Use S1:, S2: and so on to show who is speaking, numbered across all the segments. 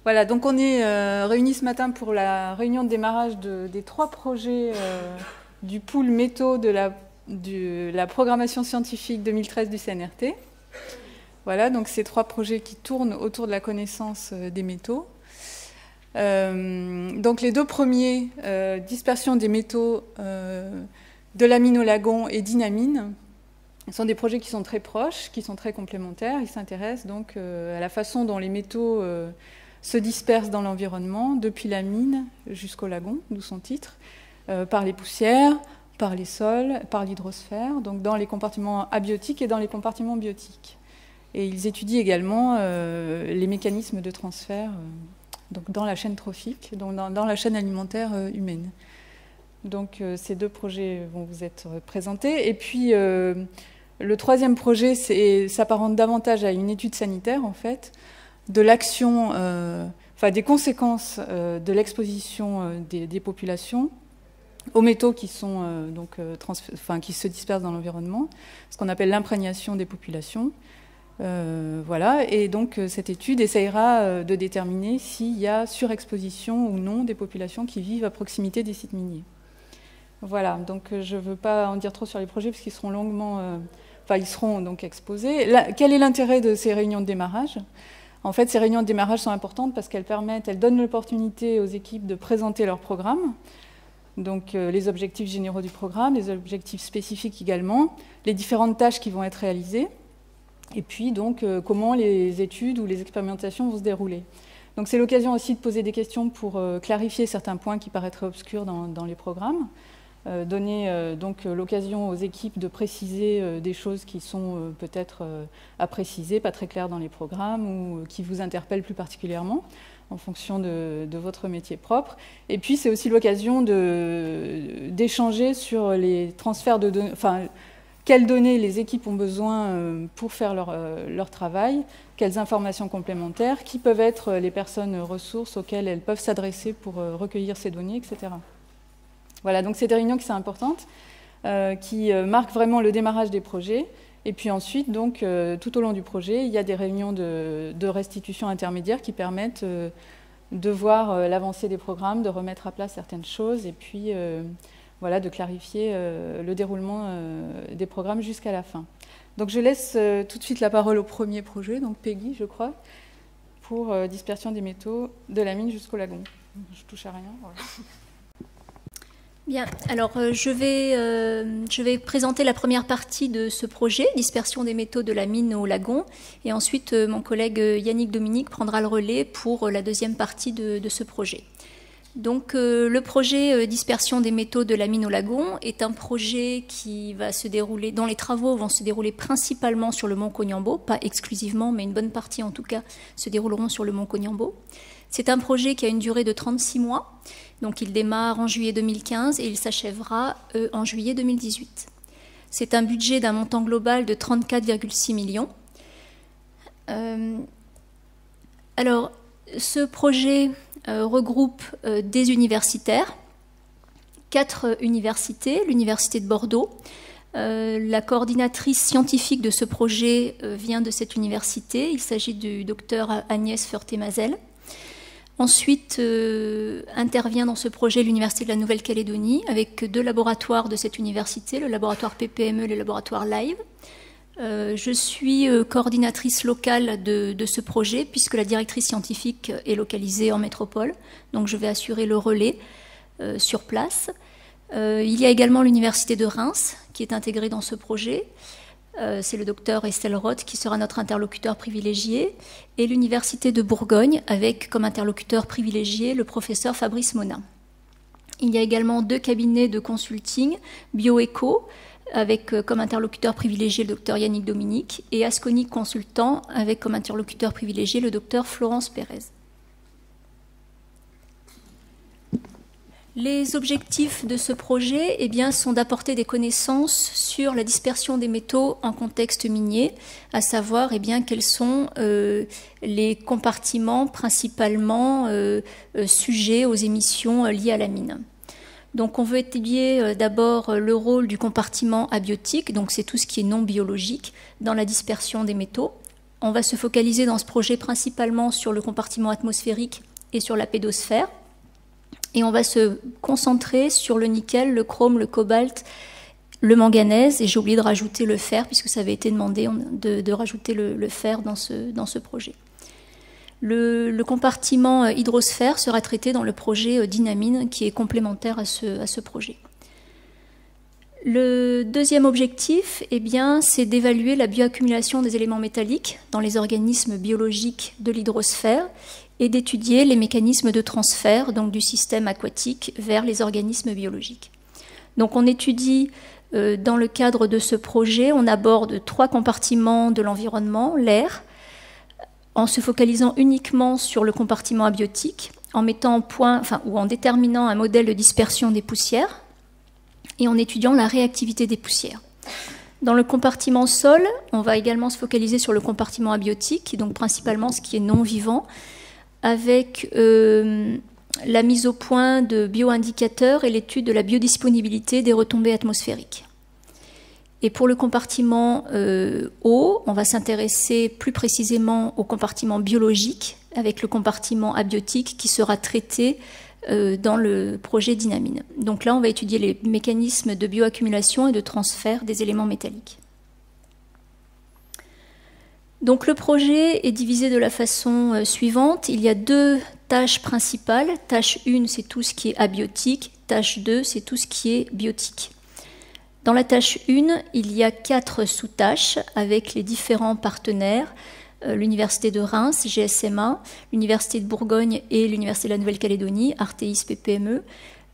S1: Voilà, donc on est réunis ce matin pour la réunion de démarrage des 3 projets du pool métaux de la programmation scientifique 2013 du CNRT. Voilà, donc ces 3 projets qui tournent autour de la connaissance des métaux. Donc les 2 premiers, dispersion des métaux de l'amine au lagon et dynamine, sont des projets qui sont très proches, qui sont très complémentaires. Ils s'intéressent donc à la façon dont les métaux se dispersent dans l'environnement, depuis la mine jusqu'au lagon, d'où son titre, par les poussières, par les sols, par l'hydrosphère, donc dans les compartiments abiotiques et dans les compartiments biotiques. Et ils étudient également les mécanismes de transfert donc dans la chaîne trophique, donc dans la chaîne alimentaire humaine. Donc ces 2 projets vont vous être présentés. Et puis le 3e projet s'apparente davantage à une étude sanitaire, en fait, de l'action, des conséquences de l'exposition des populations aux métaux qui sont qui se dispersent dans l'environnement, ce qu'on appelle l'imprégnation des populations. Voilà, et donc cette étude essayera de déterminer s'il y a surexposition ou non des populations qui vivent à proximité des sites miniers. Voilà, donc je ne veux pas en dire trop sur les projets parce qu'ils seront longuement, ils seront donc exposés. Là, quel est l'intérêt de ces réunions de démarrage ? En fait, ces réunions de démarrage sont importantes parce qu'elles donnent l'opportunité aux équipes de présenter leur programme, donc les objectifs généraux du programme, les objectifs spécifiques également, les différentes tâches qui vont être réalisées, et puis donc comment les études ou les expérimentations vont se dérouler. Donc c'est l'occasion aussi de poser des questions pour clarifier certains points qui paraîtraient obscurs dans les programmes, donner donc l'occasion aux équipes de préciser des choses qui sont peut-être à préciser, pas très claires dans les programmes ou qui vous interpellent plus particulièrement en fonction de votre métier propre. Et puis c'est aussi l'occasion d'échanger sur les transferts de données, quelles données les équipes ont besoin pour faire leur travail, quelles informations complémentaires, qui peuvent être les personnes ressources auxquelles elles peuvent s'adresser pour recueillir ces données, etc. Voilà, donc c'est des réunions qui sont importantes, qui marquent vraiment le démarrage des projets. Et puis ensuite, donc, tout au long du projet, il y a des réunions de restitution intermédiaire qui permettent de voir l'avancée des programmes, de remettre à plat certaines choses, et puis voilà, de clarifier le déroulement des programmes jusqu'à la fin. Donc je laisse tout de suite la parole au premier projet, donc Peggy, je crois, pour dispersion des métaux de la mine jusqu'au lagon. Je touche à rien. Voilà.
S2: Bien, alors je vais présenter la première partie de ce projet, dispersion des métaux de la mine au lagon, et ensuite mon collègue Yannick Dominique prendra le relais pour la deuxième partie de ce projet. Donc le projet dispersion des métaux de la mine au lagon est un projet qui va se dérouler, dont les travaux vont se dérouler principalement sur le mont Cognambo, pas exclusivement, mais une bonne partie en tout cas se dérouleront sur le mont Cognambo. C'est un projet qui a une durée de 36 mois, donc il démarre en juillet 2015 et il s'achèvera en juillet 2018. C'est un budget d'un montant global de 34,6 millions. Alors, ce projet regroupe des universitaires, 4 universités, l'université de Bordeaux. La coordinatrice scientifique de ce projet vient de cette université, il s'agit du docteur Agnès Feurté-Mazel. Ensuite, intervient dans ce projet l'Université de la Nouvelle-Calédonie avec 2 laboratoires de cette université, le laboratoire PPME et le laboratoire LIVE. Je suis coordinatrice locale de ce projet puisque la directrice scientifique est localisée en métropole, donc je vais assurer le relais sur place. Il y a également l'Université de Reims qui est intégrée dans ce projet. C'est le docteur Estelle Roth qui sera notre interlocuteur privilégié, et l'Université de Bourgogne avec comme interlocuteur privilégié le professeur Fabrice Monin. Il y a également 2 cabinets de consulting, BioEco, avec comme interlocuteur privilégié le docteur Yannick Dominique, et Asconi Consultant avec comme interlocuteur privilégié le docteur Florence Pérez. Les objectifs de ce projet sont d'apporter des connaissances sur la dispersion des métaux en contexte minier, à savoir quels sont les compartiments principalement sujets aux émissions liées à la mine. Donc on veut étudier d'abord le rôle du compartiment abiotique, donc c'est tout ce qui est non biologique, dans la dispersion des métaux. on va se focaliser dans ce projet principalement sur le compartiment atmosphérique et sur la pédosphère. Et on va se concentrer sur le nickel, le chrome, le cobalt, le manganèse. Et j'ai oublié de rajouter le fer, puisque ça avait été demandé de rajouter le fer dans ce projet. Le compartiment hydrosphère sera traité dans le projet Dynamine, qui est complémentaire à ce projet. Le deuxième objectif, eh bien, c'est d'évaluer la bioaccumulation des éléments métalliques dans les organismes biologiques de l'hydrosphère et d'étudier les mécanismes de transfert donc, du système aquatique vers les organismes biologiques. Donc on étudie, dans le cadre de ce projet, on aborde 3 compartiments de l'environnement, l'air, en se focalisant uniquement sur le compartiment abiotique, en mettant en point, ou en déterminant un modèle de dispersion des poussières, et en étudiant la réactivité des poussières. Dans le compartiment sol, on va également se focaliser sur le compartiment abiotique, donc principalement ce qui est non vivant, avec la mise au point de bioindicateurs et l'étude de la biodisponibilité des retombées atmosphériques. Et pour le compartiment eau, on va s'intéresser plus précisément au compartiment biologique, avec le compartiment abiotique qui sera traité dans le projet Dynamine. Donc là, on va étudier les mécanismes de bioaccumulation et de transfert des éléments métalliques. Donc le projet est divisé de la façon suivante. Il y a 2 tâches principales. Tâche 1, c'est tout ce qui est abiotique. Tâche 2, c'est tout ce qui est biotique. Dans la tâche 1, il y a 4 sous-tâches avec les différents partenaires. L'Université de Reims, GSMA, l'Université de Bourgogne et l'Université de la Nouvelle-Calédonie, Artéis PPME,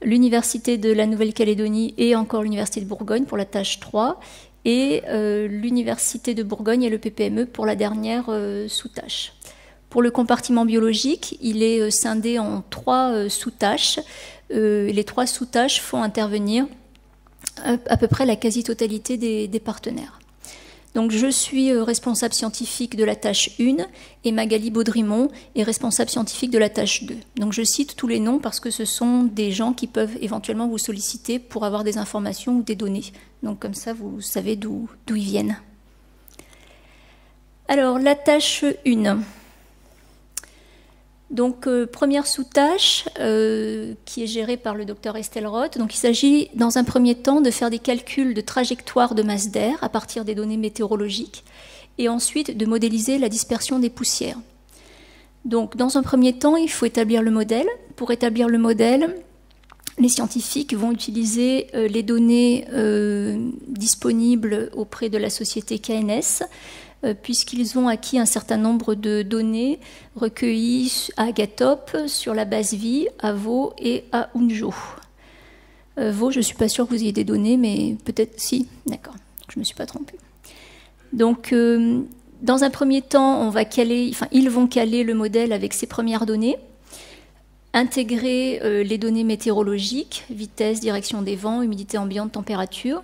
S2: l'Université de la Nouvelle-Calédonie et encore l'Université de Bourgogne pour la tâche 3, et l'Université de Bourgogne et le PPME pour la dernière sous-tâche. Pour le compartiment biologique, il est scindé en 3 sous-tâches. Les 3 sous-tâches font intervenir à peu près la quasi-totalité des partenaires. Donc je suis responsable scientifique de la tâche 1 et Magali Baudrimont est responsable scientifique de la tâche 2. Donc je cite tous les noms parce que ce sont des gens qui peuvent éventuellement vous solliciter pour avoir des informations ou des données. Donc comme ça, vous savez d'où ils viennent. Alors la tâche 1. Donc, première sous-tâche qui est gérée par le docteur Estelle Roth. Donc, il s'agit dans un premier temps de faire des calculs de trajectoire de masse d'air à partir des données météorologiques et ensuite de modéliser la dispersion des poussières. Donc, dans un premier temps, il faut établir le modèle. Pour établir le modèle, les scientifiques vont utiliser les données disponibles auprès de la société KNS, puisqu'ils ont acquis un certain nombre de données recueillies à Agatop, sur la base vie, à Vaux et à Unjo. Vaux, je ne suis pas sûre que vous ayez des données, mais peut-être si, d'accord, je ne me suis pas trompée. Donc, dans un premier temps, ils vont caler le modèle avec ses premières données, intégrer les données météorologiques, vitesse, direction des vents, humidité ambiante, température.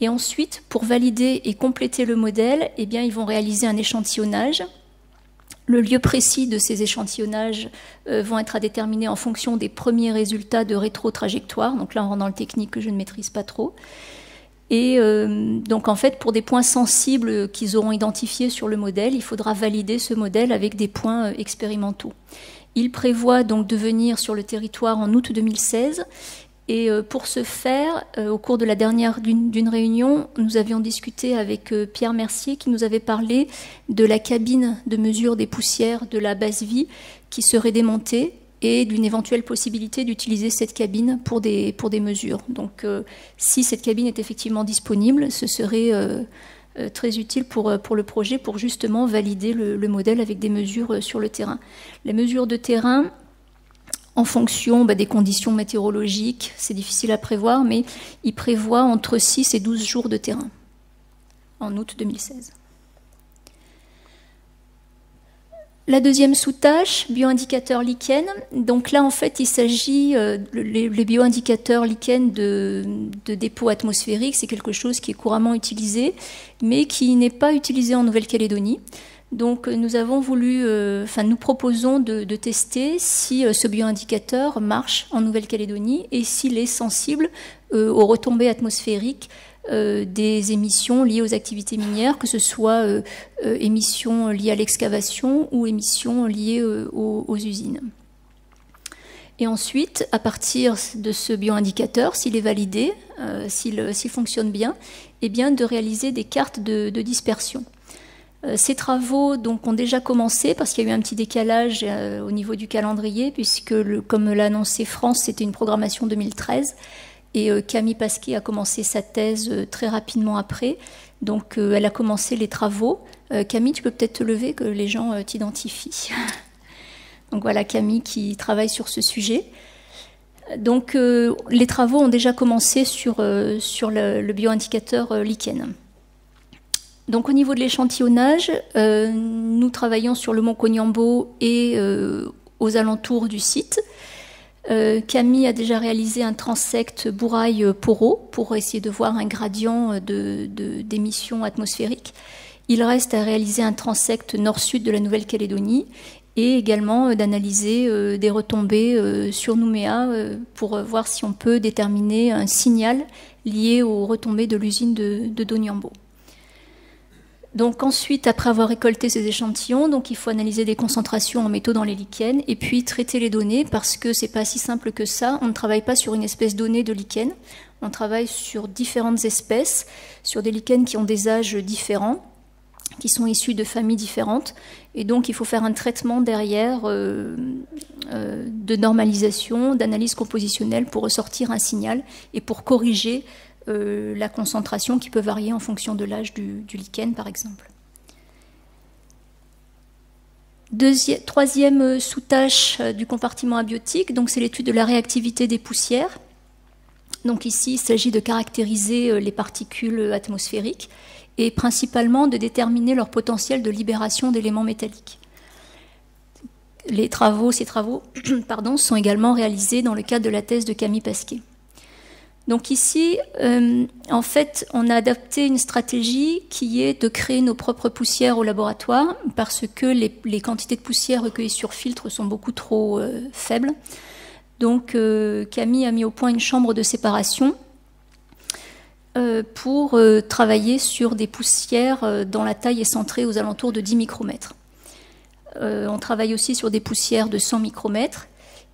S2: Et ensuite, pour valider et compléter le modèle, eh bien, ils vont réaliser un échantillonnage. Le lieu précis de ces échantillonnages vont être à déterminer en fonction des premiers résultats de rétrotrajectoire. Donc là, on rentre dans le technique que je ne maîtrise pas trop. Et donc, en fait, pour des points sensibles qu'ils auront identifiés sur le modèle, il faudra valider ce modèle avec des points expérimentaux. Il prévoit donc de venir sur le territoire en août 2016. Et pour ce faire, au cours de la dernière d'une réunion, nous avions discuté avec Pierre Mercier qui nous avait parlé de la cabine de mesure des poussières de la base vie qui serait démontée et d'une éventuelle possibilité d'utiliser cette cabine pour des mesures. Donc si cette cabine est effectivement disponible, ce serait très utile pour le projet pour justement valider le modèle avec des mesures sur le terrain. Les mesures de terrain, en fonction des conditions météorologiques, c'est difficile à prévoir, mais il prévoit entre 6 et 12 jours de terrain en août 2016. La deuxième sous-tâche, bioindicateurs lichen. Donc là, en fait, il s'agit, les bioindicateurs lichen de dépôt atmosphérique, c'est quelque chose qui est couramment utilisé, mais qui n'est pas utilisé en Nouvelle-Calédonie. Donc nous avons voulu, nous proposons de tester si ce bioindicateur marche en Nouvelle-Calédonie et s'il est sensible aux retombées atmosphériques des émissions liées aux activités minières, que ce soit émissions liées à l'excavation ou émissions liées aux usines. Et ensuite, à partir de ce bioindicateur, s'il est validé, s'il fonctionne bien, eh bien, de réaliser des cartes de dispersion. Ces travaux donc, ont déjà commencé parce qu'il y a eu un petit décalage au niveau du calendrier, puisque, comme l'a annoncé France, c'était une programmation 2013. Et Camille Pasquet a commencé sa thèse très rapidement après. Donc, elle a commencé les travaux. Camille, tu peux peut-être te lever, que les gens t'identifient. Donc voilà Camille qui travaille sur ce sujet. Donc les travaux ont déjà commencé sur le bioindicateur lichen. Donc au niveau de l'échantillonnage, nous travaillons sur le mont Konyambo et aux alentours du site. Camille a déjà réalisé un transect Bouraille-Poro pour essayer de voir un gradient d'émissions atmosphériques. Il reste à réaliser un transect nord-sud de la Nouvelle-Calédonie et également d'analyser des retombées sur Nouméa pour voir si on peut déterminer un signal lié aux retombées de l'usine de Doniambo. Donc ensuite, après avoir récolté ces échantillons, donc il faut analyser des concentrations en métaux dans les lichens et puis traiter les données parce que c'est pas si simple que ça. On ne travaille pas sur une espèce donnée de lichen, on travaille sur différentes espèces, sur des lichens qui ont des âges différents, qui sont issus de familles différentes. Et donc, il faut faire un traitement derrière de normalisation, d'analyse compositionnelle pour ressortir un signal et pour corriger la concentration qui peut varier en fonction de l'âge du lichen, par exemple. Troisième sous-tâche du compartiment abiotique, donc c'est l'étude de la réactivité des poussières. Donc ici, il s'agit de caractériser les particules atmosphériques et principalement de déterminer leur potentiel de libération d'éléments métalliques. Ces travaux sont également réalisés dans le cadre de la thèse de Camille Pasquet. Donc ici, en fait, on a adapté une stratégie qui est de créer nos propres poussières au laboratoire parce que les quantités de poussière recueillies sur filtre sont beaucoup trop faibles. Donc Camille a mis au point une chambre de séparation pour travailler sur des poussières dont la taille est centrée aux alentours de 10 micromètres. On travaille aussi sur des poussières de 100 micromètres.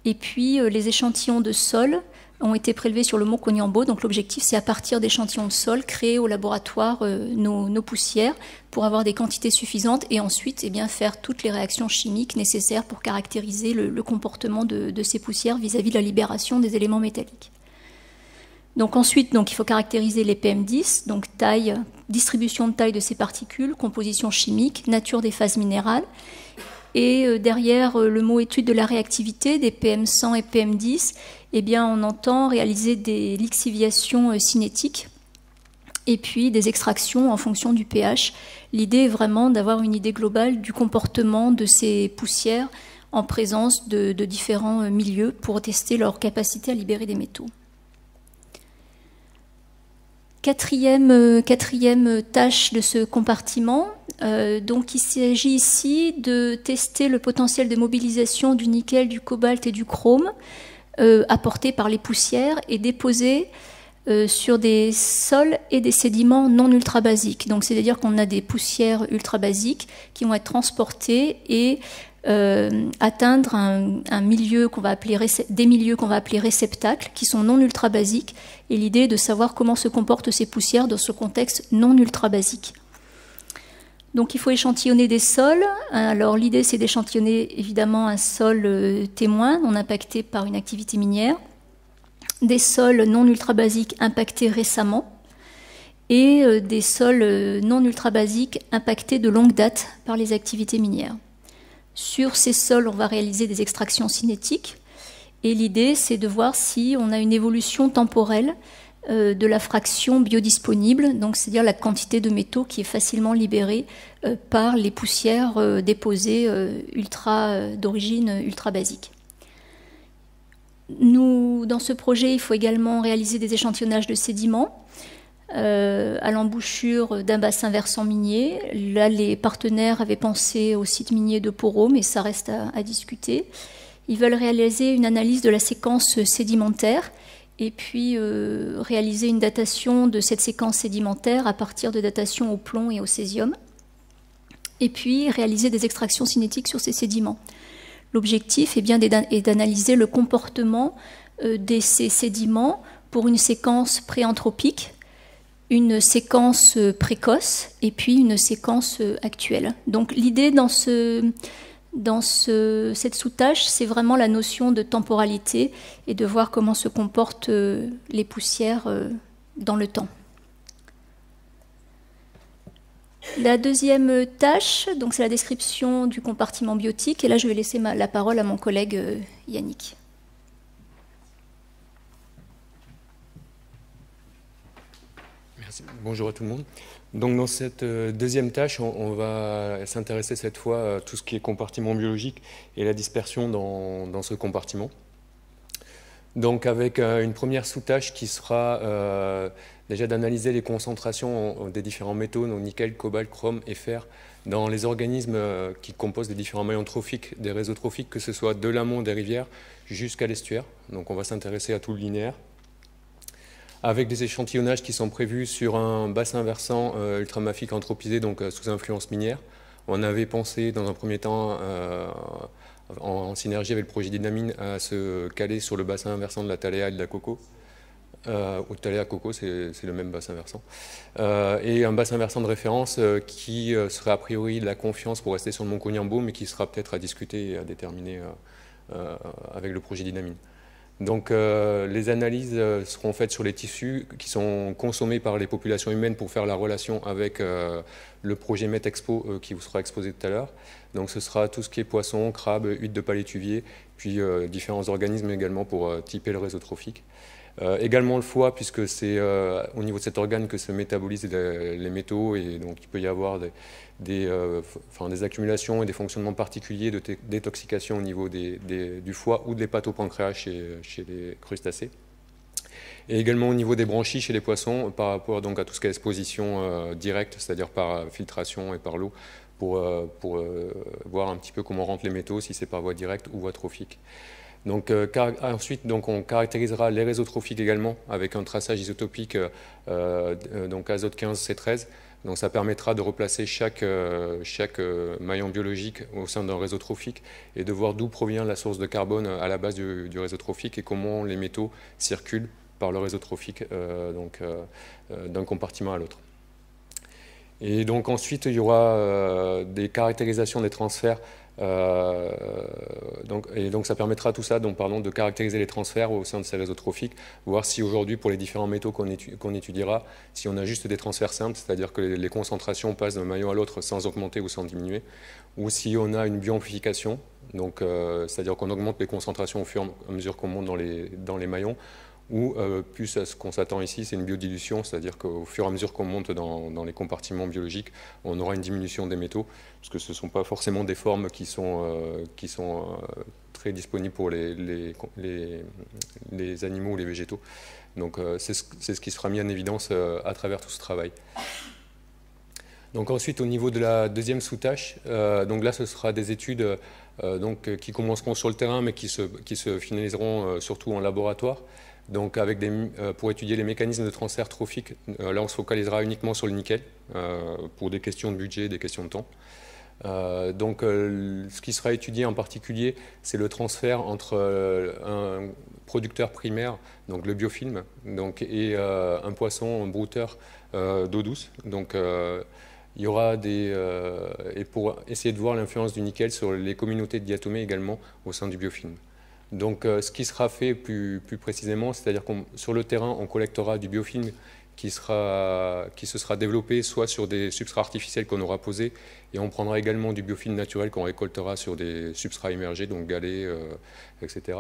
S2: Et puis, les échantillons de sol ont été prélevés sur le mont Konyambo. Donc, l'objectif, c'est à partir d'échantillons de sol, créer au laboratoire nos poussières pour avoir des quantités suffisantes et ensuite eh bien, faire toutes les réactions chimiques nécessaires pour caractériser le comportement de ces poussières vis-à-vis de la libération des éléments métalliques. Donc ensuite, il faut caractériser les PM10, donc taille, distribution de taille de ces particules, composition chimique, nature des phases minérales. Et derrière le mot étude de la réactivité des PM100 et PM10, eh bien, on entend réaliser des lixiviations cinétiques et puis des extractions en fonction du pH. L'idée est vraiment d'avoir une idée globale du comportement de ces poussières en présence de différents milieux pour tester leur capacité à libérer des métaux. Quatrième tâche de ce compartiment, donc il s'agit ici de tester le potentiel de mobilisation du nickel, du cobalt et du chrome apportés par les poussières et déposés sur des sols et des sédiments non ultrabasiques. Donc c'est-à-dire qu'on a des poussières ultrabasiques qui vont être transportées et atteindre des milieux qu'on va appeler réceptacles, qui sont non ultrabasiques. Et l'idée est de savoir comment se comportent ces poussières dans ce contexte non ultrabasique. Donc il faut échantillonner des sols. Alors l'idée c'est d'échantillonner évidemment un sol témoin non impacté par une activité minière, des sols non ultrabasiques impactés récemment et des sols non ultrabasiques impactés de longue date par les activités minières. Sur ces sols, on va réaliser des extractions cinétiques et l'idée, c'est de voir si on a une évolution temporelle de la fraction biodisponible, donc c'est-à-dire la quantité de métaux qui est facilement libérée par les poussières déposées d'origine ultrabasique. Dans ce projet, il faut également réaliser des échantillonnages de sédiments à l'embouchure d'un bassin versant minier. Là, les partenaires avaient pensé au site minier de Poro, mais ça reste à discuter. Ils veulent réaliser une analyse de la séquence sédimentaire et puis réaliser une datation de cette séquence sédimentaire à partir de datations au plomb et au césium, et puis réaliser des extractions cinétiques sur ces sédiments. L'objectif est d'analyser le comportement de ces sédiments pour une séquence préanthropique, une séquence précoce et puis une séquence actuelle. Donc l'idée dans cette sous-tâche, c'est vraiment la notion de temporalité et de voir comment se comportent les poussières dans le temps. La deuxième tâche, donc, c'est la description du compartiment biotique. Et là, je vais laisser la parole à mon collègue Yannick.
S3: Merci. Bonjour à tout le monde. Donc, dans cette deuxième tâche, on va s'intéresser cette fois à tout ce qui est compartiment biologique et la dispersion dans ce compartiment. Donc, avec une première sous-tâche qui sera déjà d'analyser les concentrations des différents métaux, donc nickel, cobalt, chrome et fer, dans les organismes qui composent les différents maillons trophiques, des réseaux trophiques, que ce soit de l'amont des rivières jusqu'à l'estuaire. Donc on va s'intéresser à tout le linéaire, avec des échantillonnages qui sont prévus sur un bassin versant ultramafique anthropisé, donc sous influence minière. On avait pensé dans un premier temps, en synergie avec le projet Dynamine, à se caler sur le bassin versant de la Taléa et de la Coco. Au Taléa Coco, c'est le même bassin versant. Et un bassin versant de référence qui serait a priori de la confiance pour rester sur le mont Cognambo, mais qui sera peut-être à discuter et à déterminer avec le projet Dynamine. Donc les analyses seront faites sur les tissus qui sont consommés par les populations humaines pour faire la relation avec le projet MetExpo qui vous sera exposé tout à l'heure. Donc ce sera tout ce qui est poissons, crabes, huîtres de palétuvier, puis différents organismes également pour typer le réseau trophique. Également le foie, puisque c'est au niveau de cet organe que se métabolisent les métaux, et donc il peut y avoir des accumulations et des fonctionnements particuliers de détoxication au niveau du foie ou de l'hépatopancréas chez les crustacés. Et également au niveau des branchies chez les poissons, par rapport donc à tout ce qui est exposition directe, c'est-à-dire par filtration et par l'eau, pour voir un petit peu comment rentrent les métaux, si c'est par voie directe ou voie trophique. Donc, ensuite, on caractérisera les réseaux trophiques également avec un traçage isotopique, donc azote 15 C13. Donc ça permettra de replacer chaque maillon biologique au sein d'un réseau trophique et de voir d'où provient la source de carbone à la base du réseau trophique et comment les métaux circulent par le réseau trophique d'un compartiment à l'autre. Et donc ensuite, il y aura des caractérisations des transferts. Donc ça permettra tout ça, de caractériser les transferts au sein de ces réseaux trophiques, voir si aujourd'hui, pour les différents métaux qu'on étudiera, si on a juste des transferts simples, c'est-à-dire que les concentrations passent d'un maillon à l'autre sans augmenter ou sans diminuer, ou si on a une bioamplification, c'est-à-dire qu'on augmente les concentrations au fur et à mesure qu'on monte dans les maillons, ou plus à ce qu'on s'attend ici, c'est une biodilution, c'est-à-dire qu'au fur et à mesure qu'on monte dans les compartiments biologiques, on aura une diminution des métaux, parce que ce ne sont pas forcément des formes qui sont très disponibles pour les animaux ou les végétaux. Donc c'est ce qui sera mis en évidence à travers tout ce travail. Donc ensuite, au niveau de la deuxième sous-tâche, donc là ce sera des études qui commenceront sur le terrain, mais qui se finaliseront surtout en laboratoire. Donc pour étudier les mécanismes de transfert trophique, là on se focalisera uniquement sur le nickel, pour des questions de budget, des questions de temps. Ce qui sera étudié en particulier, c'est le transfert entre un producteur primaire, donc le biofilm, et un poisson, un brouteur d'eau douce. Il y aura et pour essayer de voir l'influence du nickel sur les communautés de diatomées également au sein du biofilm. Donc ce qui sera fait plus précisément, c'est-à-dire que sur le terrain, on collectera du biofilm qui se sera développé soit sur des substrats artificiels qu'on aura posés, et on prendra également du biofilm naturel qu'on récoltera sur des substrats immergés, donc galets, etc.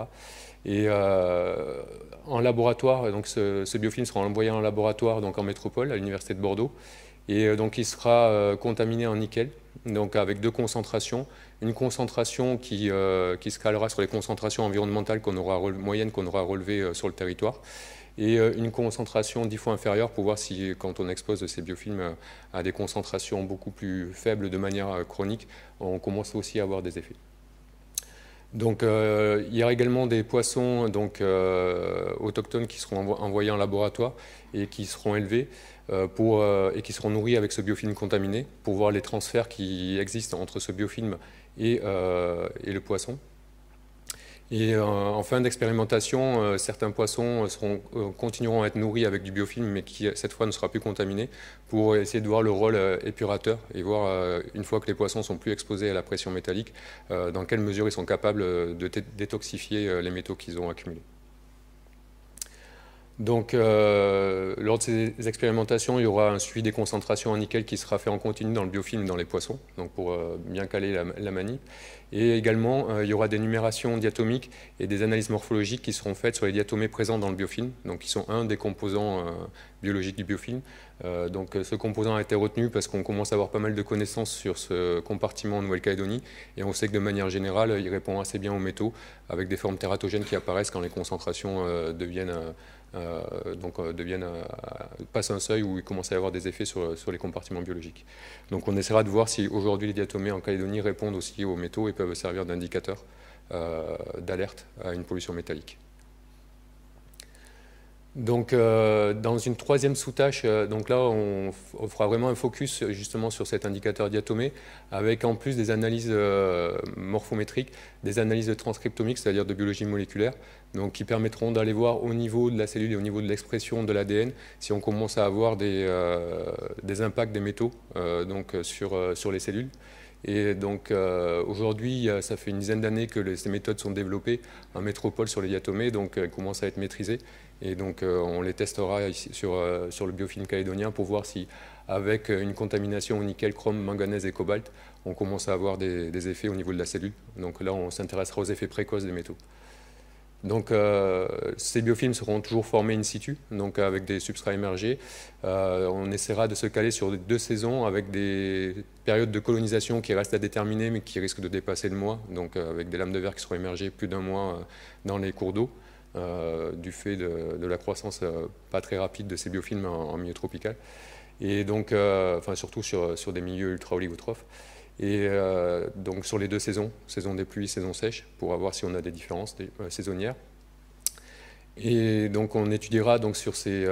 S3: Et en laboratoire, donc ce biofilm sera envoyé en laboratoire, donc en métropole, à l'université de Bordeaux, et donc il sera contaminé en nickel, donc avec deux concentrations. Une concentration qui se calera sur les concentrations environnementales moyennes qu'on aura relevées sur le territoire, et une concentration 10 fois inférieure pour voir si, quand on expose ces biofilms à des concentrations beaucoup plus faibles de manière chronique, on commence aussi à avoir des effets. Donc, il y aura également des poissons donc, autochtones qui seront envoyés en laboratoire et qui seront élevés et qui seront nourris avec ce biofilm contaminé pour voir les transferts qui existent entre ce biofilm et le poisson. Et en fin d'expérimentation, certains poissons continueront à être nourris avec du biofilm, mais qui cette fois ne sera plus contaminé, pour essayer de voir le rôle épurateur et voir, une fois que les poissons sont plus exposés à la pression métallique, dans quelle mesure ils sont capables de détoxifier les métaux qu'ils ont accumulés. Donc, lors de ces expérimentations, il y aura un suivi des concentrations en nickel qui sera fait en continu dans le biofilm dans les poissons, donc pour bien caler la manip. Et également, il y aura des numérations diatomiques et des analyses morphologiques qui seront faites sur les diatomées présents dans le biofilm, donc qui sont un des composants biologiques du biofilm. Donc, ce composant a été retenu parce qu'on commence à avoir pas mal de connaissances sur ce compartiment en Nouvelle-Calédonie, et on sait que de manière générale, il répond assez bien aux métaux, avec des formes tératogènes qui apparaissent quand les concentrations passent un seuil où il commence à y avoir des effets sur les compartiments biologiques. Donc on essaiera de voir si aujourd'hui les diatomées en Calédonie répondent aussi aux métaux et peuvent servir d'indicateur d'alerte à une pollution métallique. Donc dans une troisième sous-tâche, donc là on fera vraiment un focus justement sur cet indicateur diatomée, avec en plus des analyses morphométriques, des analyses transcriptomiques, c'est-à-dire de biologie moléculaire, donc qui permettront d'aller voir au niveau de la cellule et au niveau de l'expression de l'ADN si on commence à avoir des impacts des métaux sur les cellules. Et donc aujourd'hui, ça fait une dizaine d'années que ces méthodes sont développées en métropole sur les diatomées, donc elles commencent à être maîtrisées. Et donc on les testera ici sur le biofilm calédonien pour voir si, avec une contamination au nickel, chrome, manganèse et cobalt, on commence à avoir des effets au niveau de la cellule. Donc là, on s'intéressera aux effets précoces des métaux. Donc ces biofilms seront toujours formés in situ, donc avec des substrats émergés. On essaiera de se caler sur 2 saisons avec des périodes de colonisation qui restent à déterminer mais qui risquent de dépasser le mois, donc avec des lames de verre qui seront émergées plus d'1 mois dans les cours d'eau, du fait de la croissance pas très rapide de ces biofilms en milieu tropical, et donc surtout sur des milieux ultra-oligotrophes. Et donc sur les 2 saisons, saison des pluies, saison sèche, pour voir si on a des différences saisonnières. Et donc on étudiera donc sur ces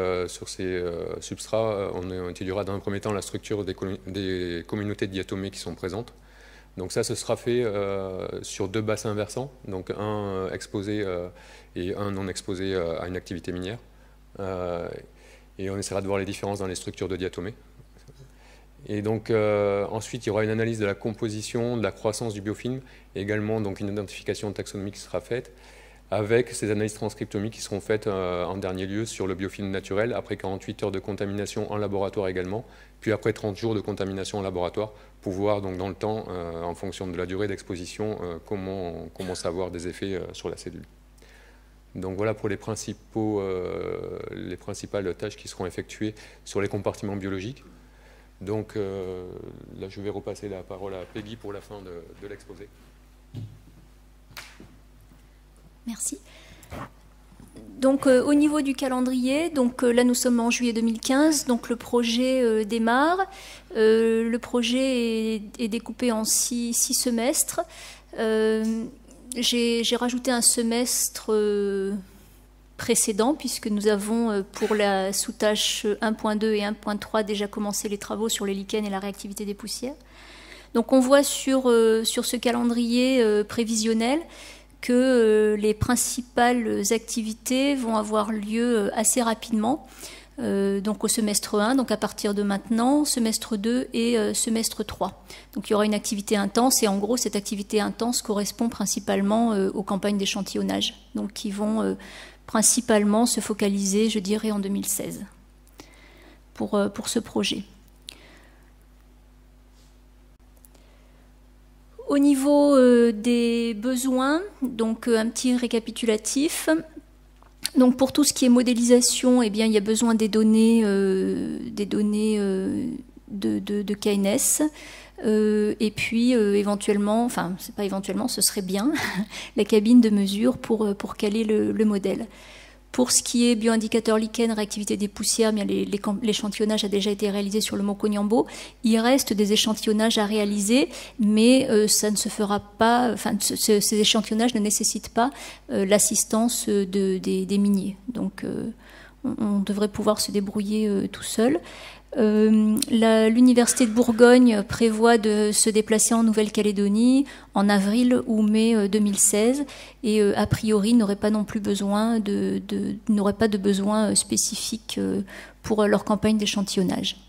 S3: substrats, on étudiera dans un premier temps la structure des communautés de diatomées qui sont présentes. Donc ça, ce sera fait sur 2 bassins versants, donc un exposé et un non exposé à une activité minière. Et on essaiera de voir les différences dans les structures de diatomées. Et donc ensuite, il y aura une analyse de la composition, de la croissance du biofilm, et également donc une identification taxonomique qui sera faite, avec ces analyses transcriptomiques qui seront faites en dernier lieu sur le biofilm naturel, après 48 heures de contamination en laboratoire également, puis après 30 jours de contamination en laboratoire, pour voir donc dans le temps, en fonction de la durée d'exposition, comment on commence à avoir des effets sur la cellule. Donc voilà pour les principales tâches qui seront effectuées sur les compartiments biologiques. Donc là, je vais repasser la parole à Peggy pour la fin de l'exposé.
S2: Merci. Donc au niveau du calendrier, donc là nous sommes en juillet 2015, donc le projet démarre. Le projet est découpé en 6 semestres. J'ai rajouté un semestre précédent, puisque nous avons pour la sous-tâche 1.2 et 1.3 déjà commencé les travaux sur les lichens et la réactivité des poussières. Donc on voit sur ce calendrier prévisionnel que les principales activités vont avoir lieu assez rapidement, donc au semestre 1, donc à partir de maintenant, semestre 2 et semestre 3. Donc il y aura une activité intense, et en gros cette activité intense correspond principalement aux campagnes d'échantillonnage, donc qui vont principalement se focaliser, je dirais, en 2016 pour ce projet. Au niveau des besoins, donc un petit récapitulatif. Donc pour tout ce qui est modélisation, eh bien, il y a besoin des données de KNS. Et puis éventuellement, enfin c'est pas éventuellement, ce serait bien, la cabine de mesure pour caler le modèle. Pour ce qui est bioindicateur lichen, réactivité des poussières, bien l'échantillonnage a déjà été réalisé sur le Mokonyambo. Il reste des échantillonnages à réaliser, mais ça ne se fera pas. Enfin, ces échantillonnages ne nécessitent pas l'assistance des miniers. Donc, on devrait pouvoir se débrouiller tout seul. L'Université de Bourgogne prévoit de se déplacer en Nouvelle-Calédonie en avril ou mai 2016 et a priori n'aurait pas non plus besoin n'aurait pas de besoin spécifique pour leur campagne d'échantillonnage.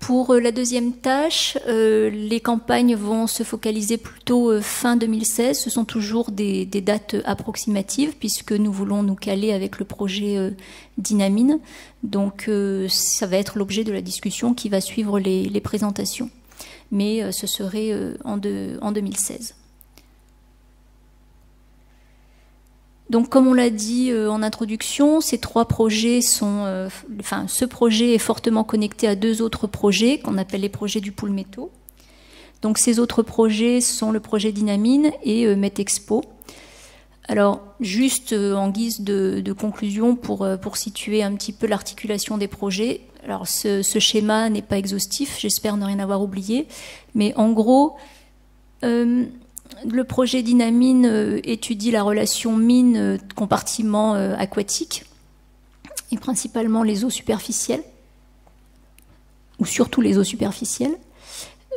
S2: Pour la deuxième tâche, les campagnes vont se focaliser plutôt fin 2016. Ce sont toujours des dates approximatives puisque nous voulons nous caler avec le projet Dynamine. Donc ça va être l'objet de la discussion qui va suivre les présentations. Mais ce serait en 2016. Donc, comme on l'a dit en introduction, ces trois projets sont, ce projet est fortement connecté à deux autres projets qu'on appelle les projets du Pool Métaux. Donc, ces autres projets sont le projet Dynamine et Metexpo. Alors, juste en guise de conclusion pour situer un petit peu l'articulation des projets. Alors, ce schéma n'est pas exhaustif, j'espère ne rien avoir oublié, mais en gros, le projet Dynamine étudie la relation mine-compartiment aquatique et principalement les eaux superficielles, ou surtout les eaux superficielles.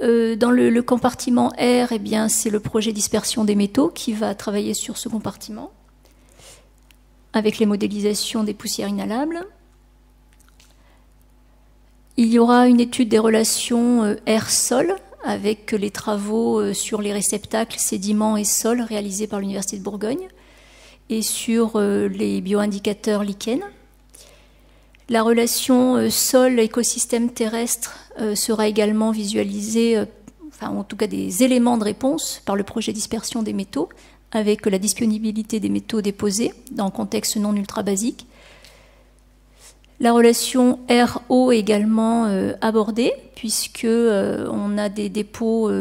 S2: Dans le compartiment air, eh bien, c'est le projet dispersion des métaux qui va travailler sur ce compartiment avec les modélisations des poussières inhalables. Il y aura une étude des relations air-sol avec les travaux sur les réceptacles, sédiments et sols réalisés par l'Université de Bourgogne et sur les bioindicateurs lichen. La relation sol-écosystème terrestre sera également visualisée, enfin en tout cas des éléments de réponse par le projet dispersion des métaux avec la disponibilité des métaux déposés dans un contexte non ultra-basique. La relation air-eau est également abordée puisque on a des dépôts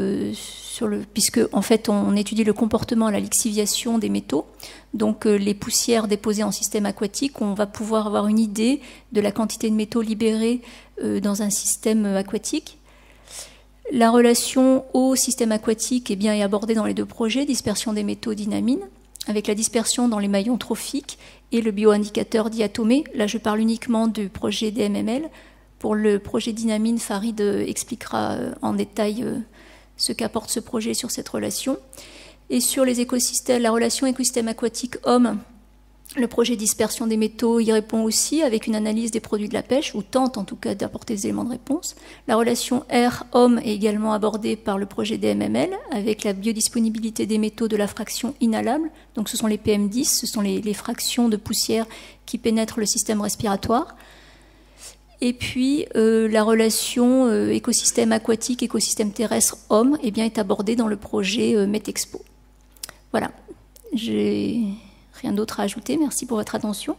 S2: puisque en fait on étudie le comportement, la lixiviation des métaux. Donc les poussières déposées en système aquatique, on va pouvoir avoir une idée de la quantité de métaux libérés dans un système aquatique. La relation eau-système aquatique est bien abordée dans les deux projets, dispersion des métaux, Dynamine, avec la dispersion dans les maillons trophiques et le bioindicateur diatomé. Là, je parle uniquement du projet DMML. Pour le projet Dynamine, Farid expliquera en détail ce qu'apporte ce projet sur cette relation. Et sur les écosystèmes, la relation écosystème aquatique-homme, le projet dispersion des métaux y répond aussi avec une analyse des produits de la pêche, ou tente en tout cas d'apporter des éléments de réponse. La relation air-homme est également abordée par le projet DMML, avec la biodisponibilité des métaux de la fraction inhalable. Donc ce sont les PM10, ce sont les fractions de poussière qui pénètrent le système respiratoire. Et puis la relation écosystème aquatique, écosystème terrestre, homme, eh bien, est abordée dans le projet Metexpo. Voilà, j'ai rien d'autre à ajouter. Merci pour votre attention.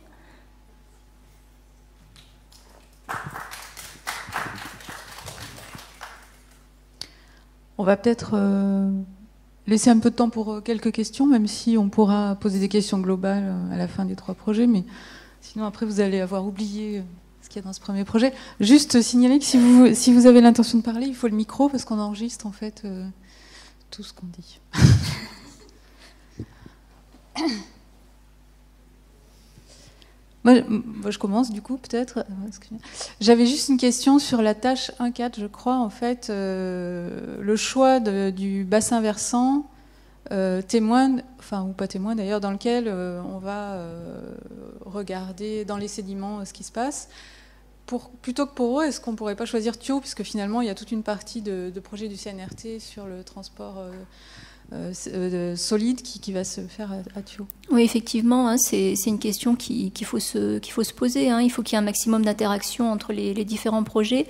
S1: On va peut-être laisser un peu de temps pour quelques questions, même si on pourra poser des questions globales à la fin des trois projets. Mais sinon, après, vous allez avoir oublié ce qu'il y a dans ce premier projet. Juste signaler que si vous avez l'intention de parler, il faut le micro, parce qu'on enregistre en fait tout ce qu'on dit. Moi, je commence du coup peut-être. J'avais juste une question sur la tâche 1.4, je crois. En fait, le choix du bassin versant témoin, enfin ou pas témoin d'ailleurs, dans lequel on va regarder dans les sédiments ce qui se passe. Plutôt que Poro, est-ce qu'on ne pourrait pas choisir Thio, puisque finalement il y a toute une partie de projet du CNRT sur le transport solide qui va se faire à Thio.
S2: Oui, effectivement, hein, c'est une question qu'il faut se poser. Hein. Il faut qu'il y ait un maximum d'interaction entre les différents projets.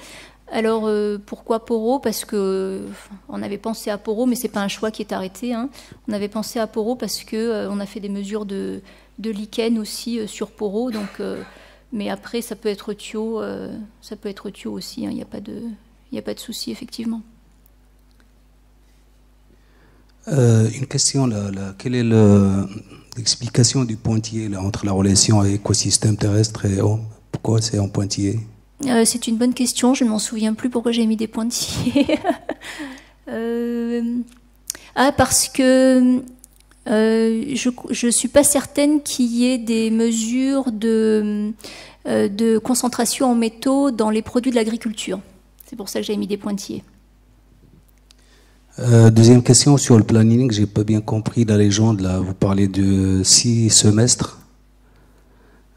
S2: Alors, pourquoi Poro? Parce qu'on avait pensé à Poro, mais ce n'est pas un choix qui est arrêté. Hein. On avait pensé à Poro parce qu'on a fait des mesures de lichen aussi sur Poro. Donc, mais après, ça peut être Thio aussi. Il n'y a pas de souci, effectivement.
S4: Une question, quelle est l'explication du pointillé là, entre la relation écosystème terrestre et homme. Pourquoi c'est en pointillé?
S2: C'est une bonne question, je ne m'en souviens plus pourquoi j'ai mis des pointillés. Parce que je ne suis pas certaine qu'il y ait des mesures de concentration en métaux dans les produits de l'agriculture. C'est pour ça que j'ai mis des pointillés.
S4: Deuxième question sur le planning, j'ai pas bien compris la légende là. Vous parlez de 6 semestres,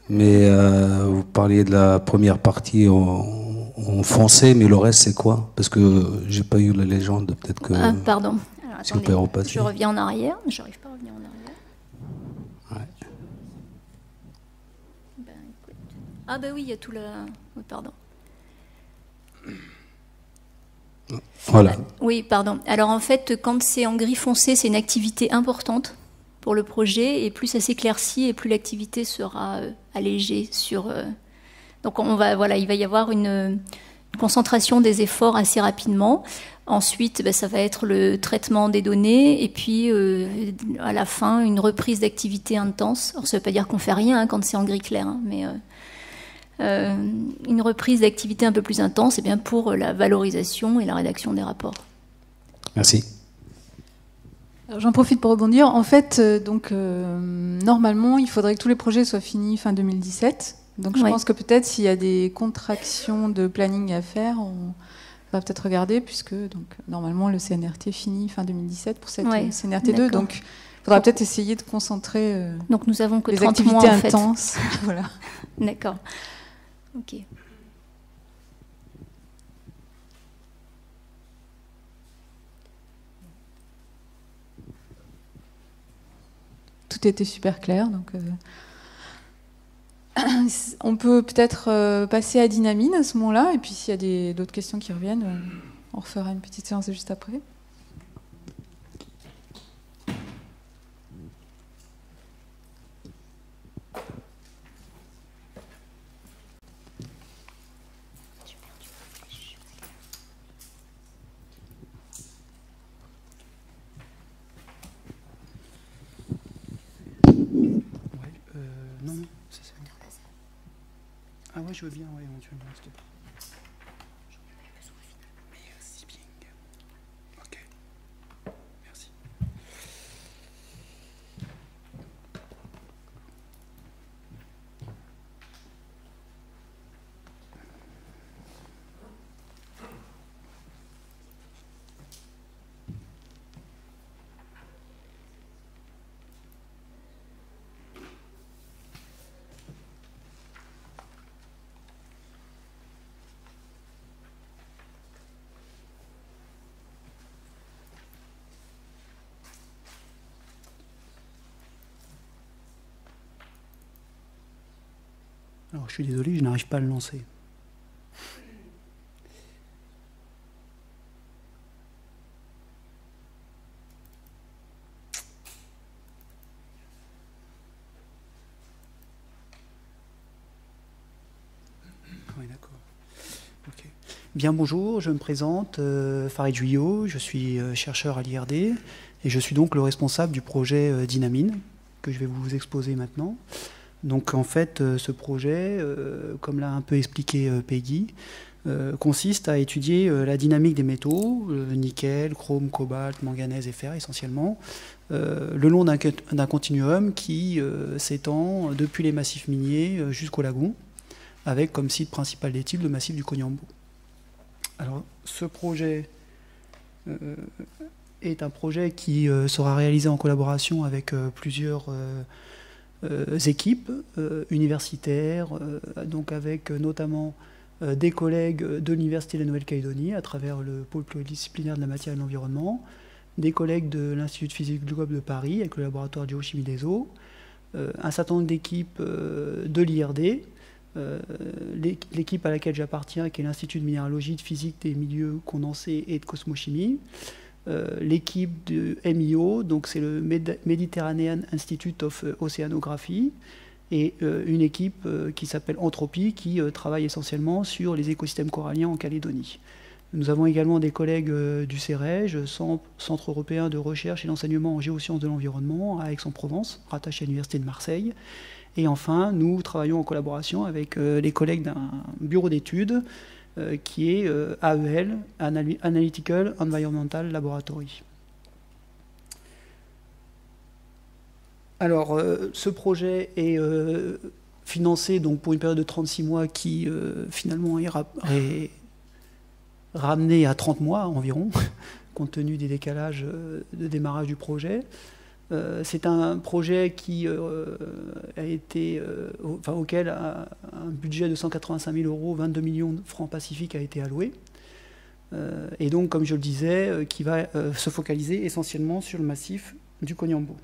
S4: mais vous parliez de la première partie en français, mais le reste c'est quoi? Parce que j'ai pas eu la légende, peut-être que.
S2: Pardon. Alors,
S4: si on peut repasser.
S2: Je reviens en arrière, mais je n'arrive pas à revenir en arrière.
S4: Ouais.
S2: Ben oui, il y a tout le. Oui, pardon.
S4: Voilà.
S2: Oui, pardon. Alors en fait, quand c'est en gris foncé, c'est une activité importante pour le projet, et plus ça s'éclaircit, et plus l'activité sera allégée sur. Donc il va y avoir une concentration des efforts assez rapidement. Ensuite, ça va être le traitement des données, et puis à la fin, une reprise d'activité intense. Alors ça ne veut pas dire qu'on fait rien quand c'est en gris clair, mais une reprise d'activité un peu plus intense, et bien pour la valorisation et la rédaction des rapports.
S4: Merci.
S1: J'en profite pour rebondir. En fait, normalement, il faudrait que tous les projets soient finis fin 2017. Donc je pense que peut-être s'il y a des contractions de planning à faire, on va peut-être regarder, puisque normalement le CNRT finit fin 2017 pour cette CNRT 2. Donc il faudra peut-être essayer de concentrer
S2: donc nous avons que
S1: les
S2: 30
S1: activités
S2: mois, en fait.
S1: intenses. Voilà.
S2: D'accord. Ok.
S1: Tout était super clair, donc on peut peut-être passer à Dynamine à ce moment-là, et puis s'il y a d'autres questions qui reviennent, on refera une petite séance juste après.
S5: Non, ça c'est bon. Ah ouais, je veux bien, ouais, éventuellement, s'il te plaît. Merci bien. Ok. Merci. Alors, je suis désolé, je n'arrive pas à le lancer. Oui, d'accord. Ok. Bien, bonjour, je me présente, Farid Juillot, je suis chercheur à l'IRD, et je suis donc le responsable du projet Dynamine, que je vais vous exposer maintenant. Donc en fait, ce projet, comme l'a un peu expliqué Peggy, consiste à étudier la dynamique des métaux, nickel, chrome, cobalt, manganèse et fer essentiellement, le long d'un continuum qui s'étend depuis les massifs miniers jusqu'au lagon, avec comme site principal d'étude le massif du Cognambo. Alors ce projet est un projet qui sera réalisé en collaboration avec plusieurs équipes universitaires, donc avec notamment des collègues de l'Université de la Nouvelle-Calédonie à travers le pôle pluridisciplinaire de la matière et de l'environnement, des collègues de l'Institut de physique du globe de Paris avec le laboratoire de géochimie des eaux, un certain nombre d'équipes de l'IRD, l'équipe à laquelle j'appartiens qui est l'Institut de minéralogie, de physique des milieux condensés et de cosmochimie, l'équipe de MIO, donc c'est le Mediterranean Institute of Oceanography, et une équipe qui s'appelle Entropie, qui travaille essentiellement sur les écosystèmes coralliens en Calédonie. Nous avons également des collègues du CEREG, Centre européen de recherche et d'enseignement en géosciences de l'environnement, à Aix-en-Provence, rattaché à l'Université de Marseille. Et enfin, nous travaillons en collaboration avec les collègues d'un bureau d'études qui est AEL, Analytical Environmental Laboratory. Alors, ce projet est financé donc, pour une période de 36 mois qui finalement est ramené à 30 mois environ, compte tenu des décalages de démarrage du projet. C'est un projet qui a été, auquel un budget de 185 000 €, 22 millions de francs pacifiques a été alloué. Et donc, comme je le disais, qui va se focaliser essentiellement sur le massif du Koniambo.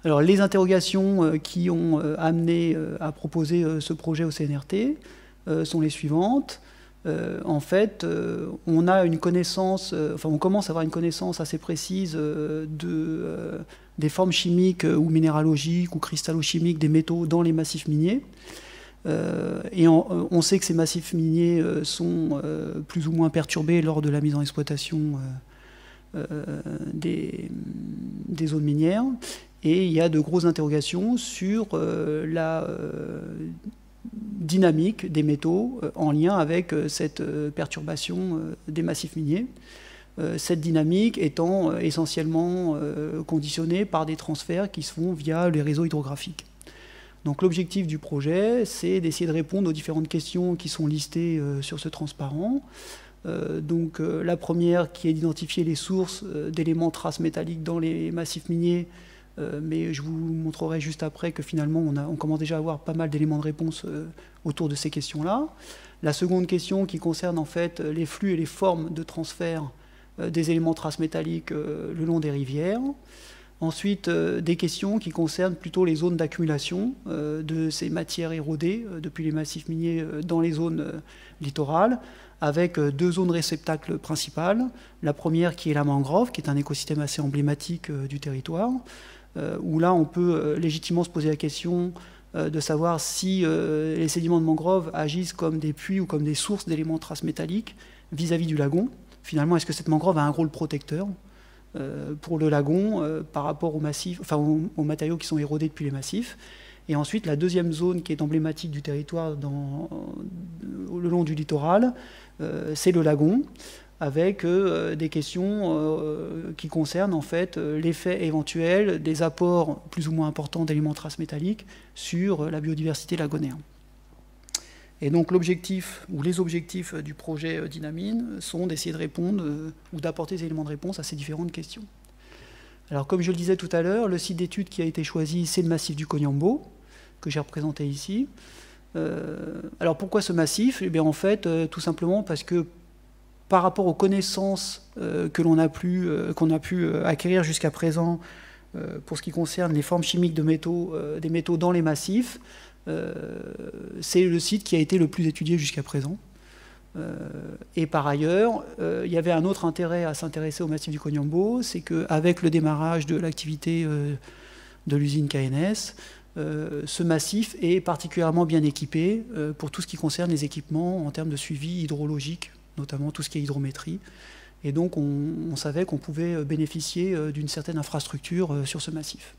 S5: Alors, les interrogations qui ont amené à proposer ce projet au CNRT sont les suivantes. En fait, on a une connaissance, on commence à avoir une connaissance assez précise des formes chimiques ou minéralogiques ou cristallochimiques des métaux dans les massifs miniers. Et on sait que ces massifs miniers sont plus ou moins perturbés lors de la mise en exploitation des zones minières. Et il y a de grosses interrogations sur la dynamique des métaux en lien avec cette perturbation des massifs miniers. Cette dynamique étant essentiellement conditionnée par des transferts qui se font via les réseaux hydrographiques. Donc l'objectif du projet, c'est d'essayer de répondre aux différentes questions qui sont listées sur ce transparent. Donc la première qui est d'identifier les sources d'éléments traces métalliques dans les massifs miniers, mais je vous montrerai juste après que finalement on commence déjà à avoir pas mal d'éléments de réponse autour de ces questions-là. La seconde question qui concerne en fait les flux et les formes de transfert des éléments traces métalliques le long des rivières. Ensuite, des questions qui concernent plutôt les zones d'accumulation de ces matières érodées depuis les massifs miniers dans les zones littorales, avec deux zones réceptacles principales. La première qui est la mangrove, qui est un écosystème assez emblématique du territoire, où là on peut légitimement se poser la question de savoir si les sédiments de mangrove agissent comme des puits ou comme des sources d'éléments traces métalliques vis-à-vis du lagon. Finalement, est-ce que cette mangrove a un rôle protecteur pour le lagon par rapport aux massifs, aux matériaux qui sont érodés depuis les massifs? Et ensuite, la deuxième zone qui est emblématique du territoire le long du littoral, c'est le lagon, avec des questions qui concernent en fait l'effet éventuel des apports plus ou moins importants d'éléments traces métalliques sur la biodiversité lagonaire. Et donc l'objectif ou les objectifs du projet Dynamine sont d'essayer de répondre ou d'apporter des éléments de réponse à ces différentes questions. Alors comme je le disais tout à l'heure, le site d'étude qui a été choisi, c'est le massif du Koniambo, que j'ai représenté ici. Alors pourquoi ce massif? Eh bien en fait, tout simplement parce que par rapport aux connaissances qu'on a pu acquérir jusqu'à présent pour ce qui concerne les formes chimiques des métaux dans les massifs, c'est le site qui a été le plus étudié jusqu'à présent. Et par ailleurs, il y avait un autre intérêt à s'intéresser au massif du Koniambo, c'est qu'avec le démarrage de l'activité de l'usine KNS, ce massif est particulièrement bien équipé pour tout ce qui concerne les équipements en termes de suivi hydrologique, notamment tout ce qui est hydrométrie. Et donc on savait qu'on pouvait bénéficier d'une certaine infrastructure sur ce massif.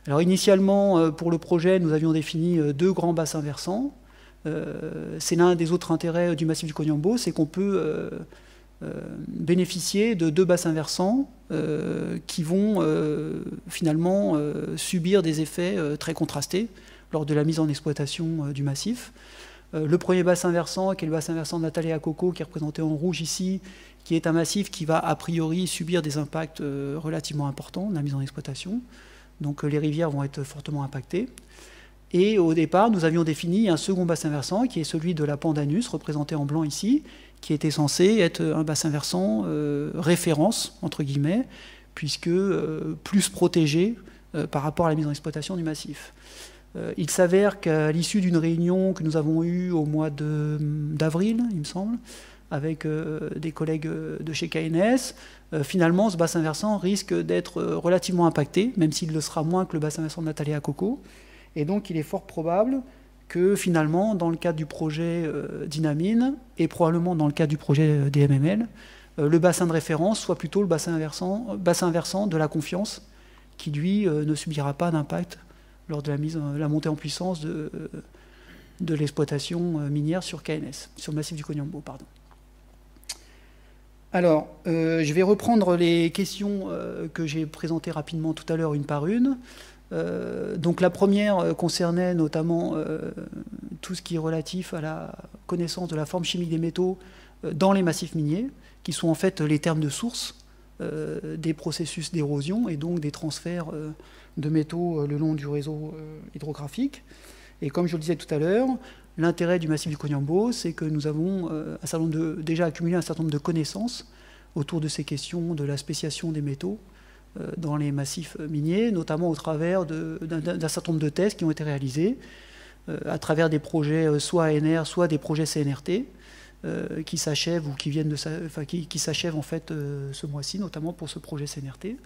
S5: Alors initialement, pour le projet, nous avions défini deux grands bassins versants. C'est l'un des autres intérêts du massif du Koniambo, c'est qu'on peut bénéficier de deux bassins versants qui vont finalement subir des effets très contrastés lors de la mise en exploitation du massif. Le premier bassin versant, qui est le bassin versant de la Tallée-à-Coco, qui est représenté en rouge ici, qui est un massif qui va a priori subir des impacts relativement importants de la mise en exploitation. Donc les rivières vont être fortement impactées. Et au départ, nous avions défini un second bassin versant, qui est celui de la Pandanus, représenté en blanc ici, qui était censé être un bassin versant référence, entre guillemets, puisque plus protégé par rapport à la mise en exploitation du massif. Il s'avère qu'à l'issue d'une réunion que nous avons eue au mois d'avril, il me semble, avec des collègues de chez KNS, finalement, ce bassin versant risque d'être relativement impacté, même s'il le sera moins que le bassin versant de la Tallée-à-Coco. Et donc, il est fort probable que finalement, dans le cadre du projet Dynamine, et probablement dans le cadre du projet DMML, le bassin de référence soit plutôt le bassin versant de la confiance, qui lui ne subira pas d'impact lors de la montée en puissance de l'exploitation minière sur KNS, sur le massif du Koniambo, pardon. Alors, je vais reprendre les questions que j'ai présentées rapidement tout à l'heure, une par une. Donc la première concernait notamment tout ce qui est relatif à la connaissance de la forme chimique des métaux dans les massifs miniers, qui sont en fait les termes de source des processus d'érosion et donc des transferts de métaux le long du réseau hydrographique. Et comme je le disais tout à l'heure, l'intérêt du massif du Koniambo, c'est que nous avons déjà accumulé un certain nombre de connaissances autour de ces questions de la spéciation des métaux dans les massifs miniers, notamment au travers d'un certain nombre de tests qui ont été réalisés à travers des projets soit ANR, soit des projets CNRT qui s'achèvent ou qui viennent qui s'achèvent en fait ce mois-ci, notamment pour ce projet CNRT.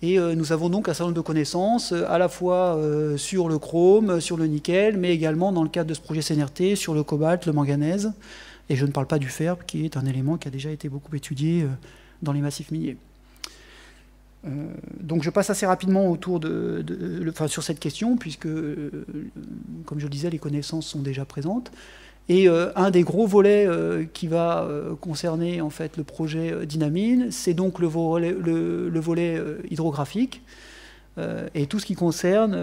S5: Et nous avons donc un certain nombre de connaissances, à la fois sur le chrome, sur le nickel, mais également dans le cadre de ce projet CNRT, sur le cobalt, le manganèse, et je ne parle pas du fer, qui est un élément qui a déjà été beaucoup étudié dans les massifs miniers. Donc je passe assez rapidement sur cette question, puisque, comme je le disais, les connaissances sont déjà présentes. Et un des gros volets qui va concerner en fait le projet Dynamine, c'est donc le volet hydrographique et tout ce qui concerne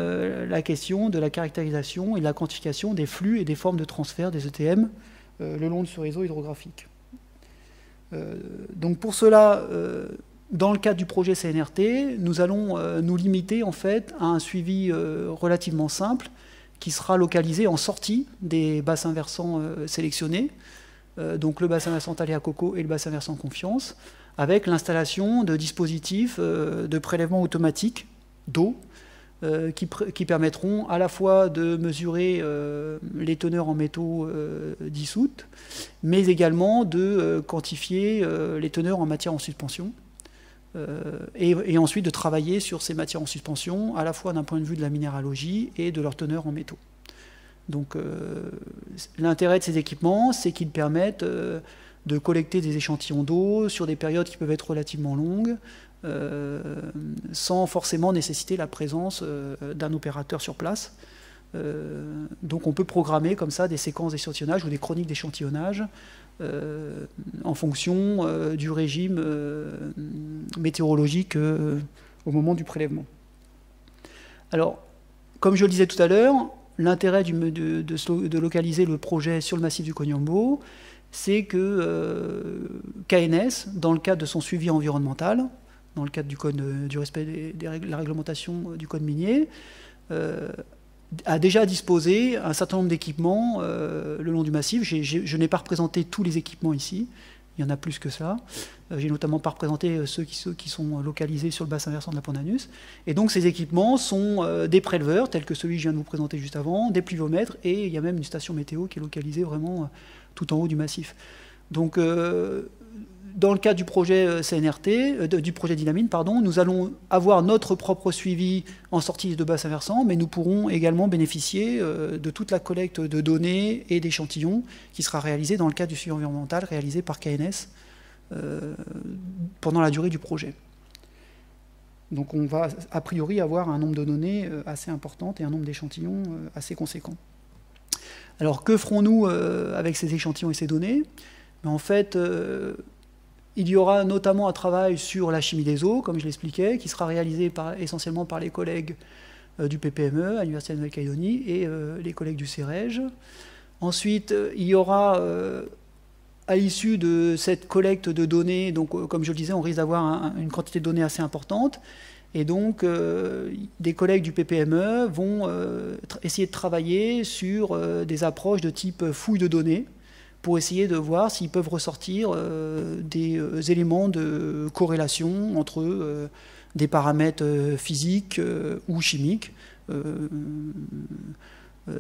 S5: la question de la caractérisation et de la quantification des flux et des formes de transfert des ETM le long de ce réseau hydrographique. Donc pour cela, dans le cadre du projet CNRT, nous allons nous limiter en fait à un suivi relativement simple qui sera localisé en sortie des bassins versants sélectionnés, donc le bassin versant Aléa Coco et le bassin versant Confiance, avec l'installation de dispositifs de prélèvement automatique d'eau qui permettront à la fois de mesurer les teneurs en métaux dissoutes, mais également de quantifier les teneurs en matière en suspension, et ensuite de travailler sur ces matières en suspension, à la fois d'un point de vue de la minéralogie et de leur teneur en métaux. Donc l'intérêt de ces équipements, c'est qu'ils permettent de collecter des échantillons d'eau sur des périodes qui peuvent être relativement longues, sans forcément nécessiter la présence d'un opérateur sur place. Donc on peut programmer comme ça des séquences d'échantillonnage ou des chroniques d'échantillonnage en fonction du régime météorologique au moment du prélèvement. Alors, comme je le disais tout à l'heure, l'intérêt de localiser le projet sur le massif du Koniambo, c'est que KNS, dans le cadre de son suivi environnemental, dans le cadre du respect de la réglementation du code minier, a déjà disposé un certain nombre d'équipements le long du massif. Je n'ai pas représenté tous les équipements ici, il y en a plus que ça. J'ai notamment pas représenté ceux qui sont localisés sur le bassin versant de la Pandanus. Et donc ces équipements sont des préleveurs, tels que celui que je viens de vous présenter juste avant, des pluviomètres, et il y a même une station météo qui est localisée vraiment tout en haut du massif. Donc dans le cadre du projet CNRT, du projet Dynamine, pardon, nous allons avoir notre propre suivi en sortie de bassin versant, mais nous pourrons également bénéficier de toute la collecte de données et d'échantillons qui sera réalisée dans le cadre du suivi environnemental réalisé par KNS pendant la durée du projet. Donc on va a priori avoir un nombre de données assez important et un nombre d'échantillons assez conséquent. Alors que ferons-nous avec ces échantillons et ces données? En fait, il y aura notamment un travail sur la chimie des eaux, comme je l'expliquais, qui sera réalisé essentiellement par les collègues du PPME, à l'Université de Nouvelle-Calédonie, et les collègues du CEREG. Ensuite, il y aura, à l'issue de cette collecte de données, donc comme je le disais, on risque d'avoir une quantité de données assez importante, et donc des collègues du PPME vont essayer de travailler sur des approches de type fouille de données, pour essayer de voir s'ils peuvent ressortir des éléments de corrélation entre des paramètres physiques ou chimiques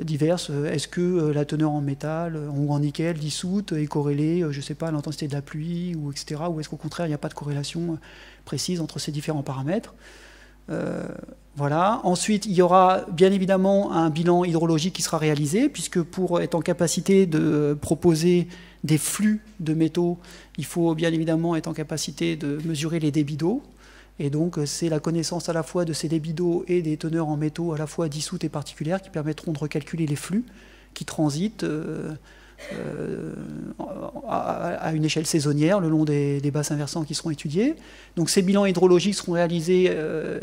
S5: diverses. Est-ce que la teneur en métal ou en nickel dissoute est corrélée, je ne sais pas, à l'intensité de la pluie, ou etc. Ou est-ce qu'au contraire, il n'y a pas de corrélation précise entre ces différents paramètres? Voilà. Ensuite, il y aura bien évidemment un bilan hydrologique qui sera réalisé, puisque pour être en capacité de proposer des flux de métaux, il faut bien évidemment être en capacité de mesurer les débits d'eau. Et donc, c'est la connaissance à la fois de ces débits d'eau et des teneurs en métaux à la fois dissoutes et particulières qui permettront de recalculer les flux qui transitent à une échelle saisonnière le long des bassins versants qui seront étudiés. Donc ces bilans hydrologiques seront réalisés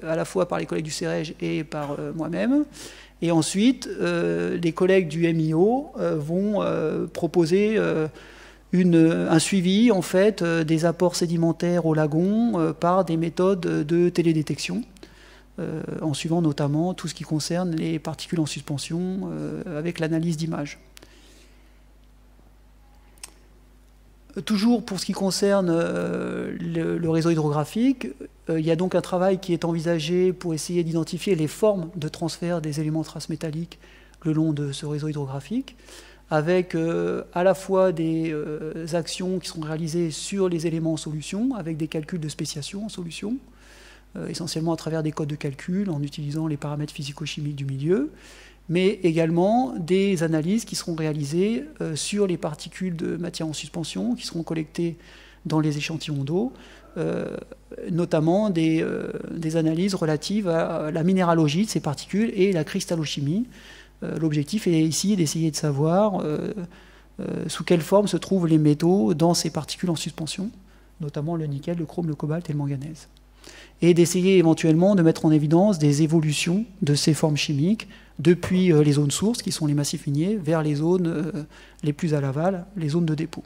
S5: à la fois par les collègues du CEREG et par moi-même. Et ensuite, les collègues du MIO vont proposer un suivi en fait, des apports sédimentaires au lagon par des méthodes de télédétection, en suivant notamment tout ce qui concerne les particules en suspension avec l'analyse d'images. Toujours pour ce qui concerne le réseau hydrographique, il y a donc un travail qui est envisagé pour essayer d'identifier les formes de transfert des éléments traces métalliques le long de ce réseau hydrographique, avec à la fois des actions qui seront réalisées sur les éléments en solution, avec des calculs de spéciation en solution, essentiellement à travers des codes de calcul, en utilisant les paramètres physico-chimiques du milieu, mais également des analyses qui seront réalisées sur les particules de matière en suspension qui seront collectées dans les échantillons d'eau, notamment des analyses relatives à la minéralogie de ces particules et la cristallochimie. L'objectif est ici d'essayer de savoir sous quelle forme se trouvent les métaux dans ces particules en suspension, notamment le nickel, le chrome, le cobalt et le manganèse. Et d'essayer éventuellement de mettre en évidence des évolutions de ces formes chimiques depuis les zones sources, qui sont les massifs miniers, vers les zones les plus à l'aval, les zones de dépôt.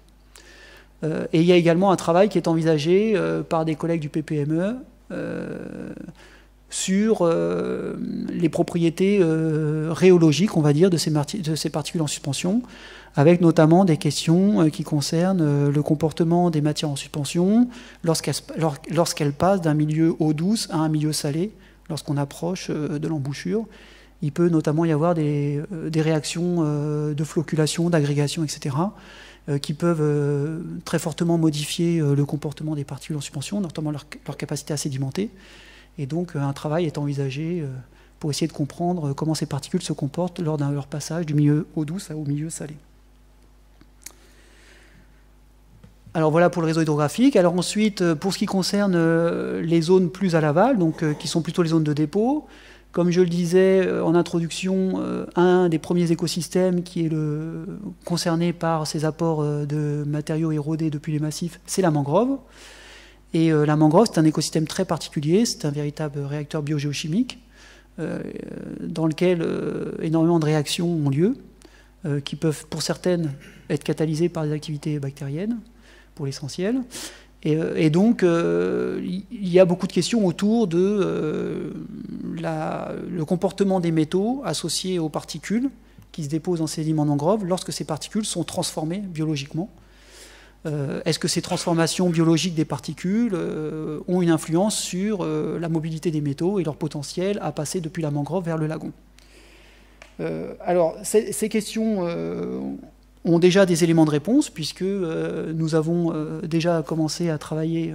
S5: Et il y a également un travail qui est envisagé par des collègues du PPME sur les propriétés rhéologiques, on va dire, de ces particules en suspension, avec notamment des questions qui concernent le comportement des matières en suspension lorsqu'elles passent d'un milieu eau douce à un milieu salé, lorsqu'on approche de l'embouchure. Il peut notamment y avoir des réactions de flocculation, d'agrégation, etc., qui peuvent très fortement modifier le comportement des particules en suspension, notamment leur capacité à sédimenter. Et donc un travail est envisagé pour essayer de comprendre comment ces particules se comportent lors de leur passage du milieu eau douce au milieu salé. Alors voilà pour le réseau hydrographique. Alors ensuite, pour ce qui concerne les zones plus à l'aval, donc qui sont plutôt les zones de dépôt, comme je le disais en introduction, un des premiers écosystèmes qui est concerné par ces apports de matériaux érodés depuis les massifs, c'est la mangrove. Et la mangrove, c'est un écosystème très particulier, c'est un véritable réacteur biogéochimique dans lequel énormément de réactions ont lieu, qui peuvent pour certaines être catalysées par des activités bactériennes, pour l'essentiel. Et donc, il y a beaucoup de questions autour de le comportement des métaux associés aux particules qui se déposent en sédiments de mangrove lorsque ces particules sont transformées biologiquement. Est-ce que ces transformations biologiques des particules ont une influence sur la mobilité des métaux et leur potentiel à passer depuis la mangrove vers le lagon? Alors, ces questions ont déjà des éléments de réponse, puisque nous avons déjà commencé à travailler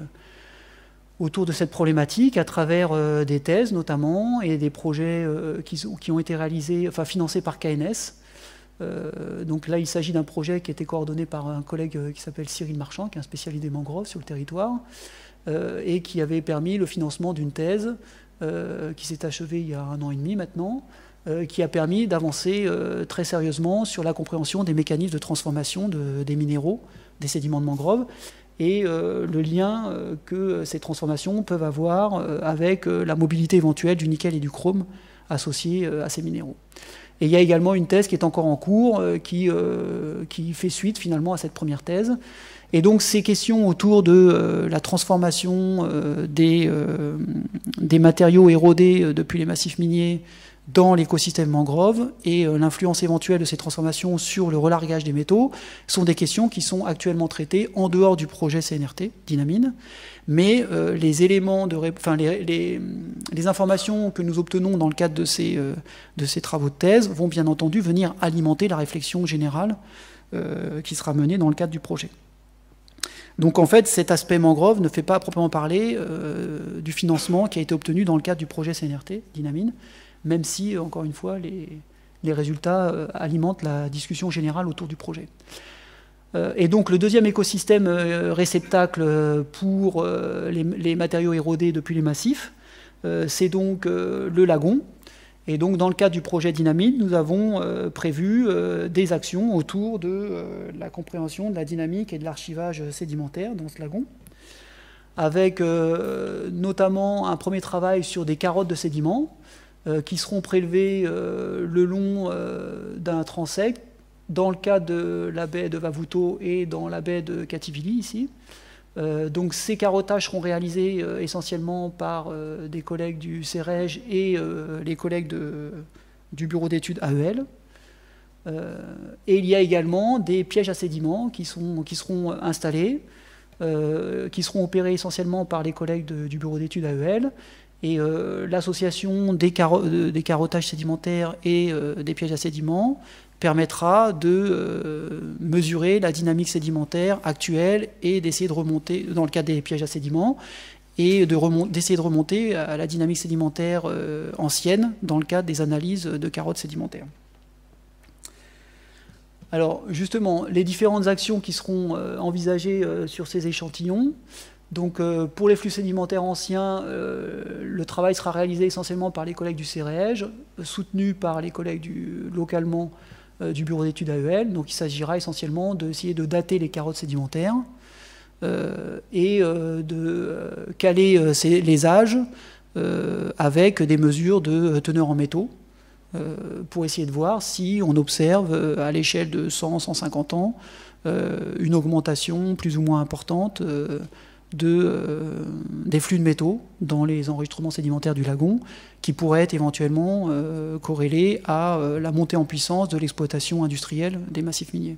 S5: autour de cette problématique à travers des thèses notamment et des projets qui ont été réalisés, enfin financés par KNS. Donc là, il s'agit d'un projet qui a été coordonné par un collègue qui s'appelle Cyril Marchand, qui est un spécialiste des mangroves sur le territoire, et qui avait permis le financement d'une thèse qui s'est achevée il y a 1 an et demi maintenant, qui a permis d'avancer très sérieusement sur la compréhension des mécanismes de transformation des minéraux, des sédiments de mangrove, et le lien que ces transformations peuvent avoir avec la mobilité éventuelle du nickel et du chrome associés à ces minéraux. Et il y a également une thèse qui est encore en cours, qui fait suite finalement à cette première thèse. Et donc ces questions autour de la transformation des matériaux érodés depuis les massifs miniers dans l'écosystème mangrove et l'influence éventuelle de ces transformations sur le relargage des métaux sont des questions qui sont actuellement traitées en dehors du projet CNRT, Dynamine. Mais les éléments les informations que nous obtenons dans le cadre de ces travaux de thèse vont bien entendu venir alimenter la réflexion générale qui sera menée dans le cadre du projet. Donc en fait, cet aspect mangrove ne fait pas à proprement parler du financement qui a été obtenu dans le cadre du projet CNRT, Dynamine, même si, encore une fois, les résultats alimentent la discussion générale autour du projet. Et donc le deuxième écosystème réceptacle pour les matériaux érodés depuis les massifs, c'est donc le lagon. Et donc dans le cadre du projet Dynamine, nous avons prévu des actions autour de la compréhension de la dynamique et de l'archivage sédimentaire dans ce lagon, avec notamment un premier travail sur des carottes de sédiments qui seront prélevées le long d'un transect, dans le cas de la baie de Vavuto et dans la baie de Kativili, ici. Donc ces carottages seront réalisés essentiellement par des collègues du CEREJ et les collègues du bureau d'études AEL. Et il y a également des pièges à sédiments qui seront installés, qui seront opérés essentiellement par les collègues du bureau d'études AEL. Et l'association des carottages sédimentaires et des pièges à sédiments permettra de mesurer la dynamique sédimentaire actuelle et d'essayer de remonter, dans le cas des pièges à sédiments, et d'essayer de remonter à la dynamique sédimentaire ancienne dans le cadre des analyses de carottes sédimentaires. Alors justement, les différentes actions qui seront envisagées sur ces échantillons. Donc pour les flux sédimentaires anciens, le travail sera réalisé essentiellement par les collègues du CEREJ, soutenu par les collègues localement du bureau d'études AEL. Donc il s'agira essentiellement d'essayer de dater les carottes sédimentaires et de caler les âges avec des mesures de teneur en métaux pour essayer de voir si on observe à l'échelle de 100-150 ans une augmentation plus ou moins importante des flux de métaux dans les enregistrements sédimentaires du lagon, qui pourraient être éventuellement corrélés à la montée en puissance de l'exploitation industrielle des massifs miniers.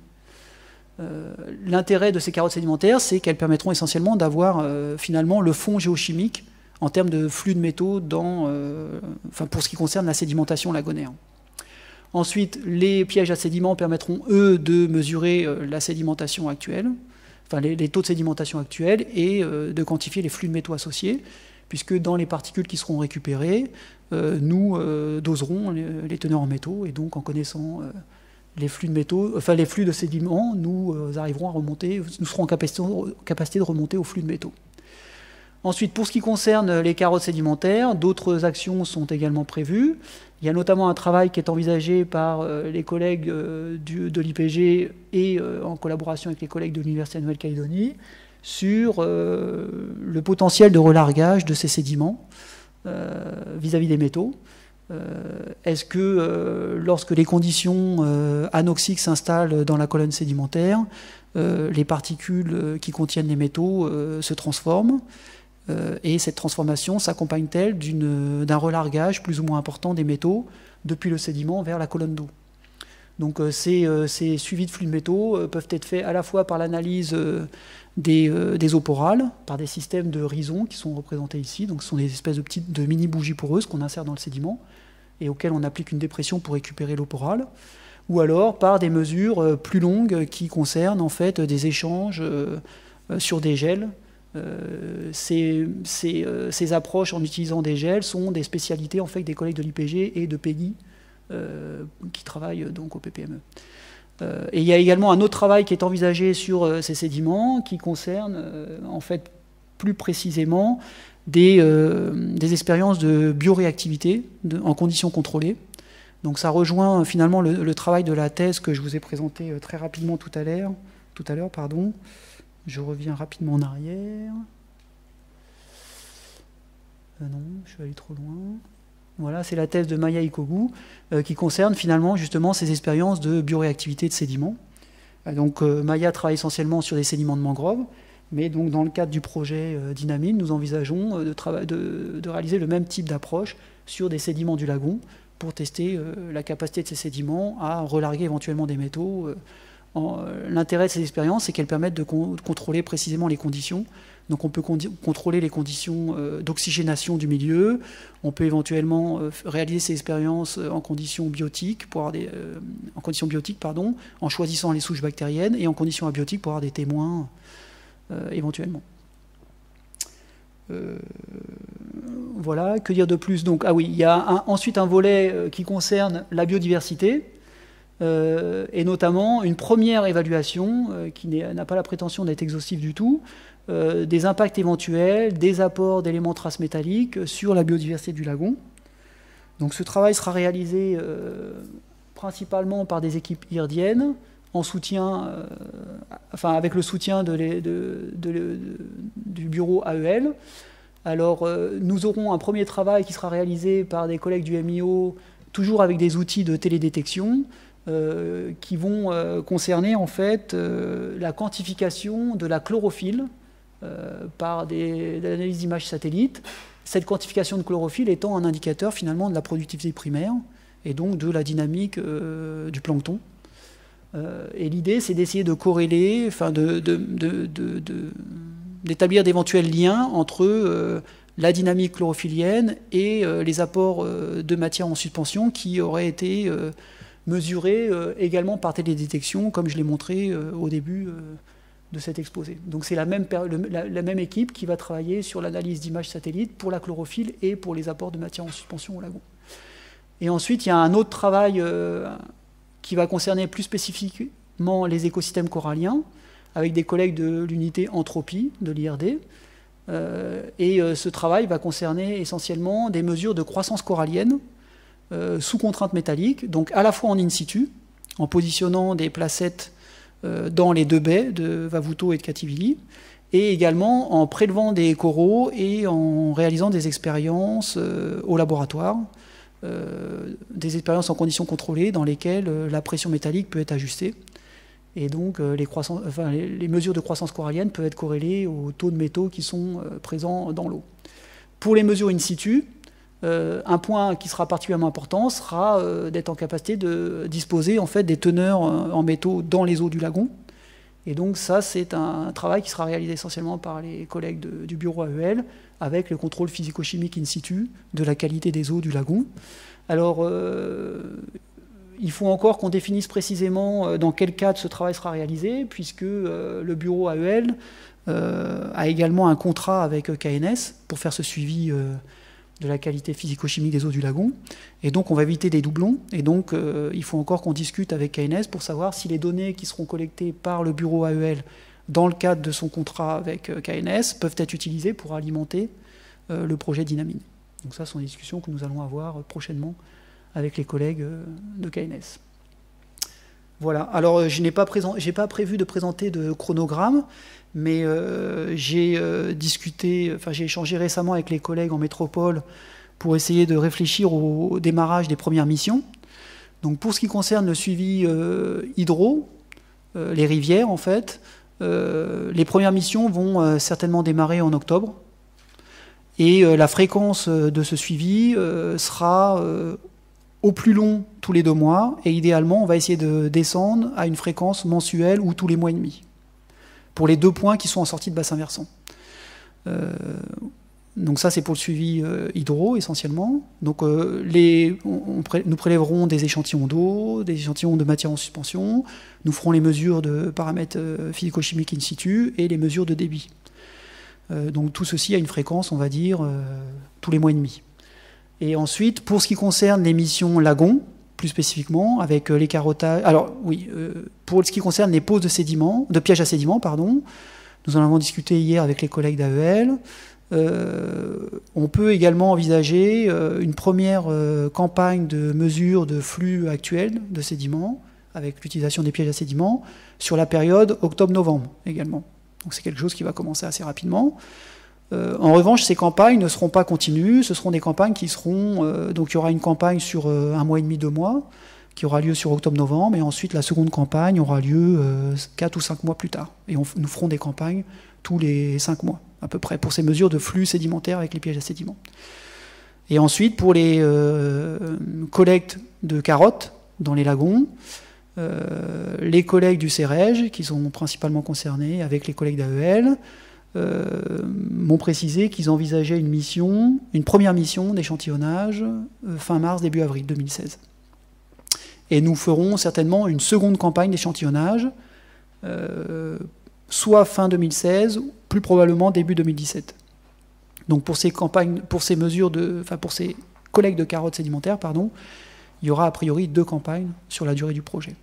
S5: L'intérêt de ces carottes sédimentaires, c'est qu'elles permettront essentiellement d'avoir finalement le fond géochimique en termes de flux de métaux pour ce qui concerne la sédimentation lagonaire. Ensuite, les pièges à sédiments permettront, eux, de mesurer la sédimentation actuelle, enfin les taux de sédimentation actuels, et de quantifier les flux de métaux associés, puisque dans les particules qui seront récupérées, nous doserons les teneurs en métaux, et donc en connaissant les flux de métaux, enfin les flux de sédiments, nous arriverons à remonter, nous serons en capacité de remonter aux flux de métaux. Ensuite, pour ce qui concerne les carottes sédimentaires, d'autres actions sont également prévues. Il y a notamment un travail qui est envisagé par les collègues de l'IPG et en collaboration avec les collègues de l'Université de Nouvelle-Calédonie sur le potentiel de relargage de ces sédiments vis-à-vis des métaux. Est-ce que lorsque les conditions anoxiques s'installent dans la colonne sédimentaire, les particules qui contiennent les métaux se transforment, et cette transformation s'accompagne-t-elle d'un relargage plus ou moins important des métaux depuis le sédiment vers la colonne d'eau. Donc ces suivis de flux de métaux peuvent être faits à la fois par l'analyse des eaux porales, par des systèmes de rhizons qui sont représentés ici. Donc ce sont des espèces de mini bougies poreuses qu'on insère dans le sédiment et auxquelles on applique une dépression pour récupérer l'eau porale, ou alors par des mesures plus longues qui concernent en fait des échanges sur des gels. Ces approches en utilisant des gels sont des spécialités en fait des collègues de l'IPG et de PEGI qui travaillent donc au PPME. Et il y a également un autre travail qui est envisagé sur ces sédiments qui concerne en fait plus précisément des expériences de bioréactivité en conditions contrôlées. Donc ça rejoint finalement le travail de la thèse que je vous ai présenté très rapidement tout à l'heure. Je reviens rapidement en arrière. Non, je suis allé trop loin. Voilà, c'est la thèse de Maya Ikogu qui concerne finalement justement ces expériences de bioréactivité de sédiments. Donc Maya travaille essentiellement sur des sédiments de mangrove, mais donc dans le cadre du projet Dynamine, nous envisageons de réaliser le même type d'approche sur des sédiments du lagon pour tester la capacité de ces sédiments à relarguer éventuellement des métaux. L'intérêt de ces expériences, c'est qu'elles permettent de contrôler précisément les conditions. Donc on peut contrôler les conditions d'oxygénation du milieu, on peut éventuellement réaliser ces expériences en conditions biotiques, en choisissant les souches bactériennes, et en conditions abiotiques pour avoir des témoins éventuellement. Voilà, que dire de plus? Donc, ah oui, il y a ensuite un volet qui concerne la biodiversité, et notamment une première évaluation qui n'a pas la prétention d'être exhaustive du tout, des impacts éventuels, des apports d'éléments traces métalliques sur la biodiversité du lagon. Donc ce travail sera réalisé principalement par des équipes IRDiennes, en soutien, avec le soutien du bureau AEL. Alors, nous aurons un premier travail qui sera réalisé par des collègues du MIO, toujours avec des outils de télédétection, qui vont concerner en fait la quantification de la chlorophylle par de l'analyse d'images satellites. Cette quantification de chlorophylle étant un indicateur finalement de la productivité primaire et donc de la dynamique du plancton. Et l'idée, c'est d'essayer de corréler, d'établir d'éventuels liens entre la dynamique chlorophyllienne et les apports de matière en suspension qui auraient été mesurés également par télédétection, comme je l'ai montré au début de cet exposé. Donc c'est la même équipe qui va travailler sur l'analyse d'images satellites pour la chlorophylle et pour les apports de matière en suspension au lagon. Et ensuite, il y a un autre travail qui va concerner plus spécifiquement les écosystèmes coralliens, avec des collègues de l'unité Entropie de l'IRD. Ce travail va concerner essentiellement des mesures de croissance corallienne sous contrainte métallique, donc à la fois en in situ, en positionnant des placettes dans les deux baies de Vavuto et de Cativili, et également en prélevant des coraux et en réalisant des expériences au laboratoire, des expériences en conditions contrôlées dans lesquelles la pression métallique peut être ajustée. Et donc les mesures de croissance corallienne peuvent être corrélées aux taux de métaux qui sont présents dans l'eau. Pour les mesures in situ, un point qui sera particulièrement important sera d'être en capacité de disposer en fait des teneurs en métaux dans les eaux du lagon. Et donc ça, c'est un travail qui sera réalisé essentiellement par les collègues du bureau AEL, avec le contrôle physico-chimique in situ de la qualité des eaux du lagon. Alors, il faut encore qu'on définisse précisément dans quel cadre ce travail sera réalisé, puisque le bureau AEL a également un contrat avec KNS pour faire ce suivi de la qualité physico-chimique des eaux du lagon. Et donc, on va éviter des doublons. Et donc, il faut encore qu'on discute avec KNS pour savoir si les données qui seront collectées par le bureau AEL dans le cadre de son contrat avec KNS peuvent être utilisées pour alimenter le projet Dynamine. Donc ça, ce sont des discussions que nous allons avoir prochainement avec les collègues de KNS. Voilà. Alors, je n'ai pas prévu de présenter de chronogramme, mais j'ai échangé récemment avec les collègues en métropole pour essayer de réfléchir au démarrage des premières missions. Donc, pour ce qui concerne le suivi hydro, les rivières, en fait, les premières missions vont certainement démarrer en octobre. Et la fréquence de ce suivi sera au plus long tous les 2 mois, et idéalement, on va essayer de descendre à une fréquence mensuelle ou tous les mois et demi, pour les 2 points qui sont en sortie de bassin versant. Donc ça, c'est pour le suivi hydro, essentiellement. Donc nous prélèverons des échantillons d'eau, des échantillons de matière en suspension, nous ferons les mesures de paramètres physico-chimiques in situ et les mesures de débit. Donc tout ceci a une fréquence, on va dire, tous les mois et demi. Et ensuite, pour ce qui concerne les missions lagon, plus spécifiquement, avec les carottages... Alors oui, pour ce qui concerne les poses de pièges à sédiments, pardon, nous en avons discuté hier avec les collègues d'AEL. On peut également envisager une première campagne de mesure de flux actuel de sédiments, avec l'utilisation des pièges à sédiments, sur la période octobre-novembre également. Donc c'est quelque chose qui va commencer assez rapidement. En revanche, ces campagnes ne seront pas continues, ce seront des campagnes qui seront... donc il y aura une campagne sur 1 mois et demi, 2 mois, qui aura lieu sur octobre-novembre, et ensuite la seconde campagne aura lieu 4 ou 5 mois plus tard. Et nous ferons des campagnes tous les 5 mois, à peu près, pour ces mesures de flux sédimentaires avec les pièges à sédiments. Et ensuite, pour les collectes de carottes dans les lagons, les collègues du CEREG, qui sont principalement concernés avec les collègues d'AEL, m'ont précisé qu'ils envisageaient une première mission d'échantillonnage fin mars, début avril 2016. Et nous ferons certainement une seconde campagne d'échantillonnage soit fin 2016, plus probablement début 2017. Donc pour ces campagnes, pour ces mesures pour ces collectes de carottes sédimentaires, il y aura a priori 2 campagnes sur la durée du projet.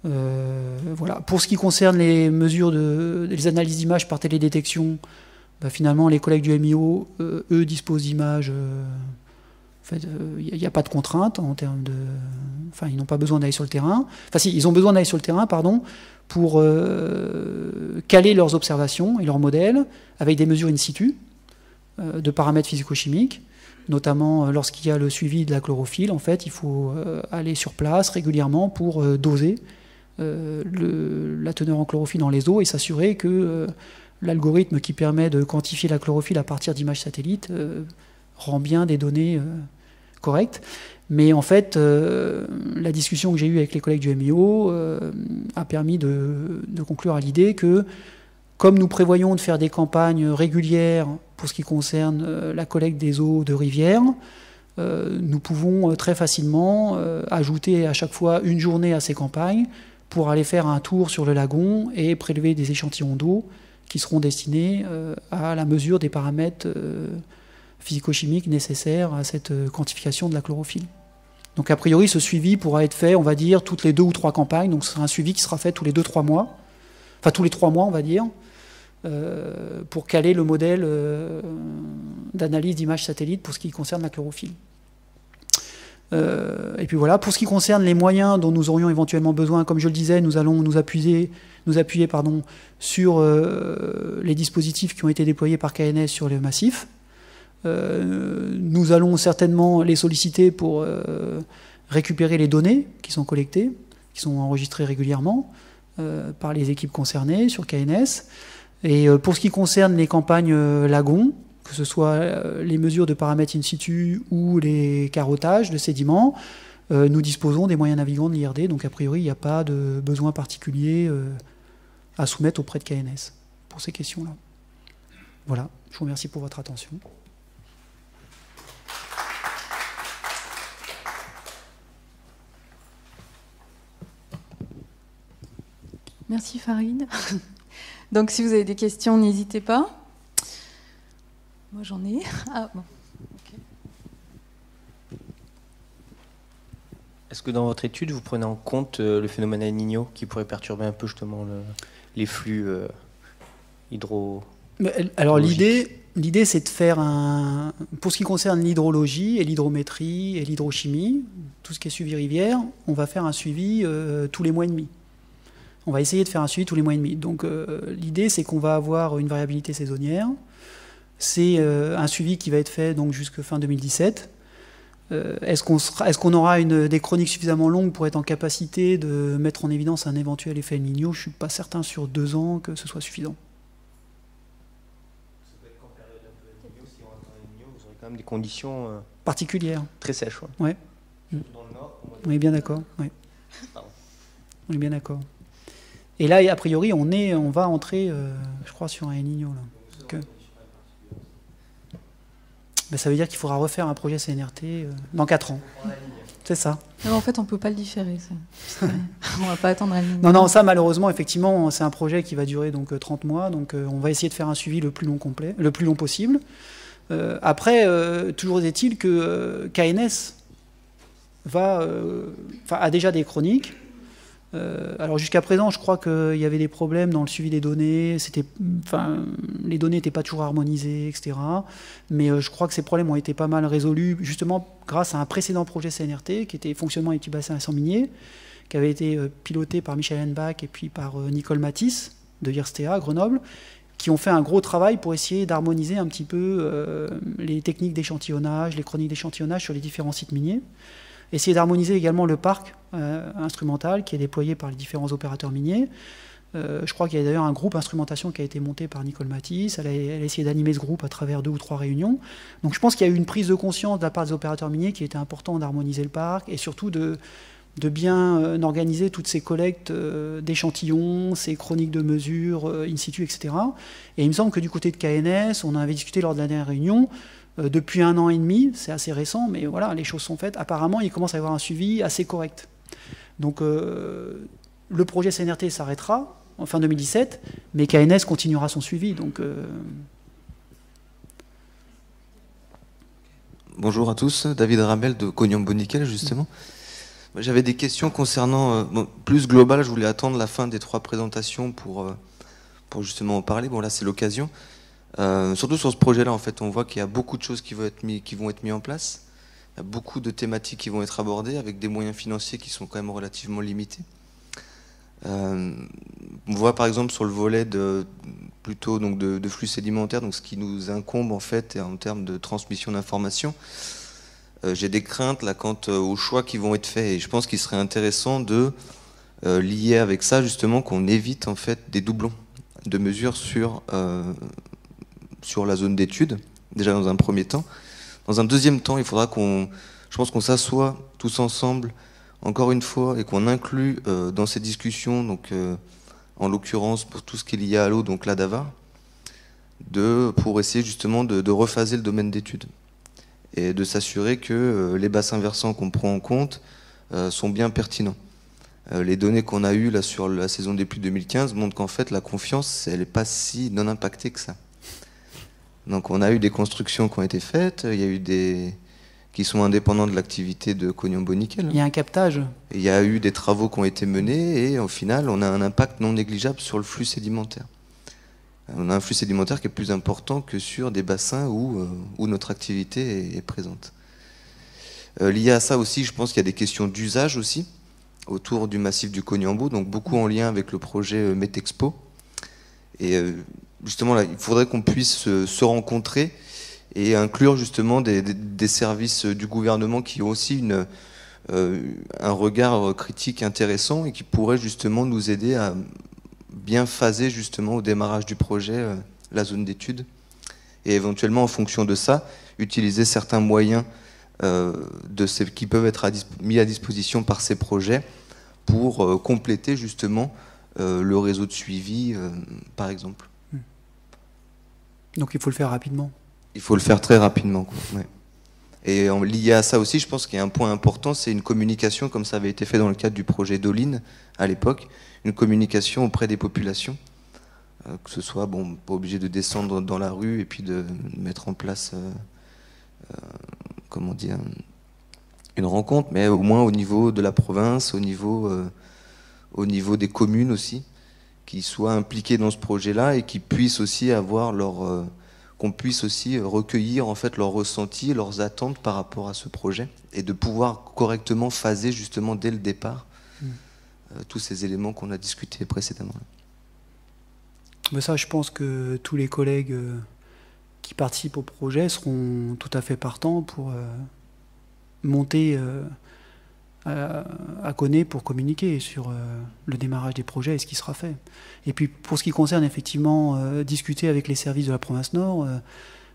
S5: Voilà. Pour ce qui concerne les mesures les analyses d'images par télédétection, finalement les collègues du MIO, eux disposent d'images. En fait, il n'y a pas de contrainte en termes de. Enfin, ils n'ont pas besoin d'aller sur le terrain. Enfin, si, ils ont besoin d'aller sur le terrain, pour caler leurs observations et leurs modèles avec des mesures in situ de paramètres physico-chimiques, notamment lorsqu'il y a le suivi de la chlorophylle. En fait, il faut aller sur place régulièrement pour doser la teneur en chlorophylle dans les eaux et s'assurer que l'algorithme qui permet de quantifier la chlorophylle à partir d'images satellites rend bien des données correctes. Mais en fait, la discussion que j'ai eue avec les collègues du MIO a permis de conclure à l'idée que, comme nous prévoyons de faire des campagnes régulières pour ce qui concerne la collecte des eaux de rivières, nous pouvons très facilement ajouter à chaque fois une journée à ces campagnes pour aller faire un tour sur le lagon et prélever des échantillons d'eau qui seront destinés à la mesure des paramètres physico-chimiques nécessaires à cette quantification de la chlorophylle. Donc a priori, ce suivi pourra être fait, on va dire, toutes les 2 ou 3 campagnes. Donc ce sera un suivi qui sera fait tous les 2-3 mois, enfin tous les 3 mois, on va dire, pour caler le modèle d'analyse d'images satellites pour ce qui concerne la chlorophylle. Et puis voilà, pour ce qui concerne les moyens dont nous aurions éventuellement besoin, comme je le disais, nous allons nous appuyer sur les dispositifs qui ont été déployés par KNS sur le massif. Nous allons certainement les solliciter pour récupérer les données qui sont collectées, qui sont enregistrées régulièrement par les équipes concernées sur KNS. Et pour ce qui concerne les campagnes lagon, que ce soit les mesures de paramètres in situ ou les carottages de sédiments, nous disposons des moyens navigants de l'IRD, donc a priori il n'y a pas de besoin particulier à soumettre auprès de KNS pour ces questions-là. Voilà, je vous remercie pour votre attention.
S1: Merci Farid. Donc si vous avez des questions, n'hésitez pas. Moi j'en ai. Ah bon. Okay.
S6: Est-ce que dans votre étude, vous prenez en compte le phénomène El Niño qui pourrait perturber un peu justement les flux hydro...
S5: Alors l'idée c'est de faire pour ce qui concerne l'hydrologie et l'hydrométrie et l'hydrochimie, tout ce qui est suivi rivière, on va faire un suivi tous les mois et demi. On va essayer de faire un suivi tous les mois et demi. Donc l'idée, c'est qu'on va avoir une variabilité saisonnière. C'est un suivi qui va être fait donc jusqu'à fin 2017. Est-ce qu'on aura des chroniques suffisamment longues pour être en capacité de mettre en évidence un éventuel effet El Niño? Je ne suis pas certain sur 2 ans que ce soit suffisant.
S6: Ça peut être qu'en période un peu El Niño, si on a un El Niño, vous aurez quand même des conditions
S5: particulières.
S6: Très sèches.
S5: Ouais.
S6: Dans le nord,
S5: on est bien d'accord. Ouais. On est bien d'accord. Et là, a priori, on va entrer, je crois, sur un El Niño. Là. Ça veut dire qu'il faudra refaire un projet CNRT dans 4 ans. C'est ça.
S1: Non, en fait, on ne peut pas le différer. On ne va pas attendre El Niño.
S5: Non, ça, malheureusement, effectivement, c'est un projet qui va durer donc 30 mois. Donc, on va essayer de faire un suivi le plus long possible. Après, toujours est-il que KNS a déjà des chroniques. Alors jusqu'à présent, je crois qu'il y avait des problèmes dans le suivi des données. Les données n'étaient pas toujours harmonisées, etc. Mais je crois que ces problèmes ont été pas mal résolus, justement grâce à un précédent projet CNRT qui était fonctionnement et petits bassins miniers, qui avait été piloté par Michel Henbach et puis par Nicole Matisse de IRSTEA à Grenoble, qui ont fait un gros travail pour essayer d'harmoniser un petit peu les techniques d'échantillonnage, les chroniques d'échantillonnage sur les différents sites miniers. Essayer d'harmoniser également le parc instrumental qui est déployé par les différents opérateurs miniers. Je crois qu'il y a d'ailleurs un groupe instrumentation qui a été monté par Nicole Matisse. Elle a essayé d'animer ce groupe à travers 2 ou 3 réunions. Donc je pense qu'il y a eu une prise de conscience de la part des opérateurs miniers qu'il était important d'harmoniser le parc et surtout de bien organiser toutes ces collectes d'échantillons, ces chroniques de mesures in situ, etc. Et il me semble que du côté de KNS, on en avait discuté lors de la dernière réunion, depuis 1 an et demi, c'est assez récent, mais voilà, les choses sont faites. Apparemment, il commence à y avoir un suivi assez correct. Donc, le projet CNRT s'arrêtera en fin 2017, mais KNS continuera son suivi. Donc,
S7: Bonjour à tous, David Ramel de Cognambon-Nickel, justement. J'avais des questions concernant, plus global, je voulais attendre la fin des 3 présentations pour justement en parler. Bon, là, c'est l'occasion. Surtout sur ce projet-là, en fait, on voit qu'il y a beaucoup de choses qui vont être mis en place. Il y a beaucoup de thématiques qui vont être abordées avec des moyens financiers qui sont quand même relativement limités. On voit par exemple sur le volet de flux sédimentaires, donc ce qui nous incombe en fait en termes de transmission d'informations. J'ai des craintes là quant aux choix qui vont être faits, et je pense qu'il serait intéressant de lier avec ça justement qu'on évite en fait des doublons de mesures sur la zone d'étude, déjà dans un premier temps. Dans un deuxième temps, il faudra je pense qu'on s'assoie tous ensemble encore une fois et qu'on inclut dans ces discussions, donc en l'occurrence pour tout ce qui est lié à l'eau, donc la DAVAR, pour essayer justement de rephaser le domaine d'études et de s'assurer que les bassins versants qu'on prend en compte sont bien pertinents. Les données qu'on a eues là sur la saison des pluies 2015 montrent qu'en fait la confiance, elle n'est pas si non impactée que ça. Donc on a eu des constructions qui ont été faites, il y a eu qui sont indépendants de l'activité de Cognambon-Nickel.
S5: Il y a un captage.
S7: Il y a eu des travaux qui ont été menés et au final on a un impact non négligeable sur le flux sédimentaire. On a un flux sédimentaire qui est plus important que sur des bassins où notre activité est présente. Lié à ça aussi, je pense qu'il y a des questions d'usage aussi autour du massif du Cognambon, donc beaucoup en lien avec le projet Metexpo. Et justement là, il faudrait qu'on puisse se rencontrer et inclure justement des services du gouvernement qui ont aussi un regard critique intéressant et qui pourraient justement nous aider à bien phaser justement au démarrage du projet la zone d'étude, et éventuellement en fonction de ça utiliser certains moyens qui peuvent être mis à disposition par ces projets pour compléter justement le réseau de suivi par exemple.
S5: Donc il faut le faire rapidement.
S7: Il faut le faire très rapidement, quoi. Ouais. Et lié à ça aussi, je pense qu'il y a un point important, c'est une communication, comme ça avait été fait dans le cadre du projet Doline à l'époque, une communication auprès des populations, que ce soit, bon, pas obligé de descendre dans la rue et puis de mettre en place, comment dire, une rencontre, mais au moins au niveau de la province, au niveau des communes aussi, qui soient impliqués dans ce projet-là et qui puissent aussi avoir qu'on puisse aussi recueillir en fait leurs ressentis, leurs attentes par rapport à ce projet, et de pouvoir correctement phaser justement dès le départ tous ces éléments qu'on a discutés précédemment.
S5: Mais ça, je pense que tous les collègues qui participent au projet seront tout à fait partants pour monter à Coné pour communiquer sur le démarrage des projets et ce qui sera fait. Et puis pour ce qui concerne effectivement discuter avec les services de la province Nord,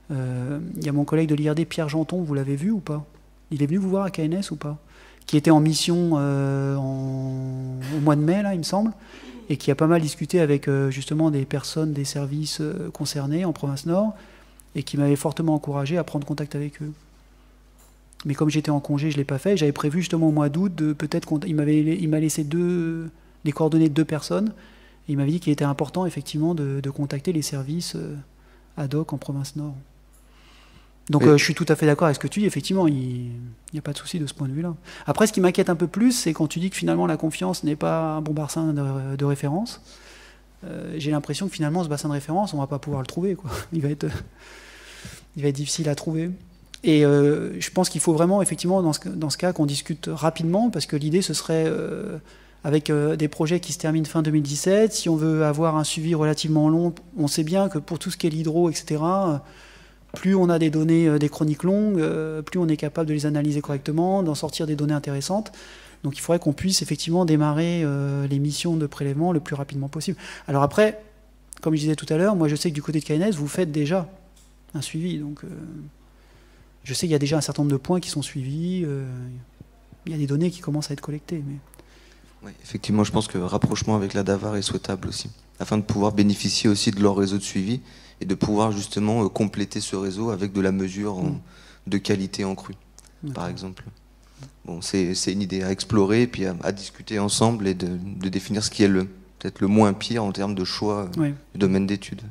S5: il y a mon collègue de l'IRD, Pierre Janton, vous l'avez vu ou pas? Il est venu vous voir à KNS ou pas? Qui était en mission au mois de mai, là, il me semble, et qui a pas mal discuté avec justement des personnes des services concernés en province Nord, et qui m'avait fortement encouragé à prendre contact avec eux. Mais comme j'étais en congé, je ne l'ai pas fait. J'avais prévu justement au mois d'août, il m'a laissé les coordonnées de 2 personnes. Et il m'avait dit qu'il était important effectivement de contacter les services ad hoc en province Nord. Donc je suis tout à fait d'accord avec ce que tu dis. Effectivement, il n'y a pas de souci de ce point de vue-là. Après, ce qui m'inquiète un peu plus, c'est quand tu dis que finalement la confiance n'est pas un bon bassin de référence. J'ai l'impression que finalement ce bassin de référence, on ne va pas pouvoir le trouver, quoi. Il va être difficile à trouver. Et je pense qu'il faut vraiment, effectivement, dans ce cas, qu'on discute rapidement, parce que l'idée, ce serait, avec des projets qui se terminent fin 2017, si on veut avoir un suivi relativement long, on sait bien que pour tout ce qui est l'hydro, etc., plus on a des données, des chroniques longues, plus on est capable de les analyser correctement, d'en sortir des données intéressantes. Donc il faudrait qu'on puisse effectivement démarrer les missions de prélèvement le plus rapidement possible. Alors après, comme je disais tout à l'heure, moi je sais que du côté de KNS, vous faites déjà un suivi, donc... je sais qu'il y a déjà un certain nombre de points qui sont suivis, il y a des données qui commencent à être collectées. Mais...
S7: Oui, effectivement, je pense que le rapprochement avec la DAVAR est souhaitable aussi, afin de pouvoir bénéficier aussi de leur réseau de suivi et de pouvoir justement compléter ce réseau avec de la mesure de qualité en crue, par exemple. Bon, c'est une idée à explorer et puis à discuter ensemble et de définir ce qui est peut-être le moins pire en termes de choix du domaine d'études.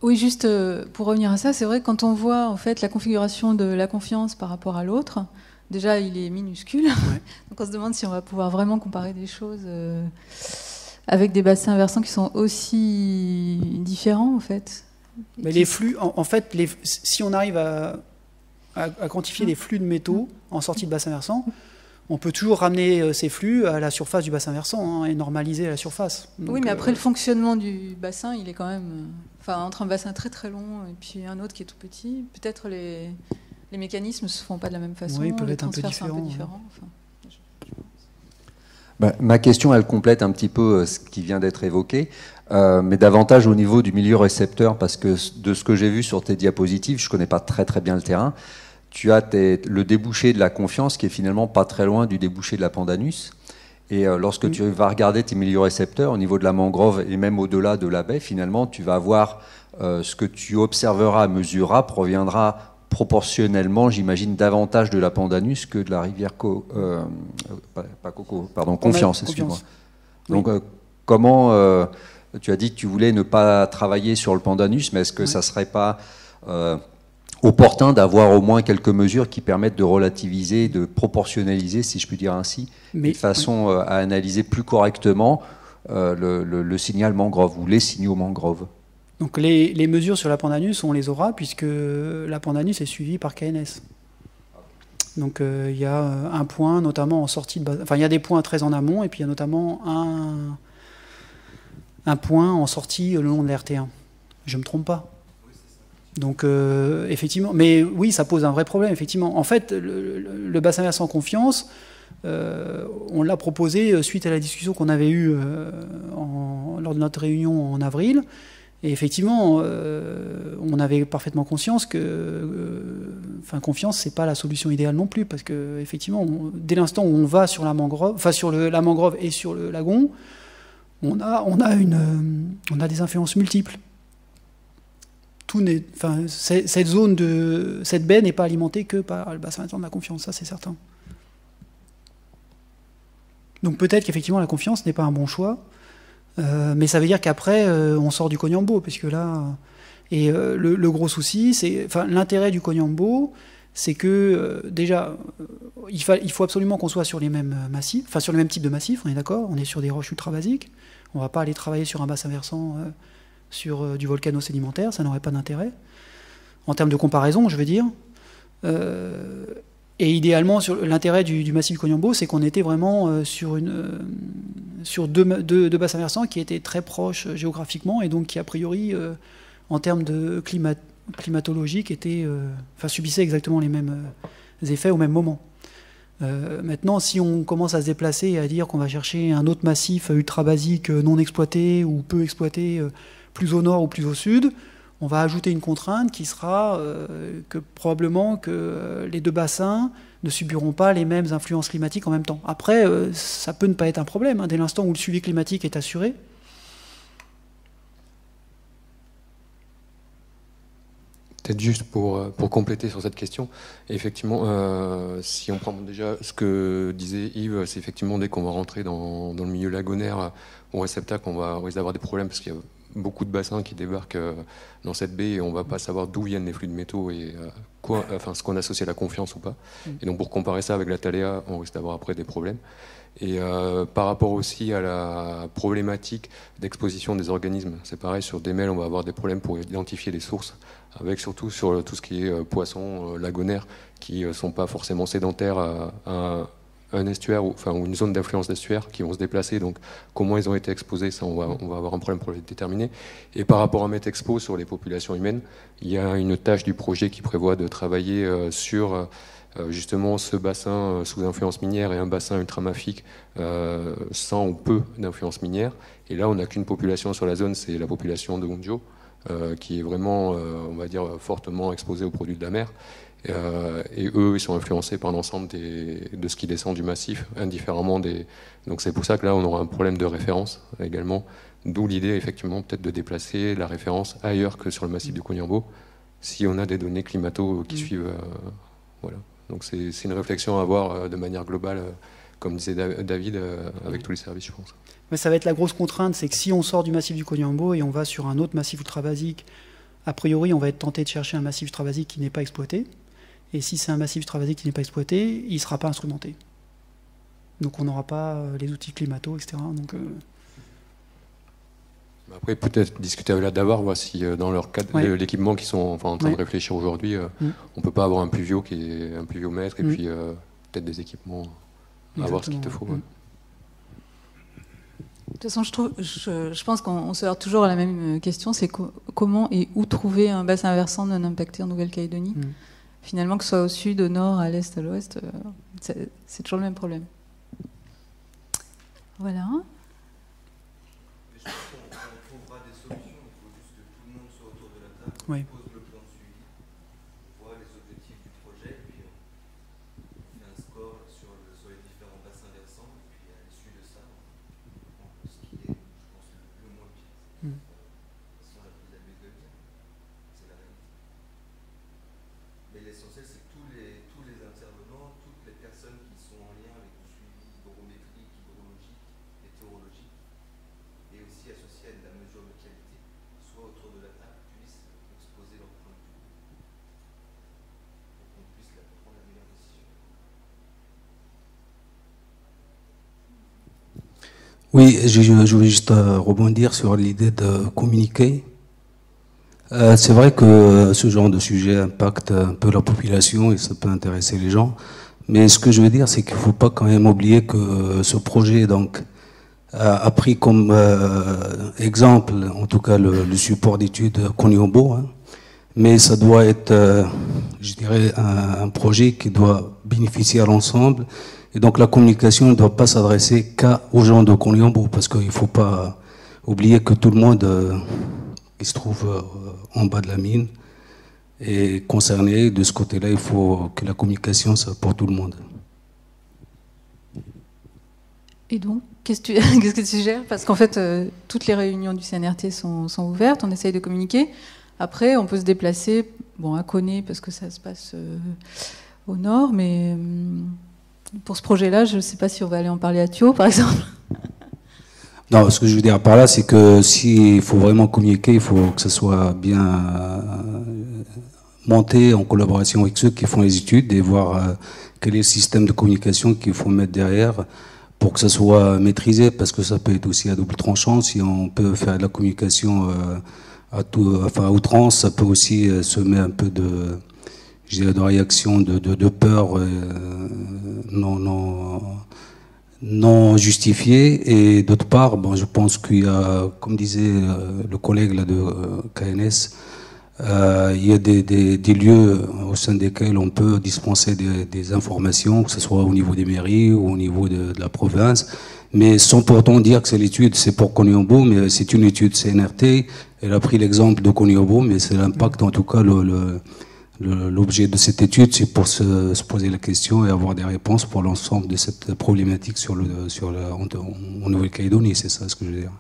S1: Oui, juste pour revenir à ça, c'est vrai que quand on voit en fait la configuration de la confiance par rapport à l'autre, déjà il est minuscule, donc on se demande si on va pouvoir vraiment comparer des choses avec des bassins versants qui sont aussi différents en fait.
S5: Mais les flux, en fait, si on arrive à quantifier les flux de métaux en sortie de bassin versant, on peut toujours ramener ces flux à la surface du bassin versant et normaliser à la surface. Donc,
S1: oui, mais après le fonctionnement du bassin, il est quand même... Enfin, entre un bassin très très long et puis un autre qui est tout petit, peut-être les mécanismes ne se font pas de la même façon,
S5: oui, peuvent
S1: les
S5: être un peu
S1: transferts sont un peu
S5: différents.
S1: Enfin,
S8: ma question, elle complète un petit peu ce qui vient d'être évoqué, mais davantage au niveau du milieu récepteur, parce que de ce que j'ai vu sur tes diapositives, je ne connais pas très très bien le terrain, tu as le débouché de la confiance qui est finalement pas très loin du débouché de la pandanus. Et lorsque tu vas regarder tes milieux récepteurs au niveau de la mangrove et même au-delà de la baie, finalement, tu vas voir ce que tu observeras, mesureras, proviendra proportionnellement, j'imagine, davantage de la pandanus que de la rivière Confiance, excuse-moi. Donc, comment tu as dit que tu voulais ne pas travailler sur le pandanus, mais est-ce que ça ne serait pas opportun d'avoir au moins quelques mesures qui permettent de relativiser, de proportionnaliser, si je puis dire ainsi, de façon à analyser plus correctement le signal mangrove ou les signaux mangrove?
S5: Donc les mesures sur la pandanus, on les aura puisque la pandanus est suivie par KNS. Donc il y a un point notamment en sortie de bassin, enfin il y a des points très en amont et puis il y a notamment un point en sortie le long de la RT1. Je me trompe pas? Donc effectivement, mais oui, ça pose un vrai problème, effectivement. En fait, le bassin versant Confiance, on l'a proposé suite à la discussion qu'on avait eue lors de notre réunion en avril. Et effectivement, on avait parfaitement conscience que Confiance, c'est pas la solution idéale non plus, parce que effectivement, dès l'instant où on va sur la mangrove, enfin sur la mangrove et sur le lagon, on a des influences multiples. Cette baie n'est pas alimentée que par le bassin versant de la Confiance, ça c'est certain. Donc peut-être qu'effectivement la Confiance n'est pas un bon choix, mais ça veut dire qu'après on sort du Cognambo, puisque là, et le gros souci, c'est, l'intérêt du Cognambo, c'est que déjà il faut absolument qu'on soit sur les mêmes massifs, sur le même type de massif, on est d'accord, on est sur des roches ultra basiques, on va pas aller travailler sur un bassin versant sur du volcano-sédimentaire, ça n'aurait pas d'intérêt. En termes de comparaison, je veux dire. Et idéalement, l'intérêt du massif Cognambo, c'est qu'on était vraiment sur deux bassins versants qui étaient très proches géographiquement et donc qui, a priori, en termes de climatologique, subissaient exactement les mêmes effets au même moment. Maintenant, si on commence à se déplacer et à dire qu'on va chercher un autre massif ultra basique non exploité ou peu exploité, plus au nord ou plus au sud, on va ajouter une contrainte qui sera que probablement que les deux bassins ne subiront pas les mêmes influences climatiques en même temps. Après, ça peut ne pas être un problème, dès l'instant où le suivi climatique est assuré.
S3: Peut-être juste pour compléter sur cette question, effectivement, si on prend déjà ce que disait Yves, c'est effectivement dès qu'on va rentrer dans le milieu lagonaire au réceptacle, on risque d'avoir des problèmes parce qu'il y a beaucoup de bassins qui débarquent dans cette baie et on ne va pas savoir d'où viennent les flux de métaux et ce qu'on associe à la Confiance ou pas. Et donc pour comparer ça avec la Thaléa, on risque d'avoir après des problèmes. Et par rapport aussi à la problématique d'exposition des organismes, c'est pareil, sur des mêles, on va avoir des problèmes pour identifier les sources, avec surtout sur tout ce qui est poissons lagonaires, qui ne sont pas forcément sédentaires à un estuaire ou une zone d'influence d'estuaire, qui vont se déplacer. Donc comment ils ont été exposés, ça on va avoir un problème pour les déterminer. Et par rapport à Metexpo sur les populations humaines, il y a une tâche du projet qui prévoit de travailler sur justement ce bassin sous influence minière et un bassin ultramafique sans ou peu d'influence minière. Et là on n'a qu'une population sur la zone, c'est la population de Honjo, qui est vraiment, on va dire, fortement exposée aux produits de la mer. Et eux, ils sont influencés par l'ensemble de ce qui descend du massif, indifféremment des... Donc c'est pour ça que là, on aura un problème de référence également, d'où l'idée, effectivement, peut-être de déplacer la référence ailleurs que sur le massif du Cognambo, si on a des données climato qui suivent. Voilà. Donc c'est une réflexion à avoir de manière globale comme disait David, avec tous les services, je pense.
S5: Mais ça va être la grosse contrainte, c'est que si on sort du massif du Koniambo et on va sur un autre massif ultrabasique, a priori, on va être tenté de chercher un massif ultrabasique qui n'est pas exploité. Et si c'est un massif ultrabasique qui n'est pas exploité, il ne sera pas instrumenté. Donc on n'aura pas les outils climato, etc. Donc,
S3: après, peut-être discuter avec la DAVAR, voir si dans leur cadre, l'équipement qu'ils sont en train de réfléchir aujourd'hui, on ne peut pas avoir un pluvio qui est un pluviomètre et puis peut-être des équipements à voir ce qu'il te faut. Ouais.
S1: De toute façon, je pense qu'on se heurte toujours à la même question, c'est comment et où trouver un bassin versant non impacté en Nouvelle-Calédonie. Finalement, que ce soit au sud, au nord, à l'est, à l'ouest, c'est toujours le même problème. Voilà.
S7: Je pense qu'on trouvera des solutions, il faut juste que tout le monde soit autour de la table,
S5: oui.
S7: On pose le plan de suivi, on voit les objectifs du projet, puis on fait un score sur les différents bassins versants, et puis à l'issue de ça, on prend ce qui est, je pense, le moins pire. De toute façon, la pyramide de bien, c'est la réalité. Mais l'essentiel, c'est que tous les intervenants, toutes les personnes qui sont en lien avec le suivi hygrométrique, hydrologique, météorologique, et aussi associés à de la mesure de qualité, soit autour de la table, puissent exposer leur point de vue pour qu'on puisse prendre la meilleure décision.
S4: Oui, je voulais juste rebondir sur l'idée de communiquer. C'est vrai que ce genre de sujet impacte un peu la population et ça peut intéresser les gens. Mais ce que je veux dire, c'est qu'il ne faut pas quand même oublier que ce projet a pris comme exemple, en tout cas, le support d'études Koniambo. Mais ça doit être, je dirais, un projet qui doit bénéficier à l'ensemble. Et donc la communication ne doit pas s'adresser qu'aux gens de Koniambo, parce qu'il ne faut pas oublier que tout le monde qui se trouve en bas de la mine est concerné. De ce côté-là, il faut que la communication soit pour tout le monde.
S1: Et donc, qu'est-ce que tu suggères? Parce qu'en fait, toutes les réunions du CNRT sont ouvertes, on essaye de communiquer. Après, on peut se déplacer, à Koné, parce que ça se passe au nord, mais pour ce projet-là, je ne sais pas si on va aller en parler à Thio, par exemple.
S4: Non, ce que je veux dire par là, c'est que s'il faut vraiment communiquer, il faut que ce soit bien monté en collaboration avec ceux qui font les études et voir quel est le système de communication qu'il faut mettre derrière pour que ça soit maîtrisé, parce que ça peut être aussi à double tranchant. Si on peut faire de la communication à outrance, ça peut aussi semer un peu de réaction, de peur non justifiée. Et d'autre part, je pense qu'il y a, comme disait le collègue là, de KNS, il y a des lieux au sein desquels on peut dispenser des informations, que ce soit au niveau des mairies ou au niveau de la province, mais sans pourtant dire que c'est l'étude, c'est pour Koniambo, mais c'est une étude CNRT. Elle a pris l'exemple de Koniambo, mais c'est l'impact, en tout cas, l'objet de cette étude, c'est pour se poser la question et avoir des réponses pour l'ensemble de cette problématique en Nouvelle-Calédonie. C'est ça ce que je veux dire.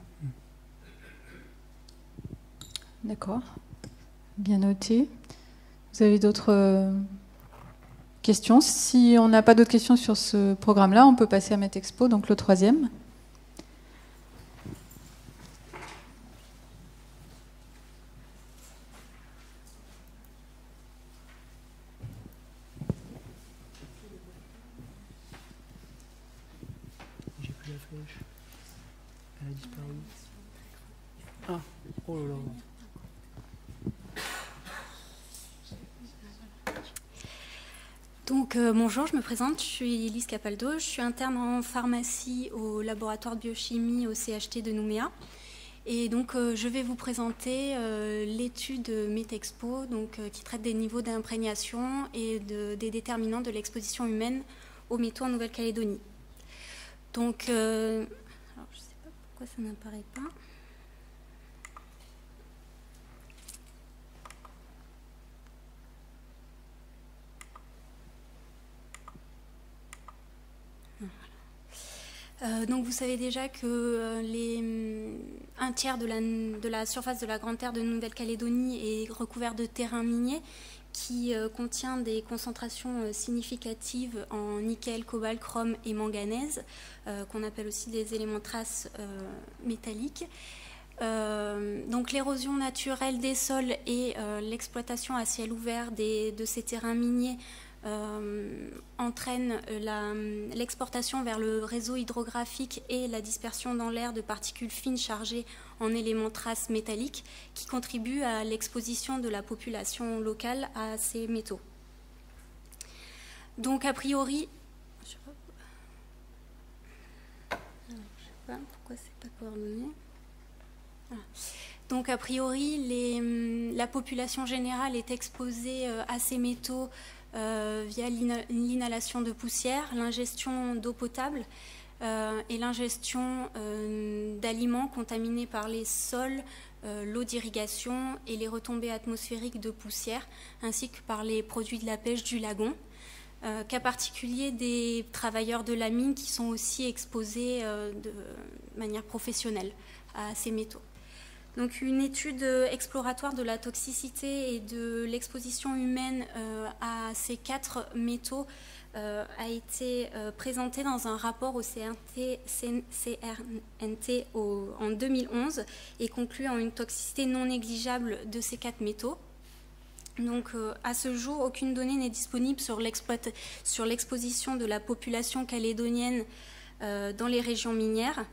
S1: D'accord. Bien noté. Vous avez d'autres questions? Si on n'a pas d'autres questions sur ce programme-là, on peut passer à Metexpo, donc le 3e.
S5: J'ai plus la flèche. Elle a disparu. Ah, oh là là.
S9: Donc bonjour, je me présente, je suis Lise Capaldo, je suis interne en pharmacie au laboratoire de biochimie au CHT de Nouméa. Et donc je vais vous présenter l'étude Metexpo, qui traite des niveaux d'imprégnation et des déterminants de l'exposition humaine aux métaux en Nouvelle-Calédonie. Donc, alors je ne sais pas pourquoi ça n'apparaît pas. Donc vous savez déjà que un tiers de la surface de la Grande Terre de Nouvelle-Calédonie est recouvert de terrains miniers qui contient des concentrations significatives en nickel, cobalt, chrome et manganèse, qu'on appelle aussi des éléments traces métalliques. Donc l'érosion naturelle des sols et l'exploitation à ciel ouvert de ces terrains miniers entraînent l'exportation vers le réseau hydrographique et la dispersion dans l'air de particules fines chargées en éléments traces métalliques qui contribuent à l'exposition de la population locale à ces métaux. Donc a priori, je sais pas pourquoi c'est pas coordonné. Voilà. Donc a priori, la population générale est exposée à ces métaux via l'inhalation de poussière, l'ingestion d'eau potable et l'ingestion d'aliments contaminés par les sols, l'eau d'irrigation et les retombées atmosphériques de poussière, ainsi que par les produits de la pêche du lagon. Cas particulier des travailleurs de la mine qui sont aussi exposés de manière professionnelle à ces métaux. Donc une étude exploratoire de la toxicité et de l'exposition humaine à ces 4 métaux a été présentée dans un rapport au CRNT en 2011 et conclut en une toxicité non négligeable de ces 4 métaux. Donc à ce jour, aucune donnée n'est disponible sur l'exposition de la population calédonienne dans les régions minières.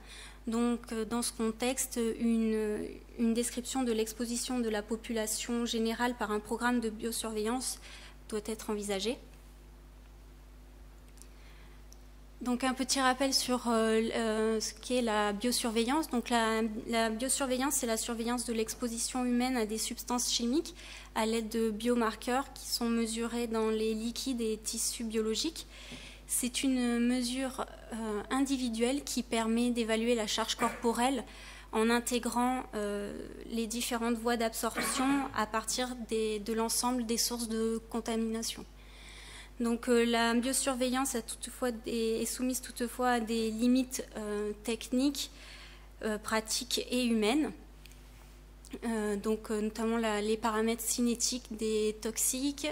S9: Donc, dans ce contexte, une description de l'exposition de la population générale par un programme de biosurveillance doit être envisagée. Donc, un petit rappel sur ce qu'est la biosurveillance. Donc, la biosurveillance, c'est la surveillance de l'exposition humaine à des substances chimiques à l'aide de biomarqueurs qui sont mesurés dans les liquides et tissus biologiques. C'est une mesure individuelle qui permet d'évaluer la charge corporelle en intégrant les différentes voies d'absorption à partir de l'ensemble des sources de contamination. Donc la biosurveillance est soumise toutefois à des limites techniques, pratiques et humaines. Donc notamment les paramètres cinétiques des toxiques,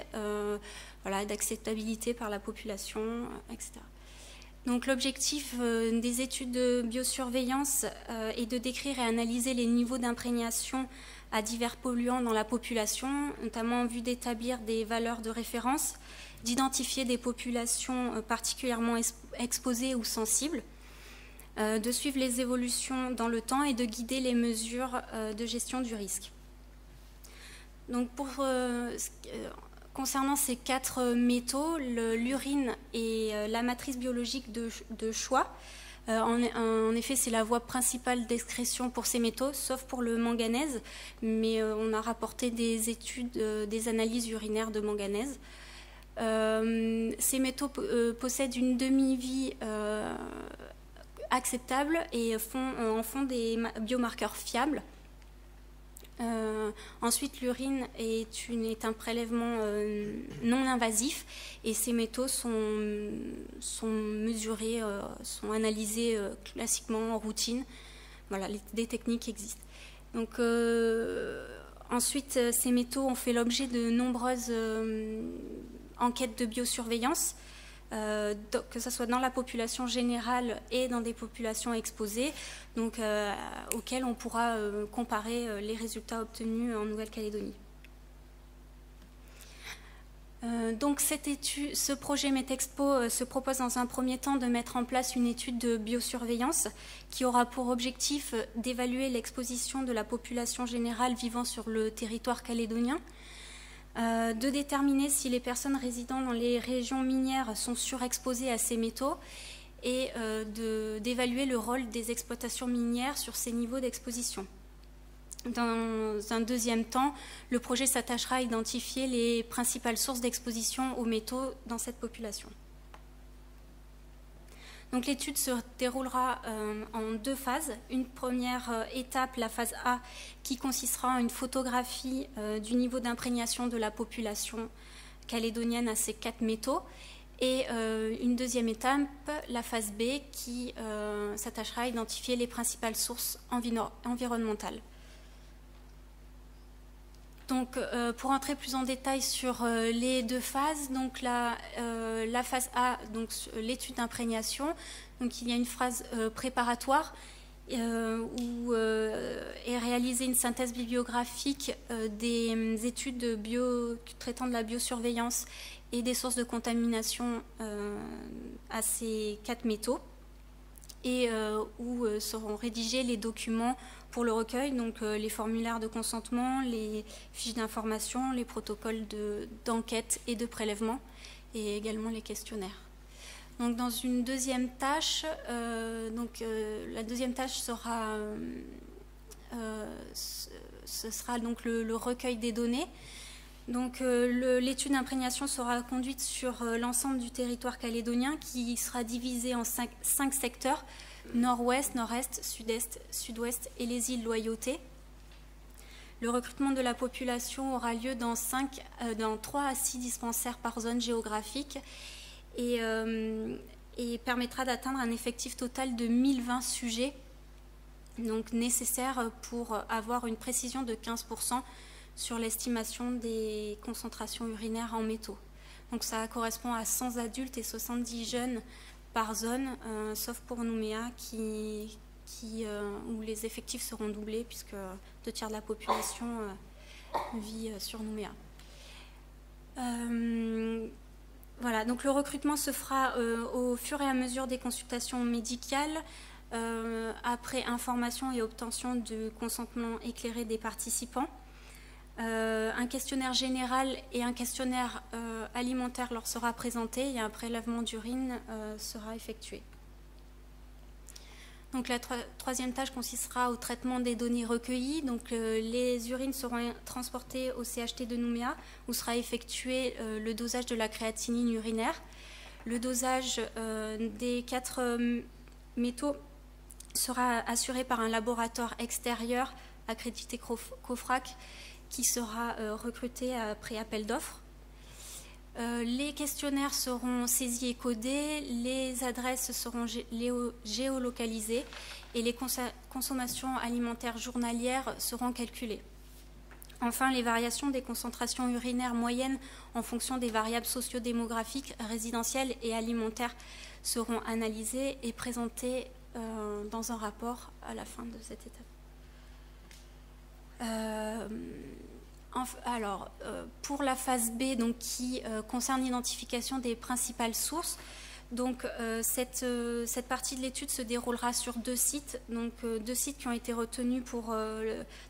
S9: d'acceptabilité par la population, etc. Donc l'objectif des études de biosurveillance est de décrire et analyser les niveaux d'imprégnation à divers polluants dans la population, notamment en vue d'établir des valeurs de référence, d'identifier des populations particulièrement exposées ou sensibles, de suivre les évolutions dans le temps et de guider les mesures de gestion du risque. Donc concernant ces 4 métaux, l'urine est la matrice biologique de choix. En effet, c'est la voie principale d'excrétion pour ces métaux, sauf pour le manganèse, mais on a rapporté des études, des analyses urinaires de manganèse. Ces métaux possèdent une demi-vie acceptable et en font des biomarqueurs fiables. Ensuite, l'urine est un prélèvement non invasif et ces métaux sont mesurés, sont analysés classiquement en routine. Voilà, des techniques existent. Donc, ensuite, ces métaux ont fait l'objet de nombreuses enquêtes de biosurveillance, que ce soit dans la population générale et dans des populations exposées, donc, auxquelles on pourra comparer les résultats obtenus en Nouvelle-Calédonie. Donc ce projet Métexpo se propose dans un premier temps de mettre en place une étude de biosurveillance qui aura pour objectif d'évaluer l'exposition de la population générale vivant sur le territoire calédonien, de déterminer si les personnes résidant dans les régions minières sont surexposées à ces métaux et d'évaluer le rôle des exploitations minières sur ces niveaux d'exposition. Dans un deuxième temps, le projet s'attachera à identifier les principales sources d'exposition aux métaux dans cette population. Donc l'étude se déroulera en 2 phases. Une première étape, la phase A, qui consistera en une photographie du niveau d'imprégnation de la population calédonienne à ces 4 métaux. Et une deuxième étape, la phase B, qui s'attachera à identifier les principales sources environnementales. Donc, pour entrer plus en détail sur les deux phases, donc la phase A, donc l'étude d'imprégnation, donc il y a une phase préparatoire où est réalisée une synthèse bibliographique des études traitant de la biosurveillance et des sources de contamination à ces 4 métaux, et où seront rédigés les documents pour le recueil, donc les formulaires de consentement, les fiches d'information, les protocoles d'enquête et de prélèvement, et également les questionnaires. Donc dans une deuxième tâche, la deuxième tâche sera, ce sera donc le recueil des données. Donc l'étude d'imprégnation sera conduite sur l'ensemble du territoire calédonien, qui sera divisé en 5 secteurs: nord-ouest, nord-est, sud-est, sud-ouest et les îles Loyauté. Le recrutement de la population aura lieu dans 3 à 6 dispensaires par zone géographique et permettra d'atteindre un effectif total de 1020 sujets, donc nécessaires pour avoir une précision de 15% sur l'estimation des concentrations urinaires en métaux. Donc ça correspond à 100 adultes et 70 jeunes par zone, sauf pour Nouméa où les effectifs seront doublés, puisque 2/3 de la population vit sur Nouméa. Voilà, donc le recrutement se fera au fur et à mesure des consultations médicales, après information et obtention de consentement éclairé des participants. Un questionnaire général et un questionnaire alimentaire leur sera présenté et un prélèvement d'urine sera effectué. Donc la troisième tâche consistera au traitement des données recueillies. Donc les urines seront transportées au CHT de Nouméa, où sera effectué le dosage de la créatinine urinaire. Le dosage des 4 métaux sera assuré par un laboratoire extérieur accrédité COFRAC, qui sera recruté après appel d'offres. Les questionnaires seront saisis et codés, les adresses seront géolocalisées et les consommations alimentaires journalières seront calculées. Enfin, les variations des concentrations urinaires moyennes en fonction des variables sociodémographiques, résidentielles et alimentaires seront analysées et présentées dans un rapport à la fin de cette étape. Pour la phase B, donc, qui concerne l'identification des principales sources, donc, cette partie de l'étude se déroulera sur 2 sites, donc 2 sites qui ont été retenus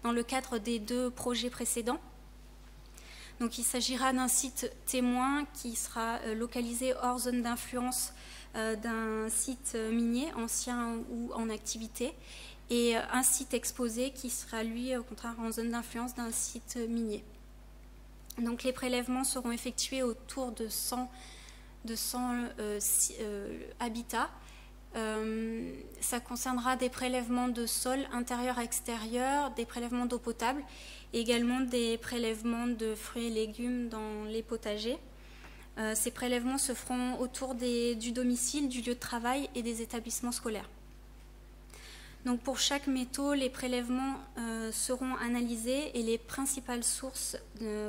S9: dans le cadre des 2 projets précédents. Donc, il s'agira d'un site témoin qui sera localisé hors zone d'influence d'un site minier ancien ou en activité, et un site exposé qui sera, lui, au contraire, en zone d'influence d'un site minier. Donc les prélèvements seront effectués autour de 100 habitats. Ça concernera des prélèvements de sol intérieur-extérieur, des prélèvements d'eau potable, et également des prélèvements de fruits et légumes dans les potagers. Ces prélèvements se feront autour du domicile, du lieu de travail et des établissements scolaires. Donc pour chaque métaux, les prélèvements seront analysés et les principales sources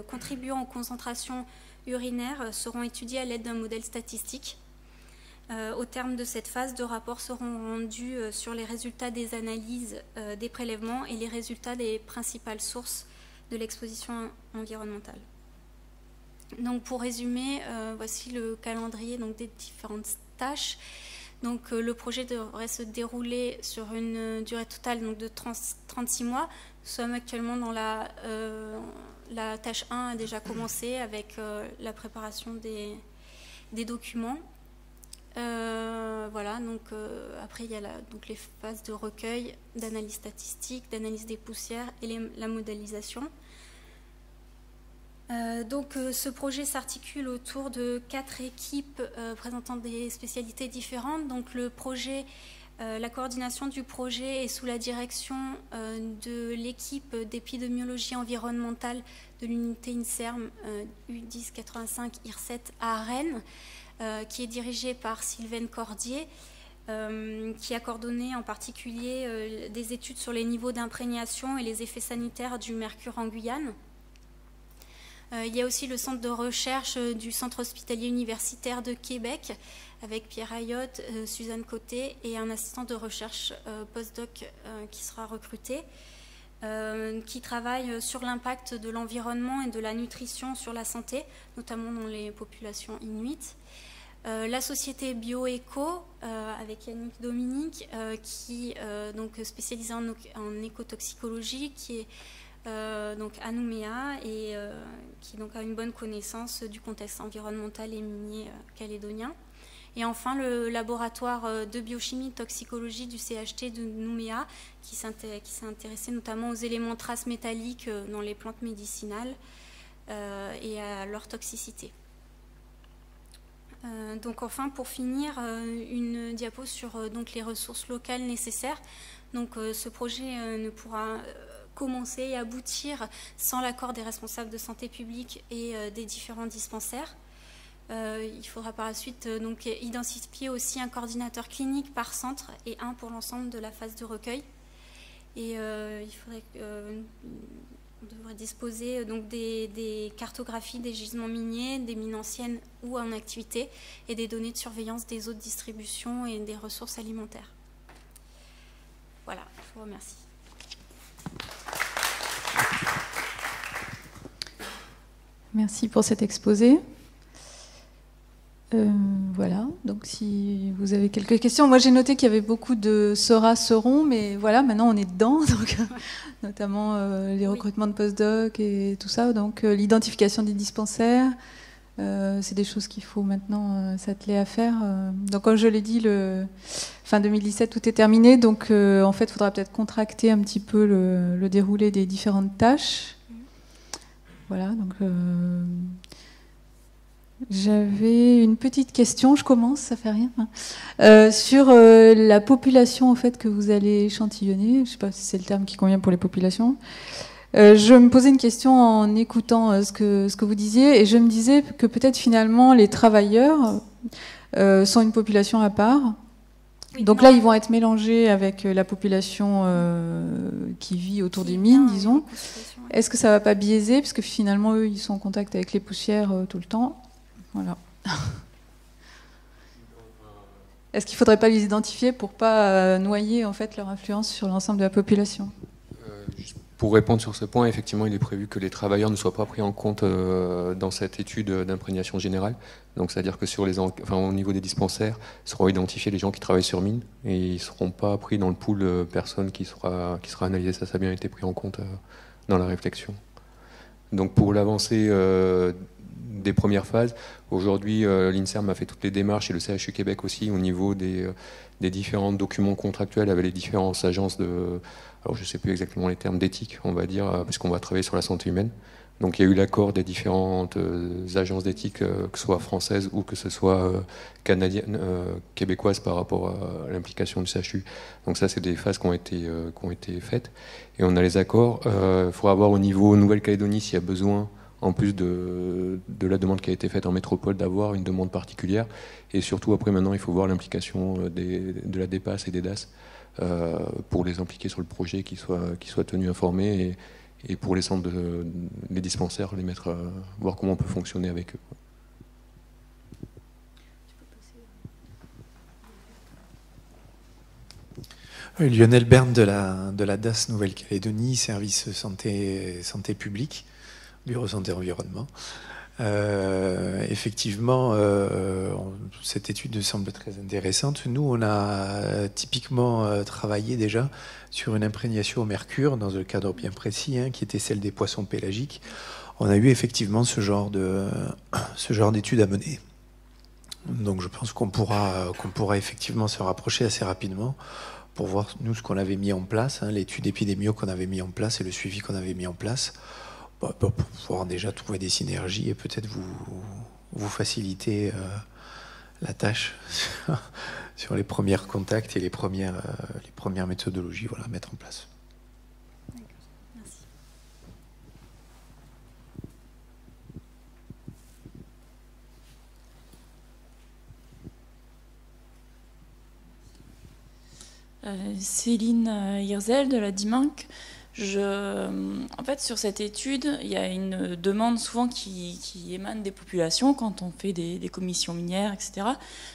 S9: contribuant aux concentrations urinaires seront étudiées à l'aide d'un modèle statistique. Au terme de cette phase, 2 rapports seront rendus sur les résultats des analyses des prélèvements et les résultats des principales sources de l'exposition environnementale. Donc pour résumer, voici le calendrier donc, des différentes tâches. Donc, le projet devrait se dérouler sur une durée totale donc, de 36 mois. Nous sommes actuellement dans la tâche 1 a déjà commencé avec la préparation des documents. Voilà, donc après il y a donc les phases de recueil, d'analyse statistique, d'analyse des poussières et la modélisation. Donc ce projet s'articule autour de 4 équipes présentant des spécialités différentes. Donc le projet, la coordination du projet est sous la direction de l'équipe d'épidémiologie environnementale de l'unité INSERM U1085 IR7 à Rennes, qui est dirigée par Sylvaine Cordier, qui a coordonné en particulier des études sur les niveaux d'imprégnation et les effets sanitaires du mercure en Guyane. Il y a aussi le centre de recherche du Centre hospitalier universitaire de Québec, avec Pierre Ayotte, Suzanne Côté et un assistant de recherche postdoc qui sera recruté, qui travaille sur l'impact de l'environnement et de la nutrition sur la santé, notamment dans les populations inuites. La société BioEco, avec Yannick Dominique, qui donc spécialisée en écotoxicologie, qui est donc à Nouméa et qui donc a une bonne connaissance du contexte environnemental et minier calédonien. Et enfin, le laboratoire de biochimie et toxicologie du CHT de Nouméa, qui s'est intéressé notamment aux éléments traces métalliques dans les plantes médicinales et à leur toxicité. Donc enfin, pour finir, une diapo sur donc les ressources locales nécessaires. Donc ce projet ne pourra commencer et aboutir sans l'accord des responsables de santé publique et des différents dispensaires. Il faudra par la suite donc identifier aussi un coordinateur clinique par centre et un pour l'ensemble de la phase de recueil. Et on devrait disposer donc des cartographies des gisements miniers, des mines anciennes ou en activité, et des données de surveillance des eaux de distribution et des ressources alimentaires. Voilà, je vous remercie.
S1: Merci pour cet exposé. Voilà, donc si vous avez quelques questions. Moi j'ai noté qu'il y avait beaucoup de seront, mais voilà, maintenant on est dedans, donc, notamment les recrutements de postdoc et tout ça, donc l'identification des dispensaires, c'est des choses qu'il faut maintenant s'atteler à faire. Donc comme je l'ai dit, fin 2017 tout est terminé, donc en fait il faudra peut-être contracter un petit peu le déroulé des différentes tâches. Voilà, donc... J'avais une petite question, je commence, ça fait rien. Sur la population en fait, que vous allez échantillonner, je ne sais pas si c'est le terme qui convient pour les populations. Je me posais une question en écoutant ce que vous disiez, et je me disais que peut-être finalement les travailleurs sont une population à part. Oui, donc là, ils vont être mélangés avec la population qui vit autour des mines, disons. Est-ce que ça ne va pas biaiser, parce que finalement, eux, ils sont en contact avec les poussières tout le temps? Voilà. Est-ce qu'il ne faudrait pas les identifier pour ne pas noyer en fait, leur influence sur l'ensemble de la population?
S3: Pour répondre sur ce point, effectivement, il est prévu que les travailleurs ne soient pas pris en compte dans cette étude d'imprégnation générale. Donc, c'est-à-dire que au niveau des dispensaires, seront identifiés les gens qui travaillent sur mine et ils ne seront pas pris dans le pool de personnes qui sera analysé. Ça a bien été pris en compte dans la réflexion. Donc, pour l'avancée des premières phases, aujourd'hui, l'INSERM a fait toutes les démarches et le CHU Québec aussi au niveau des différents documents contractuels avec les différentes agences de... Alors, je ne sais plus exactement les termes d'éthique, on va dire, parce qu'on va travailler sur la santé humaine. Donc, il y a eu l'accord des différentes agences d'éthique, que ce soit françaises ou que ce soit canadiennes, québécoises par rapport à l'implication du CHU. Donc, ça, c'est des phases qui ont été faites. Et on a les accords. Il faudra voir au niveau Nouvelle-Calédonie s'il y a besoin, en plus de la demande qui a été faite en métropole, d'avoir une demande particulière. Et surtout, après, maintenant, il faut voir l'implication de la DEPAS et des DAS pour les impliquer sur le projet, qu'ils soient tenus informés, et pour les centres, les dispensaires, les mettre, voir comment on peut fonctionner avec eux.
S10: Lionel Berne de la DAS Nouvelle-Calédonie, service santé publique, bureau santé environnement. Effectivement, cette étude semble très intéressante. Nous, on a typiquement travaillé déjà sur une imprégnation au mercure dans un cadre bien précis, qui était celle des poissons pélagiques. On a eu effectivement ce genre d'études à mener. Donc je pense qu'on pourra effectivement se rapprocher assez rapidement pour voir, nous, ce qu'on avait mis en place, l'étude épidémio qu'on avait mis en place et le suivi qu'on avait mis en place, pour pouvoir déjà trouver des synergies et peut-être vous faciliter la tâche sur les premiers contacts et les premières méthodologies à mettre en place.
S9: Merci.
S11: Céline Hirzel de la DIMANC. En fait, sur cette étude, il y a une demande souvent qui émane des populations quand on fait des commissions minières, etc.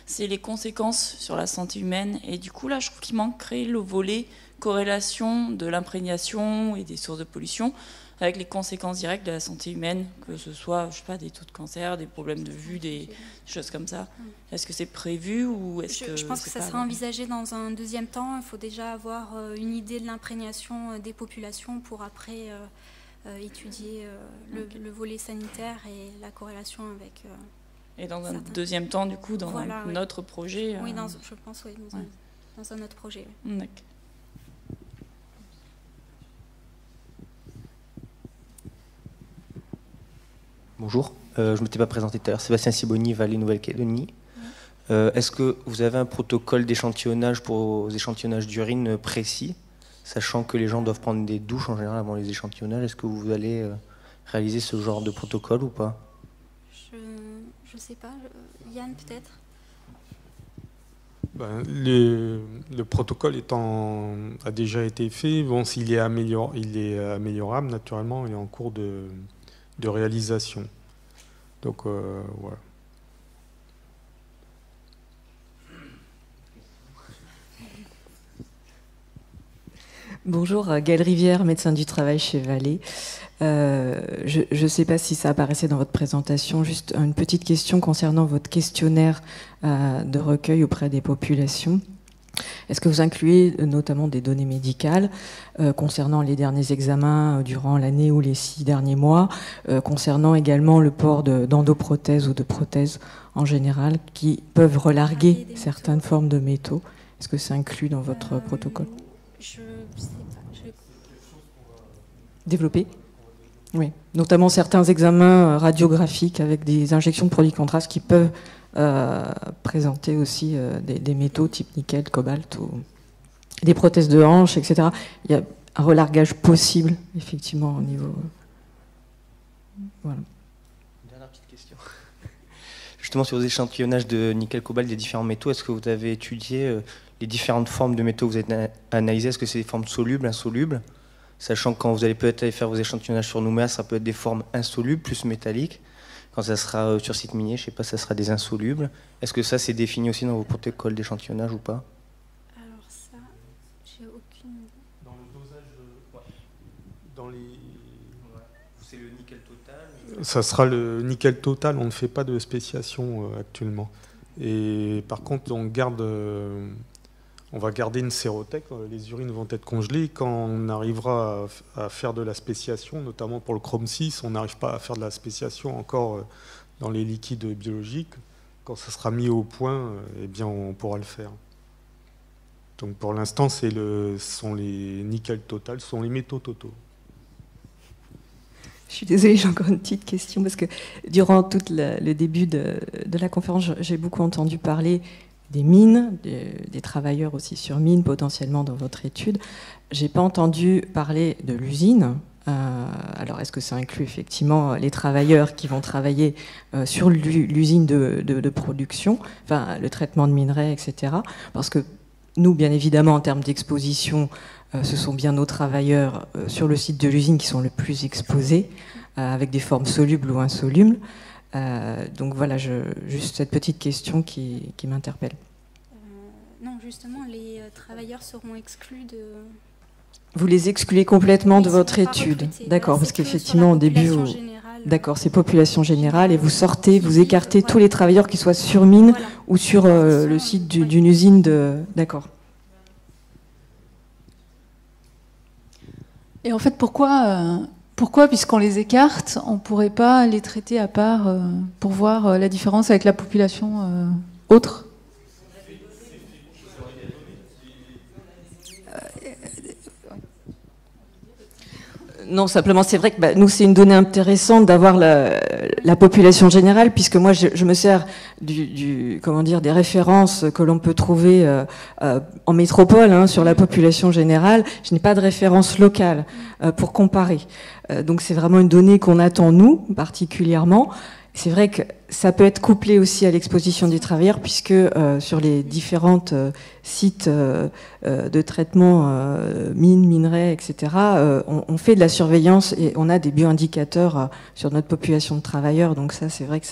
S11: C'est les conséquences sur la santé humaine. Et du coup, là, je trouve qu'il manquerait le volet corrélation de l'imprégnation et des sources de pollution avec les conséquences directes de la santé humaine, que ce soit, je sais pas, des taux de cancer, des problèmes de vue, des choses comme ça. Est-ce que c'est prévu ou est-ce que...
S9: Je pense que ça sera envisagé dans un deuxième temps. Il faut déjà avoir une idée de l'imprégnation des populations pour après étudier le volet sanitaire et la corrélation avec...
S11: et dans un deuxième temps, du coup, dans un autre projet
S9: Oui, je pense, oui, dans un autre projet.
S11: Oui. D'accord.
S6: Bonjour, je ne m'étais pas présenté tout à l'heure, Sébastien Siboni, Vallée Nouvelle-Calédonie. Est-ce que vous avez un protocole d'échantillonnage pour les échantillonnages d'urine précis, sachant que les gens doivent prendre des douches en général avant les échantillonnages? Est-ce que vous allez réaliser ce genre de protocole ou pas?
S9: Je ne sais pas. Yann, peut-être?
S12: Le protocole a déjà été fait. Bon, il est améliorable, naturellement, il est en cours de réalisation. Donc voilà.
S13: Bonjour, Gaëlle Rivière, médecin du travail chez Vallée. Je ne sais pas si ça apparaissait dans votre présentation, juste une petite question concernant votre questionnaire de recueil auprès des populations. Est-ce que vous incluez notamment des données médicales concernant les derniers examens durant l'année ou les 6 derniers mois, concernant également le port d'endoprothèses ou de prothèses en général qui peuvent relarguer certaines formes de métaux? Est-ce que c'est inclus dans votre protocole?
S9: Je ne sais pas.
S13: Développer? Oui, notamment certains examens radiographiques avec des injections de produits de contraste qui peuvent présenter aussi des métaux type nickel, cobalt, ou des prothèses de hanche, etc. Il y a un relargage possible, effectivement, au niveau... Voilà.
S6: Dernière petite question. Justement, sur les échantillonnages de nickel, cobalt, des différents métaux, est-ce que vous avez étudié les différentes formes de métaux que vous avez analysées? Est-ce que c'est des formes solubles, insolubles? Sachant que quand vous allez peut-être aller faire vos échantillonnages sur Nouméa, ça peut être des formes insolubles, plus métalliques. Quand ça sera sur site minier, je ne sais pas, ça sera des insolubles. Est-ce que ça, c'est défini aussi dans vos protocoles d'échantillonnage ou pas?
S9: Alors ça, j'ai aucune...
S12: Dans le dosage... Dans les...
S6: C'est le nickel total?
S12: Ça sera le nickel total, on ne fait pas de spéciation actuellement. Et par contre, on va garder une sérothèque, les urines vont être congelées. Quand on arrivera à faire de la spéciation, notamment pour le chrome 6, on n'arrive pas à faire de la spéciation encore dans les liquides biologiques. Quand ça sera mis au point, eh bien, on pourra le faire. Donc pour l'instant, ce sont les nickels total, ce sont les métaux totaux.
S13: Je suis désolée, j'ai encore une petite question, parce que durant tout le début de la conférence, j'ai beaucoup entendu parler des mines, des travailleurs aussi sur mines potentiellement dans votre étude. Je n'ai pas entendu parler de l'usine. Alors est-ce que ça inclut effectivement les travailleurs qui vont travailler sur l'usine de production, enfin le traitement de minerais, etc. Parce que nous, bien évidemment, en termes d'exposition, ce sont bien nos travailleurs sur le site de l'usine qui sont le plus exposés, avec des formes solubles ou insolubles. Donc voilà, juste cette petite question qui m'interpelle.
S9: Non, justement, les travailleurs seront exclus de...
S13: Vous les excluez complètement de votre étude? D'accord, parce qu'effectivement, au début... D'accord, c'est population générale, et vous écartez tous les travailleurs qui soient sur mine ou sur le site d'une usine de... D'accord.
S1: Et en fait, pourquoi, puisqu'on les écarte, on ne pourrait pas les traiter à part pour voir la différence avec la population autre?
S13: Non, simplement, c'est vrai que nous, c'est une donnée intéressante d'avoir la population générale, puisque moi, je me sers des références que l'on peut trouver en métropole sur la population générale. Je n'ai pas de référence locale pour comparer. Donc, c'est vraiment une donnée qu'on attend, nous, particulièrement. c'est vrai que ça peut être couplé aussi à l'exposition des travailleurs, puisque sur les différentes sites de traitement, mines, minerais, etc., on fait de la surveillance et on a des bioindicateurs sur notre population de travailleurs. Donc ça, c'est vrai que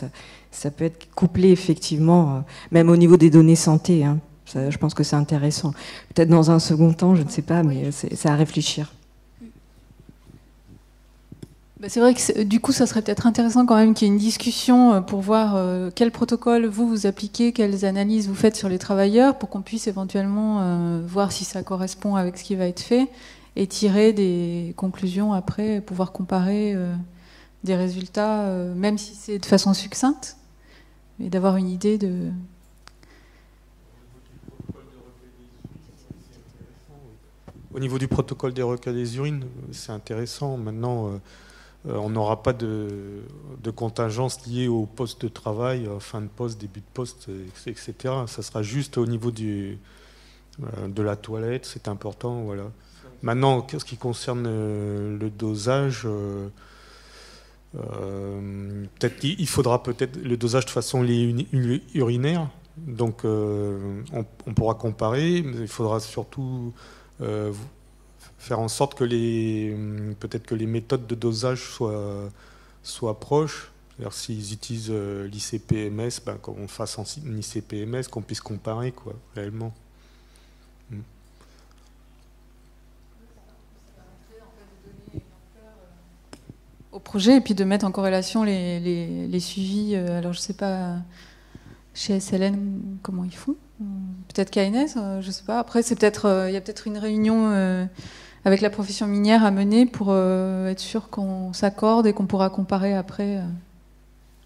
S13: ça peut être couplé effectivement, même au niveau des données santé. Hein. Ça, je pense que c'est intéressant. Peut-être dans un second temps, je ne sais pas, mais c'est à réfléchir.
S1: C'est vrai que du coup, ça serait peut-être intéressant quand même qu'il y ait une discussion pour voir quel protocole vous appliquez, quelles analyses vous faites sur les travailleurs, pour qu'on puisse éventuellement voir si ça correspond avec ce qui va être fait et tirer des conclusions après, pouvoir comparer des résultats, même si c'est de façon succincte, et d'avoir une idée de...
S12: Au niveau du protocole des recueils des urines, c'est intéressant. Maintenant, on n'aura pas de contingence liée au poste de travail, fin de poste, début de poste, etc. Ça sera juste au niveau de la toilette, c'est important. Voilà. Maintenant, ce qui concerne le dosage, il faudra peut-être le dosage de façon urinaire. Donc, on pourra comparer, mais il faudra surtout faire en sorte que peut-être que les méthodes de dosage soient proches. C'est-à-dire s'ils utilisent l'ICP-MS, qu'on fasse en ICP-MS, qu'on puisse comparer réellement.
S1: Au projet, et puis de mettre en corrélation les suivis. Alors je ne sais pas chez SLN comment ils font. Peut-être KNS, je ne sais pas. Après, il y a peut-être une réunion avec la profession minière à mener pour être sûr qu'on s'accorde et qu'on pourra comparer après.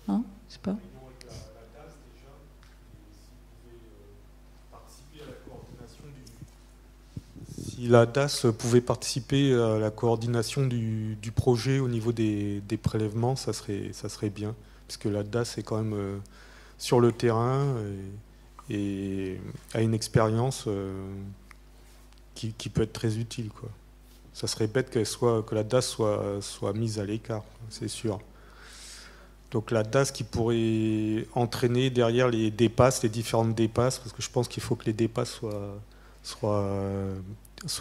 S1: Hein, je sais pas.
S12: Si la DAS pouvait participer à la coordination du projet au niveau des prélèvements, ça serait bien, puisque la DAS est quand même sur le terrain et a une expérience qui peut être très utile, quoi. Ça serait bête que la DAS soit mise à l'écart, c'est sûr. Donc la DAS qui pourrait entraîner derrière les différentes dépasses, parce que je pense qu'il faut que les dépasses soient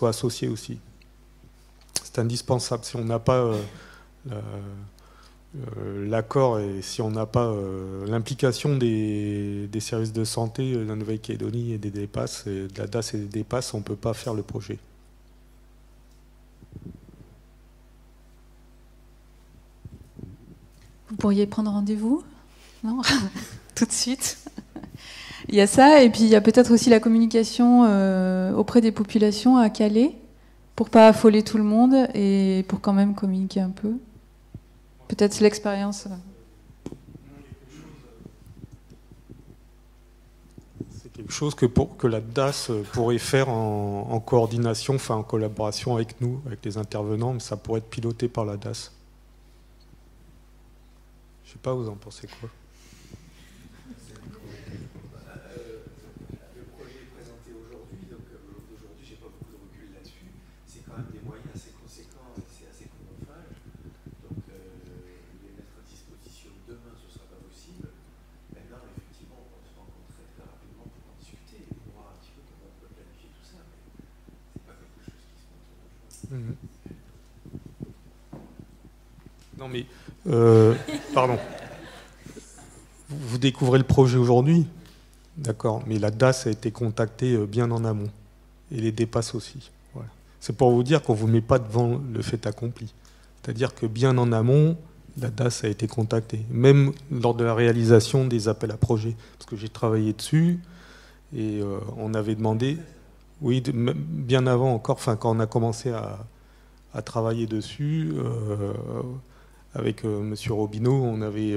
S12: associées aussi. C'est indispensable. Si on n'a pas l'accord et si on n'a pas l'implication des services de santé de la Nouvelle-Calédonie et des dépasses, de la DAS et des dépasses, on ne peut pas faire le projet.
S1: Vous pourriez prendre rendez-vous? Non? Tout de suite. Il y a ça, et puis il y a peut-être aussi la communication auprès des populations à Calais, pour pas affoler tout le monde et pour quand même communiquer un peu. Peut-être l'expérience.
S12: C'est quelque chose que la DAS pourrait faire en coordination, enfin en collaboration avec nous, avec les intervenants, mais ça pourrait être piloté par la DAS. Je sais pas, vous en pensez quoi?
S10: Le projet présenté aujourd'hui, donc aujourd'hui, j'ai pas beaucoup de recul là-dessus. C'est quand même des moyens assez conséquents et c'est assez chronophage. Donc les mettre à disposition demain, ce ne sera pas possible. Maintenant, effectivement, on va se rencontrer très rapidement pour en discuter et voir un petit peu comment on peut planifier tout ça. Mais c'est pas quelque chose qui se montre aujourd'hui.
S12: Non mais, pardon. Vous découvrez le projet aujourd'hui, d'accord, mais la DAS a été contactée bien en amont, et les dépasses aussi. Voilà. C'est pour vous dire qu'on ne vous met pas devant le fait accompli. C'est-à-dire que bien en amont, la DAS a été contactée, même lors de la réalisation des appels à projets, parce que j'ai travaillé dessus, et on avait demandé, oui, bien avant encore, enfin quand on a commencé à travailler dessus, avec M. Robineau, on avait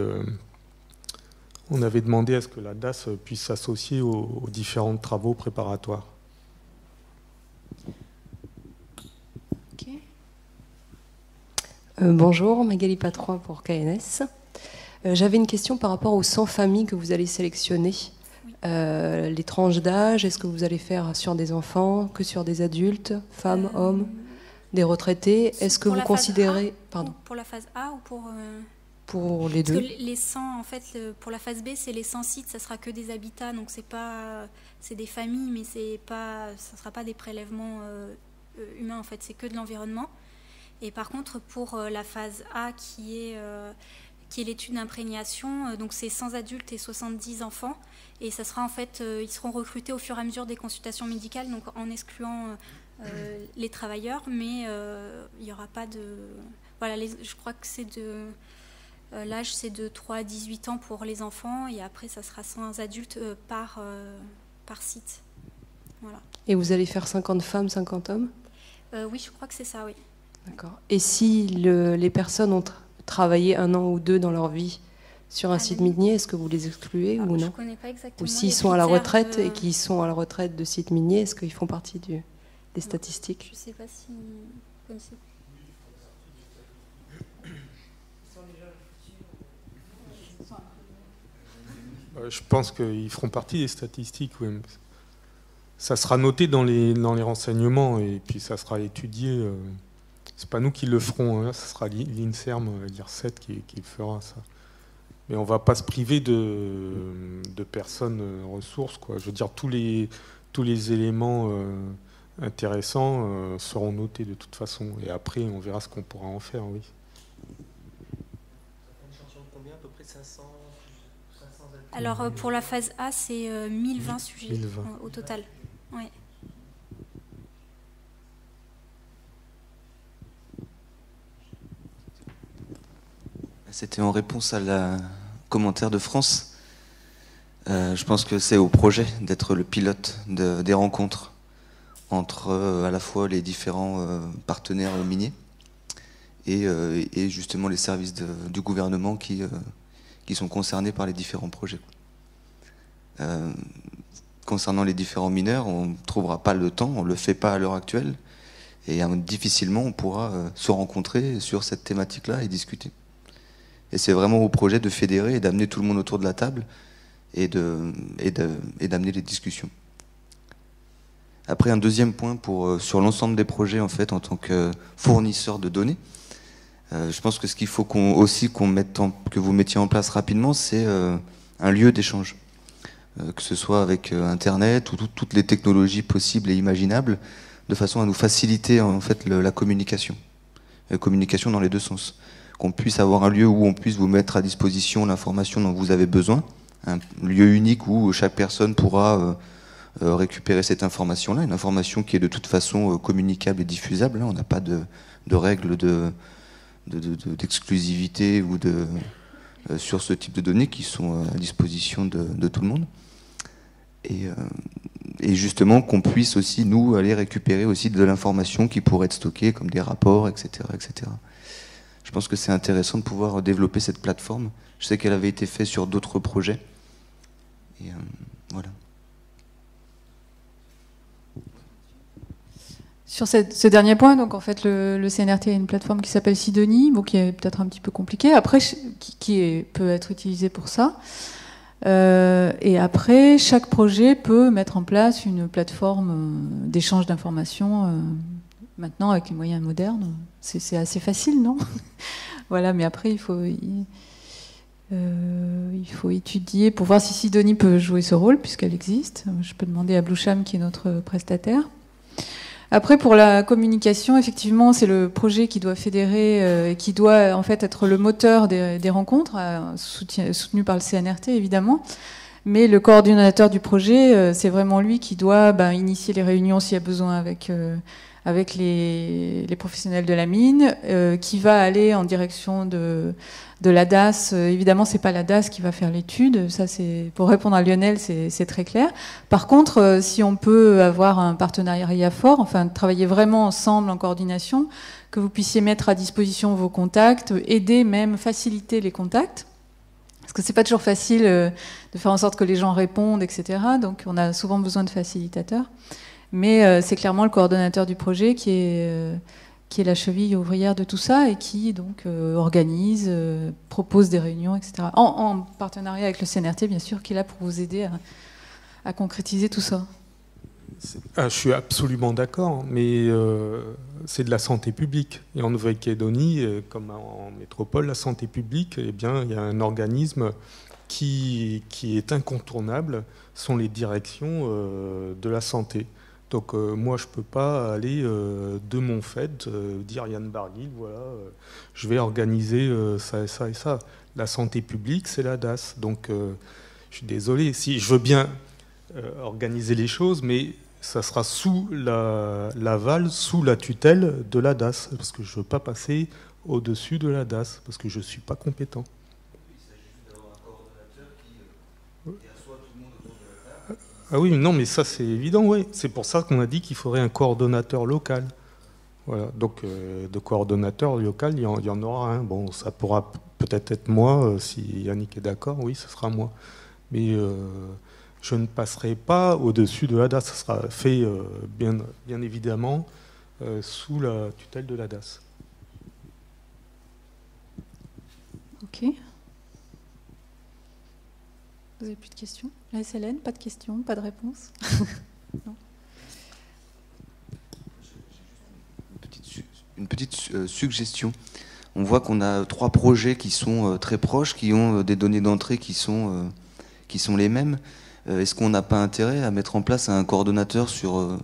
S12: demandé à ce que la DAS puisse s'associer aux différents travaux préparatoires.
S14: Okay. Bonjour, Magali Patron pour KNS. J'avais une question par rapport aux 100 familles que vous allez sélectionner. Oui. Les tranches d'âge, est-ce que vous allez faire sur des enfants, que sur des adultes, femmes, hommes, des retraités? Est-ce que vous considérez...
S9: Pardon. Pour la phase A ou pour
S14: pour les deux?
S9: Parce que les 100, en fait, pour la phase B, c'est les 100 sites, ça sera que des habitats, donc c'est des familles, mais ça sera pas des prélèvements humains, en fait, c'est que de l'environnement. Et par contre, pour la phase A, qui est l'étude d'imprégnation, donc c'est 100 adultes et 70 enfants, et ça sera en fait, ils seront recrutés au fur et à mesure des consultations médicales, donc en excluant les travailleurs, mais il n'y aura pas de... Voilà, je crois que c'est de... L'âge, c'est de 3 à 18 ans pour les enfants, et après, ça sera 100 adultes par site. Voilà.
S14: Et vous allez faire 50 femmes, 50 hommes?
S9: Oui, je crois que c'est ça, oui.
S14: D'accord. Et si les personnes ont travaillé 1 an ou 2 dans leur vie sur un site minier, est-ce que vous les excluez ou non?
S9: Je ne connais pas exactement.
S14: Ou s'ils sont à la retraite et qu'ils sont à la retraite de sites miniers, est-ce qu'ils font partie des statistiques?
S9: Je ne sais pas si...
S12: Je pense qu'ils feront partie des statistiques, oui. Ça sera noté dans les renseignements et puis ça sera étudié. C'est pas nous qui le ferons, hein, ça sera l'INSERM, l'IRSET qui fera ça. Mais on va pas se priver de personnes ressources, quoi. Je veux dire, tous les éléments intéressants seront notés de toute façon. Et après, on verra ce qu'on pourra en faire, oui.
S6: Combien, à peu près 500
S9: Alors, pour la phase A, c'est 1020 sujets
S12: 1020.
S9: Au total. Ouais.
S7: C'était en réponse à la commentaire de France. Je pense que c'est au projet d'être le pilote des rencontres entre à la fois les différents partenaires miniers et justement les services du gouvernement qui sont concernés par les différents projets. Concernant les différents mineurs, on ne trouvera pas le temps, on ne le fait pas à l'heure actuelle, et difficilement on pourra se rencontrer sur cette thématique-là et discuter. Et c'est vraiment au projet de fédérer et d'amener tout le monde autour de la table et d'amener les discussions. Après, un deuxième point sur l'ensemble des projets, en fait, en tant que fournisseur de données, je pense que ce qu'il faut que vous mettiez en place rapidement, c'est un lieu d'échange. Que ce soit avec Internet ou toutes les technologies possibles et imaginables, de façon à nous faciliter en fait la communication. La communication dans les deux sens. Qu'on puisse avoir un lieu où on puisse vous mettre à disposition l'information dont vous avez besoin, un lieu unique où chaque personne pourra récupérer cette information-là, une information qui est de toute façon communicable et diffusable. On n'a pas de règles d'exclusivité ou sur ce type de données qui sont à disposition de tout le monde. Et justement qu'on puisse aussi, nous, aller récupérer aussi de l'information qui pourrait être stockée, comme des rapports, etc. etc. Je pense que c'est intéressant de pouvoir développer cette plateforme. Je sais qu'elle avait été faite sur d'autres projets. Et voilà.
S1: Sur ce dernier point, donc en fait le CNRT a une plateforme qui s'appelle Sidonie, bon, qui est peut-être un petit peu compliquée, après peut être utilisée pour ça. Et après, chaque projet peut mettre en place une plateforme d'échange d'informations. Maintenant, avec les moyens modernes, c'est assez facile, non? Voilà, mais après, il faut étudier pour voir si Sidonie peut jouer ce rôle, puisqu'elle existe. Je peux demander à Bluesham, qui est notre prestataire. Après, pour la communication, effectivement, c'est le projet qui doit fédérer, qui doit en fait être le moteur des rencontres, soutenu par le CNRT, évidemment. Mais le coordinateur du projet, c'est vraiment lui qui doit initier les réunions s'il y a besoin avec les professionnels de la mine, qui va aller en direction de la DAS. Évidemment, c'est pas la DAS qui va faire l'étude. Ça, c'est pour répondre à Lionel, c'est très clair. Par contre, si on peut avoir un partenariat fort, enfin travailler vraiment ensemble en coordination, que vous puissiez mettre à disposition vos contacts, aider même, faciliter les contacts. Parce que c'est pas toujours facile de faire en sorte que les gens répondent, etc. Donc, on a souvent besoin de facilitateurs. Mais c'est clairement le coordonnateur du projet qui est la cheville ouvrière de tout ça et qui donc organise, propose des réunions, etc. En partenariat avec le CNRT, bien sûr, qui est là pour vous aider à concrétiser tout ça.
S12: Je suis absolument d'accord, mais c'est de la santé publique. Et en Nouvelle-Calédonie, comme en métropole, la santé publique, eh bien, il y a un organisme qui est incontournable, sont les directions de la santé. Donc moi, je ne peux pas aller de mon fait dire Yann Barguil, voilà, je vais organiser ça et ça et ça. La santé publique, c'est la DAS. Donc je suis désolé, si je veux bien organiser les choses, mais ça sera sous l'aval, sous la tutelle de la DAS, parce que je ne veux pas passer au-dessus de la DAS, parce que je ne suis pas compétent. Ah oui, non, mais ça c'est évident, oui. C'est pour ça qu'on a dit qu'il faudrait un coordonnateur local. Voilà, donc de coordonnateur local, il y en aura un. Bon, ça pourra peut-être être moi, si Yannick est d'accord, oui, ce sera moi. Mais je ne passerai pas au-dessus de la DAS. Ça sera fait, bien évidemment, sous la tutelle de la DAS.
S1: Ok. Vous n'avez plus de questions? La SLN, pas de questions, pas de réponse? Non.
S7: Une petite suggestion. On voit qu'on a 3 projets qui sont très proches, qui ont des données d'entrée qui sont les mêmes. Est-ce qu'on n'a pas intérêt à mettre en place un coordonnateur sur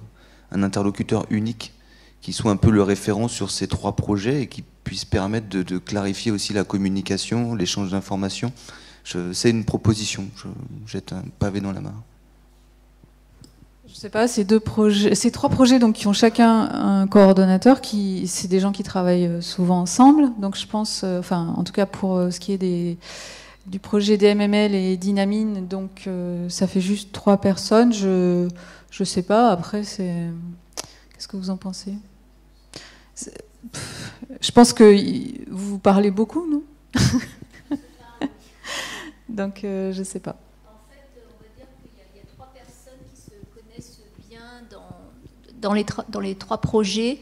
S7: un interlocuteur unique qui soit un peu le référent sur ces 3 projets et qui puisse permettre de clarifier aussi la communication, l'échange d'informations? C'est une proposition, je jette un pavé dans la mare.
S1: Je sais pas, ces 3 projets donc, qui ont chacun un coordonnateur, c'est des gens qui travaillent souvent ensemble. Donc je pense, en tout cas pour ce qui est du projet DMML et Dynamine, donc ça fait juste 3 personnes. Je sais pas, après qu'est-ce que vous en pensez? Je pense que vous parlez beaucoup, non? Donc, je ne sais pas.
S2: En fait, on va dire qu'il y a 3 personnes qui se connaissent bien dans les 3 projets.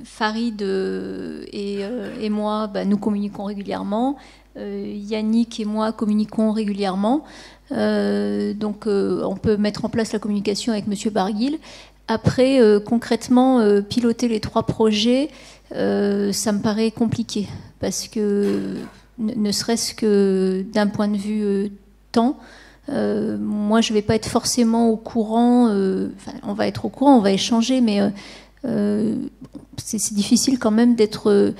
S2: Farid et moi, nous communiquons régulièrement. Yannick et moi communiquons régulièrement. Donc, on peut mettre en place la communication avec M. Barguil. Après, concrètement, piloter les 3 projets, ça me paraît compliqué. Parce que ne serait-ce que d'un point de vue temps, moi je ne vais pas être forcément au courant, on va être au courant, on va échanger, mais c'est difficile quand même d'être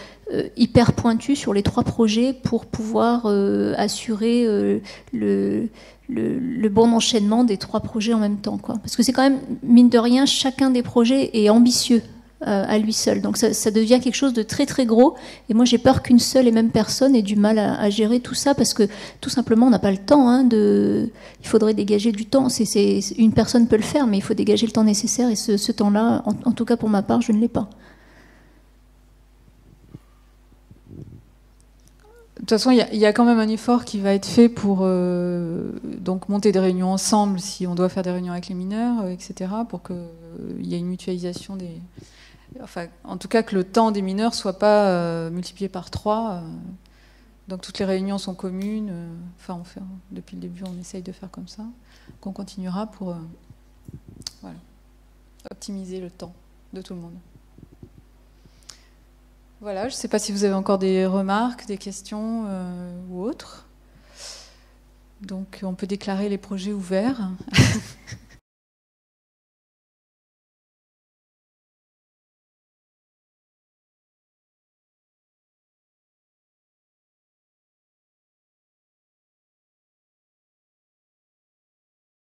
S2: hyper pointu sur les 3 projets pour pouvoir assurer le bon enchaînement des 3 projets en même temps, quoi. Parce que c'est quand même, mine de rien, chacun des projets est ambitieux à lui seul. Donc ça devient quelque chose de très très gros. Et moi j'ai peur qu'une seule et même personne ait du mal à gérer tout ça, parce que tout simplement on n'a pas le temps. Il faudrait dégager du temps. Une personne peut le faire, mais il faut dégager le temps nécessaire. Et ce temps-là, en tout cas pour ma part, je ne l'ai pas.
S1: De toute façon, il y a quand même un effort qui va être fait pour donc monter des réunions ensemble si on doit faire des réunions avec les mineurs, etc., pour qu'il y ait une mutualisation des... Enfin, en tout cas, que le temps des mineurs ne soit pas multiplié par 3. Donc toutes les réunions sont communes. Depuis le début, on essaye de faire comme ça. Qu'on continuera pour optimiser le temps de tout le monde. Voilà, je ne sais pas si vous avez encore des remarques, des questions ou autres. Donc on peut déclarer les projets ouverts.